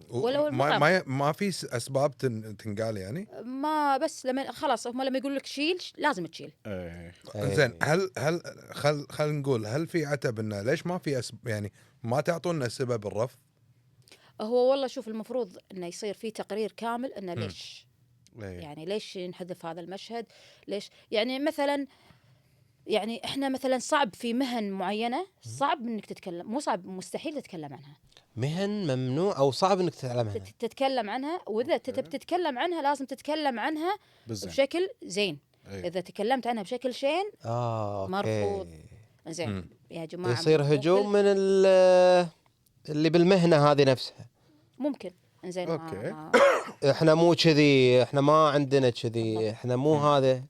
ولو
ما في اسباب تنقال يعني.
ما بس لما خلاص هم لما يقول لك شيل لازم تشيل.
زين هل خل نقول هل في عتب انه ليش ما في يعني ما تعطونا سبب الرفض؟
هو والله شوف المفروض انه يصير في تقرير كامل انه ليش يعني ليش ينحذف هذا المشهد. ليش يعني مثلا يعني احنا مثلا صعب في مهن معينه صعب انك تتكلم، مو صعب، مستحيل تتكلم عنها.
مهن ممنوع او صعب انك تتعلمها.
تتكلم عنها، واذا بتتكلم عنها لازم تتكلم عنها
بالزين.
بشكل زين.
إيه.
اذا تكلمت عنها بشكل شين
أوكي.
مرفوض. زين يا جماعه
يصير
مو
هجوم
كل-
من اللي بالمهنه هذه نفسها.
ممكن. انزين
أوكي.
احنا مو كذي، احنا ما عندنا كذي،
بالضبط.
احنا مو هذا.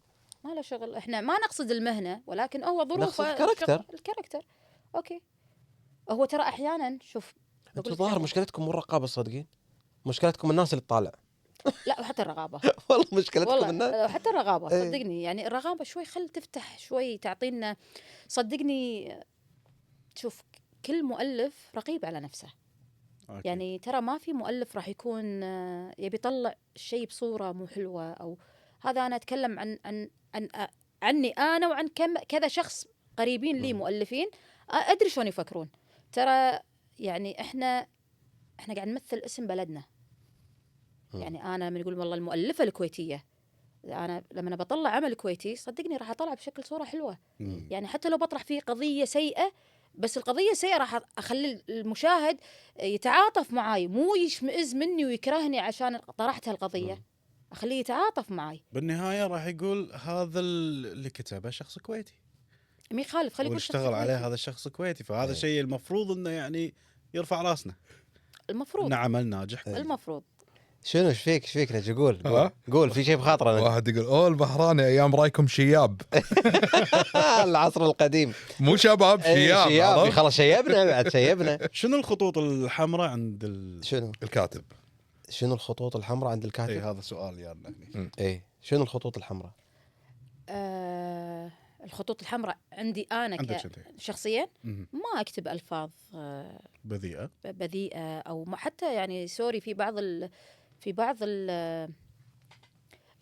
ما له شغل، احنا ما نقصد المهنه ولكن هو ظروف
نقصد الكاركتر.
الكاركتر. اوكي. هو ترى احيانا شوف
انتم ظاهر مشكلتكم مو الرقابه الصدقين، مشكلتكم الناس اللي تطالع.
لا وحتى الرغابه
والله مشكلتكم الناس.
والله حتى الرغابه
إيه.
صدقني، يعني الرغابه شوي خل تفتح شوي تعطينا. صدقني شوف كل مؤلف رقيب على نفسه.
أوكي.
يعني ترى ما في مؤلف راح يكون يبي يطلع شيء بصوره مو حلوه، او هذا انا اتكلم عن عني انا وعن كذا شخص قريبين لي مؤلفين ادري شلون يفكرون. ترى يعني احنا قاعد نمثل اسم بلدنا. يعني انا لما يقول والله المؤلفه الكويتيه، انا لما بطلع عمل كويتي صدقني راح اطلع بشكل صوره حلوه. يعني حتى لو بطرح فيه قضيه سيئه، بس القضيه سيئه راح اخلي المشاهد يتعاطف معاي، مو يشمئز مني ويكرهني عشان طرحت هالقضيه. اخليه يتعاطف معاي.
بالنهايه راح يقول هذا اللي كتبه شخص كويتي،
ما يخالف، خليه يقول
اشتغل عليه هذا الشخص كويتي، فهذا شيء المفروض انه يعني يرفع راسنا،
المفروض
انه عمل ناجح.
المفروض.
شنو ايش فيك ايش فيك نجي؟ قول
ها؟
قول في شيء بخاطرك.
واحد يقول اوه البحراني ايام رايكم شياب.
العصر القديم.
مو شباب شياب.
شياب
عرفت؟
خلاص شيبنا بعد شيبنا.
شنو الخطوط الحمراء عند
شنو
الكاتب.
شنو الخطوط الحمراء عند الكاتب؟
اي هذا سؤال يعني هني.
ايه شنو الخطوط الحمراء؟
الخطوط الحمراء عندي انا
عندك أنت.
شخصيا
مهم.
ما اكتب الفاظ
بذيئه.
بذيئه، او حتى يعني سوري في بعض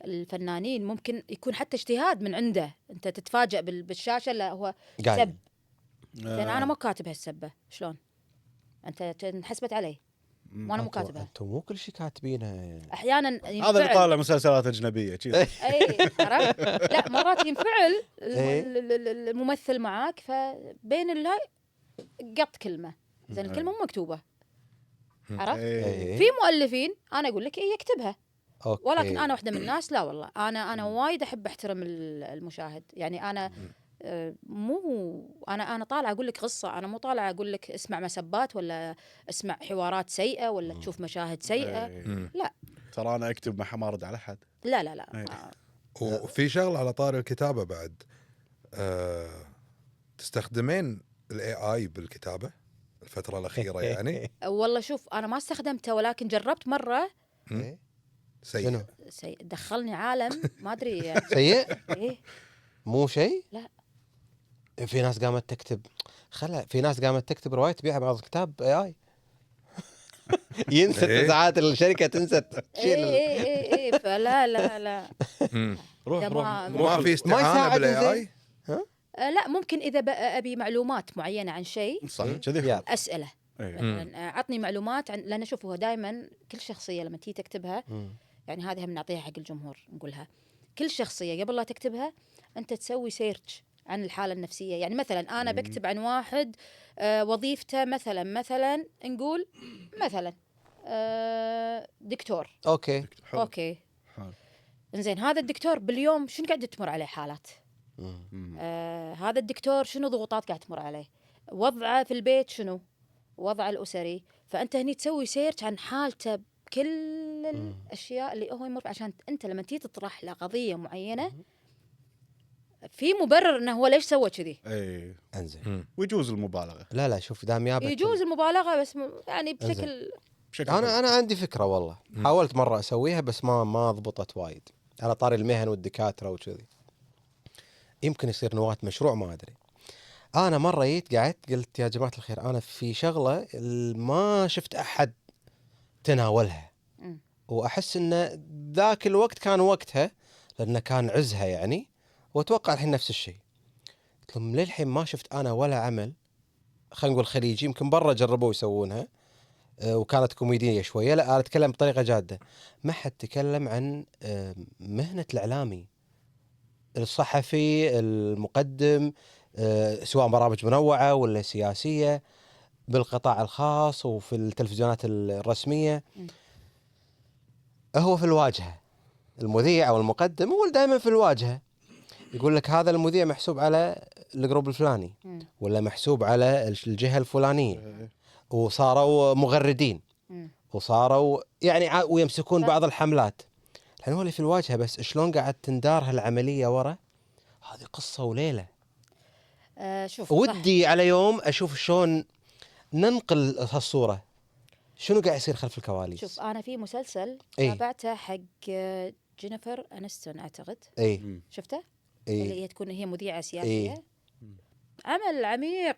الفنانين ممكن يكون حتى اجتهاد من عنده، انت تتفاجأ بالشاشه لا هو
قايل.
سب. لان انا مو كاتب هالسبه، شلون انت انحسبت علي وانا مو كاتبها.
انتم مو كل شيء كاتبينها.
احيانا
هذا اللي
ينفعل.
طالع مسلسلات اجنبيه شي.
اي عرفت. لا مرات ينفعل
إيه.
الممثل معاك، فبين الهاي قط كلمه زين الكلمه مو مكتوبه. عرفت.
إيه.
في مؤلفين انا اقول لك إيه يكتبها،
أوكي.
ولكن انا واحده من الناس لا والله انا وايد احب احترم المشاهد. يعني انا مو انا طالعه اقول لك قصه، انا مو طالعه اقول لك اسمع مسبات ولا اسمع حوارات سيئه ولا تشوف مشاهد سيئه.
إيه.
لا
ترى انا اكتب ما ارد على حد.
لا لا لا.
إيه.
وفي شغله على طاري الكتابه بعد، تستخدمين الاي اي بالكتابه الفتره الاخيره يعني؟
والله شوف انا ما استخدمته، ولكن جربت مره.
إيه.
سيء.
شنو؟
دخلني عالم ما ادري يعني.
سيء
ايه
مو شيء.
لا.
في ناس قامت تكتب في ناس قامت تكتب روايه تبيعها بعض الكتاب اي اي. ينسى
إيه.
ساعات الشركه تنسى
ايه
تشيل
ايه ايه ايه فلا لا لا.
روح
ده ما-
روح
ما في استعانه
يساعد
بالاي اي.
لا ممكن اذا ابي معلومات معينه عن شيء
صح
إيه.
كذي.
يلا.
اساله.
إيه.
مثلا عطني معلومات عن، لان شوف هو دائما كل شخصيه لما تيجي تكتبها، يعني هذه هم نعطيها حق الجمهور نقولها، كل شخصيه قبل لا تكتبها انت تسوي سيرش عن الحاله النفسيه. يعني مثلا انا بكتب عن واحد وظيفته مثلا نقول مثلا دكتور.
اوكي.
حلو.
اوكي
حلو.
انزين هذا الدكتور باليوم شنو قاعد تمر عليه حالات؟ هذا الدكتور شنو ضغوطات قاعد تمر عليه؟ وضعه في البيت شنو؟ وضعه الأسري. فأنت هني تسوي سيرش عن حالته بكل الأشياء اللي هو يمر، عشان أنت لما تيجي تطرح له قضية معينة في مبرر انه هو ليش سوى كذي.
اي
انزين.
ويجوز المبالغه.
لا شوف دام يابك
يجوز المبالغه بس يعني بشكل
انا عندي فكره والله. حاولت مره اسويها بس ما ضبطت وايد على طاري المهن والدكاتره وكذي. يمكن يصير نواة مشروع ما ادري. انا مره قعدت قلت يا جماعه الخير انا في شغله ما شفت احد تناولها واحس ان ذاك الوقت كان وقتها لانه كان عزها يعني، واتوقع الحين نفس الشيء. قلت لهم للحين ما شفت انا ولا عمل خلينا نقول خليجي، يمكن برا جربوا يسوونها وكانت كوميدية شوية، لا أنا أتكلم بطريقة جادة. ما حد تكلم عن مهنة الإعلامي الصحفي المقدم، سواء برامج منوعة ولا سياسية، بالقطاع الخاص وفي التلفزيونات الرسمية، هو في الواجهة. المذيع أو المقدم هو دائما في الواجهة، يقول لك هذا المذيع محسوب على الجروب الفلاني ولا محسوب على الجهة الفلانية، وصاروا مغردين وصاروا يعني ويمسكون بعض الحملات. الحين هو اللي في الواجهة، بس شلون قاعد تندار هالعملية ورا، هذه قصة وليلة.
شوف
ودي على يوم أشوف شلون ننقل هالصورة، شنو قاعد يصير خلف الكواليس.
شوف أنا في مسلسل
إيه؟
تابعته حق جينيفر أنستون أعتقد،
اي
شفته؟
اي
اللي هي تكون هي مذيعة سياسية.
إيه.
عمل عميق،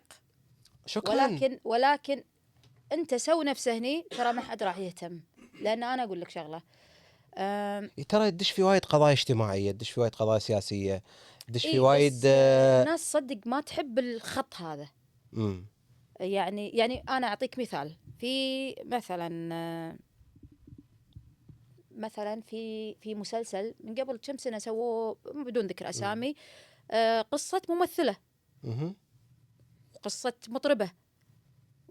شكرا.
ولكن أنت سو نفسه هني ترى ما حد راح يهتم، لأن أنا أقول لك شغلة.
ترى يدش في وايد قضايا اجتماعية، يدش في وايد قضايا سياسية، يدش في
إيه
وايد
بس الناس صدق ما تحب الخط هذا.
مم.
يعني أنا أعطيك مثال. في مثلا في مسلسل من قبل كم سنة سووه بدون ذكر أسامي، قصة ممثلة،
مهم.
قصة مطربة،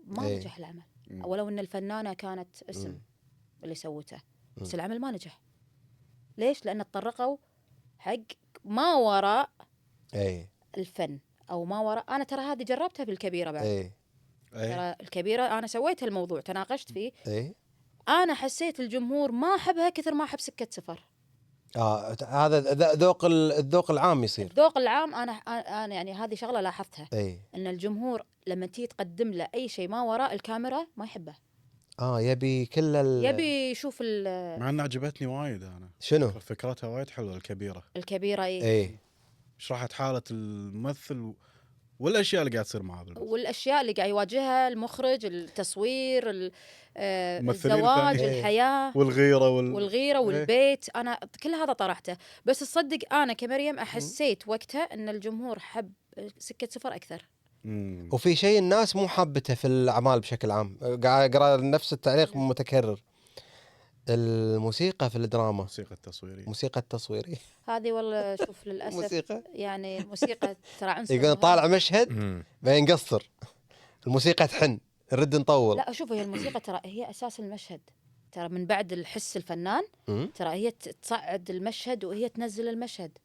ما
إيه.
نجح العمل، ولو أن الفنانة كانت اسم اللي سوته، بس العمل ما نجح. ليش؟ لأن تطرقوا حق ما وراء
اي
الفن، أو ما وراء. أنا ترى هذه جربتها في الكبيرة بعد.
اي
ترى الكبيرة أنا سويت هالموضوع، تناقشت فيه.
اي
أنا حسيت الجمهور ما أحبها كثر ما أحب سكة سفر.
هذا الذوق العام يصير.
الذوق العام أنا يعني هذه شغلة لاحظتها،
اي
أن الجمهور لما تيجي تقدم له أي شيء ما وراء الكاميرا ما يحبه.
يبي كل
يبي يشوف
مع ان عجبتني وايد انا.
شنو
فكرتها وايد حلوه الكبيره.
الكبيرة
اي
شرحت حاله الممثل والاشياء اللي قاعد تصير معاه بالممثل.
والأشياء اللي قاعد يواجهها المخرج، التصوير،
الممثلين
الزواج،
الثانيين.
الحياة
والغيره
والغيرة والبيت. أنا كل هذا طرحته، بس تصدق أنا كمريم أحسيت وقتها أن الجمهور حب سكة سفر أكثر.
وفي شيء الناس مو حابته في الأعمال بشكل عام، قاعد أقرأ نفس التعليق متكرر. الموسيقى في الدراما، موسيقى التصويرية
هذه والله شوف للأسف
موسيقى.
يعني الموسيقى ترى عنصر
يقول
مهم.
طالع مشهد بعدين نقصر، الموسيقى تحن نرد نطول.
لا شوف، هي الموسيقى ترى هي أساس المشهد، ترى من بعد الحس الفنان ترى هي تصعد المشهد وهي تنزل المشهد.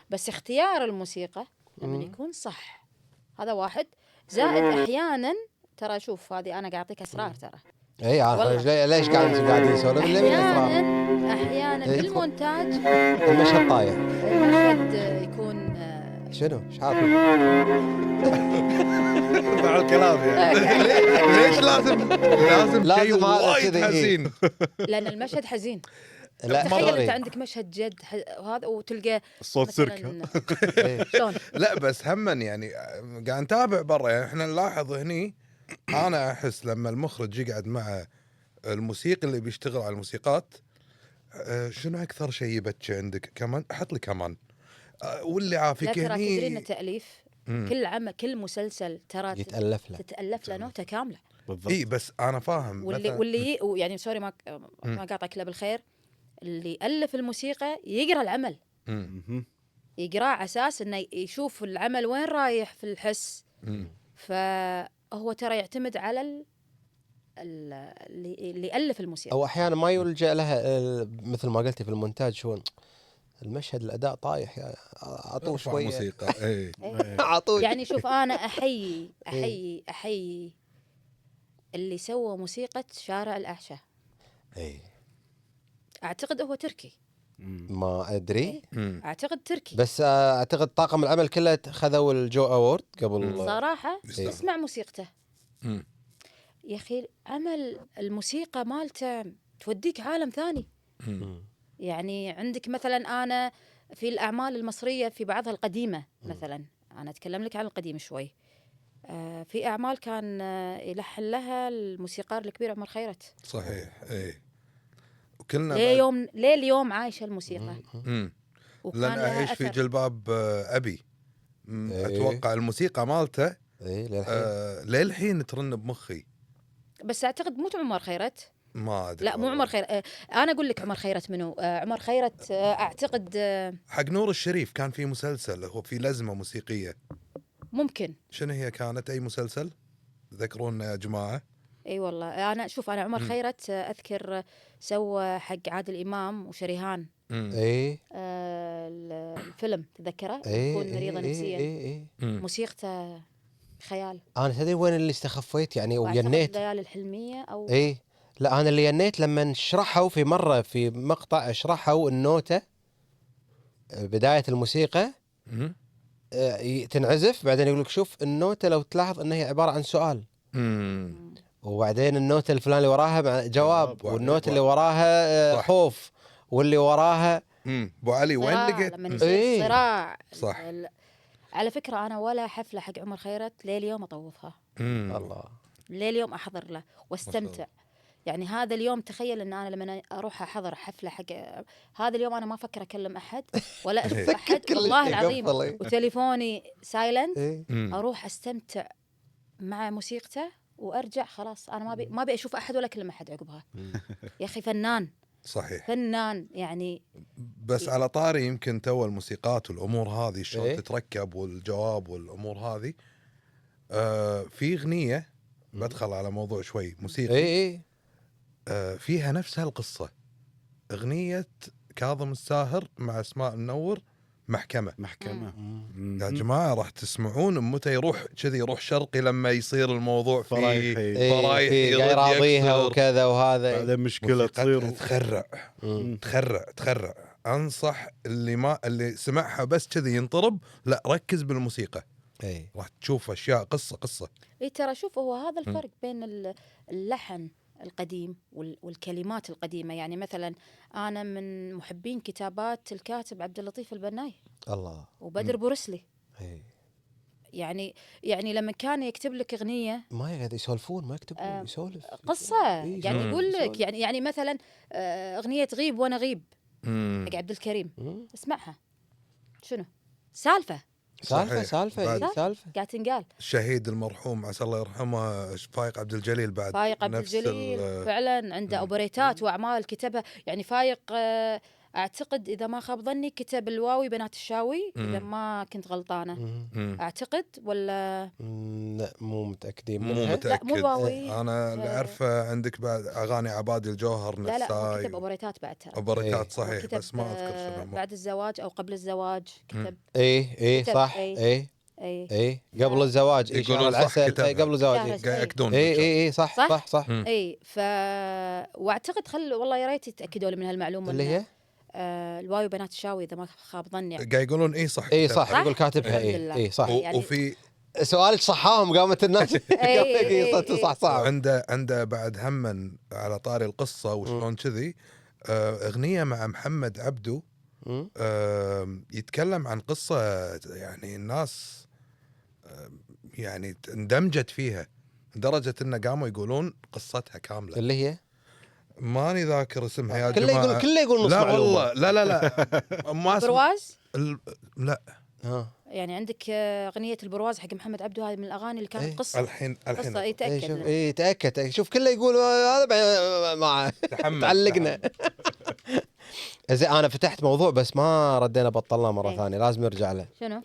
بس اختيار الموسيقى لما يكون صح، هذا واحد. زائد أحيانا ترى شوف، هذه أنا قاعد أعطيك أسرار ترى.
اي عارف ليش قاعدين نسولف
احيانا
إيه.
بالمونتاج
المشهد طايح،
المشهد يكون
شنو ايش حاط
مع الكلام يعني.
ليش لازم شيء
هذا
وايد
كذا.
حزين؟
لأن المشهد حزين.
لا
تخيل
مرة
انت عندك مشهد جد وهذا وتلقى
الصوت
مثلاً-
سيرك.
شلون؟
لا بس هما يعني قاعد نتابع برا، يعني احنا نلاحظ هني. انا احس لما المخرج يقعد مع الموسيقي اللي بيشتغل على الموسيقات، شنو اكثر شيء يبكي عندك؟ كمان حط لي كمان، واللي
لا
عافيك
ترى تدري ان
هني.
التأليف كل عمل كل مسلسل ترى
يتألف له.
تتألف له نوتة كاملة.
بالضبط.
اي بس انا فاهم
واللي يعني سوري ما قاطعك لا بالخير، اللي يألف الموسيقى يقرأ العمل، يقرأ على اساس انه يشوف العمل وين رايح في الحس. فهو ترى يعتمد على اللي يألف الموسيقى.
او احيانا ما يلجأ لها، مثل ما قلتي في المونتاج، شو المشهد الاداء طايح، يا اعطوه شويه
موسيقى. اي
اعطوه.
يعني شوف انا احيي اللي سوى موسيقى شارع الأعشى.
اي
اعتقد هو تركي،
ما ادري
اعتقد تركي،
بس اعتقد طاقم العمل كله خذوا الجو اوورد قبل.
صراحة اسمع موسيقته
مم.
يا اخي، عمل الموسيقى مالته توديك عالم ثاني. يعني عندك مثلا انا في الاعمال المصرية في بعضها القديمة، مثلا انا اتكلم لك عن القديم شوي، في اعمال كان يلحن لها الموسيقار الكبير عمر خيرت.
صحيح. اي وكلنا
ليه اليوم عايشة الموسيقى. وكان
لن
لها
اعيش في
أثر.
جلباب ابي. اتوقع الموسيقى مالته
اي
للحين ترن بمخي.
بس اعتقد مو عمر خيرت،
ما ادري
لا مو
والله.
عمر خيرت. انا اقول لك عمر خيرت منو. عمر خيرت اعتقد
حق نور الشريف كان في مسلسل هو في لزمه موسيقيه.
ممكن.
شنو هي كانت اي مسلسل؟ ذكرونا يا جماعه.
اي والله انا شوف انا عمر خيرت اذكر سوى حق عادل امام وشريهان
اي
الفيلم تذكره
اي
يكون مريضه نفسيا.
اي
موسيقته خيال.
انا تدري وين اللي استخفيت يعني
وأعتقد
وينيت.
الليالي الحلميه او
اي لا انا اللي ينيت لما شرحوا في مره في مقطع شرحوا النوته بدايه الموسيقى تنعزف بعدين يقول لك شوف النوته لو تلاحظ انها هي عباره عن سؤال وبعدين النوته الفلانيه اللي وراها جواب
جواب.
والنوته اللي وراها
صح.
خوف واللي وراها
ابو علي وين
صراع،
لقيت؟
لما يصير
إيه.
صراع.
صح.
على فكره انا ولا حفله حق عمر خيرت ليل يوم اطوفها.
الله
ليل يوم احضر له واستمتع. يعني هذا اليوم تخيل ان انا لما اروح احضر حفله حق هذا اليوم انا ما افكر اكلم احد ولا اشوف احد
كل
والله
شيء
العظيم
قفل، إيه.
وتليفوني سايلنت.
إيه.
اروح استمتع مع موسيقته وارجع خلاص انا ما ابي اشوف احد ولا اكلم احد عقبها. يا اخي فنان
صحيح.
فنان يعني.
بس على طاري يمكن تو الموسيقات والامور هذه شلون
إيه؟
تتركب والجواب والامور هذه. في اغنيه بدخل على موضوع شوي موسيقي.
اي
فيها نفس هالقصه. اغنيه كاظم الساهر مع اسماء المنور محكمه. يا جماعه راح تسمعون متى يروح كذي يروح شرقي لما يصير الموضوع فيه
فرايحي.
فرايح
قاعد
يرد
يراضيها
يكسر.
وكذا وهذا
بعدين مشكله
موسيقتها
تصير
تخرع. انصح اللي سمعها بس كذي ينطرب، لا ركز بالموسيقى
اي
راح تشوف اشياء قصه.
اي ترى شوف هو هذا الفرق بين اللحن القديم والكلمات القديمه. يعني مثلا انا من محبين كتابات الكاتب عبد اللطيف البناي
الله
وبدر بورسلي.
اي
يعني لما كان يكتب لك اغنيه
ما يقعد يسولفون ما يكتبون يسولف
قصه
إيه،
يعني يقول لك
يسولف.
يعني مثلا اغنيه غيب وانا غيب حق عبد الكريم
مم.
اسمعها شنو سالفه
سالفه
صحيح.
إيه،
بعد-
سالفه
قاعد تنقال.
الشهيد المرحوم عسى الله يرحمه فايق عبد الجليل بعد
فايق عبد
نفس
الجليل فعلا عنده اوبريتات واعمال كتبها. يعني فايق اعتقد اذا ما خاب ظني كتب الواوي بنات الشاوي اذا ما كنت غلطانه اعتقد ولا
لا مو متاكدين
مو
منها.
متأكد.
لا مو الواوي.
انا اللي اعرفه عندك بعد اغاني عبادي الجوهر
لا لا هو
نساي
كتب اوبريتات بعد ترى.
اوبريتات
إيه.
صحيح
كتب
بس ما اذكر شنو
بعد الزواج او قبل الزواج كتب.
اي
كتب،
صح
إيه.
اي
اي
اي قبل الزواج اي
يقولون
شهر
صح
العسل
كتبها.
قبل الزواج
شهر
اي
العسل.
قاعد ياكدون
اي صح
صح؟
صح صح
اي واعتقد والله يا ريت يتاكدوا لي من هالمعلومه
اللي هي
الواوي بنات الشاوي اذا ما خاب ظني.
قاعد يقولون اي صح
اي
كتبها.
صح يقول كاتبها
الحمد
اي
لله.
اي صح
يعني-
وفي
سؤالك صحاهم قامت الناس
إي.
صح صح
عنده بعد هم على طاري القصه وشلون كذي. اغنيه مع محمد عبدو يتكلم عن قصه يعني الناس يعني اندمجت فيها لدرجه انه قاموا يقولون قصتها كامله.
اللي هي
ماني ذاكر اسمها يا
كله
جماعه.
يقول كله يقول نص
لا
معلومة.
والله لا ما اسم...
برواز
لا
يعني عندك اغنيه البرواز حق محمد عبده هذه من الاغاني اللي كانت
إيه.
قصه
الحين
قصه
اي
يتاكد
شوف
منها.
اي تاكد شوف كله يقول هذا مع
تحمل
تعلقنا زين انا فتحت موضوع بس ما ردينا بطلنا مره
إيه.
ثانيه لازم نرجع له.
شنو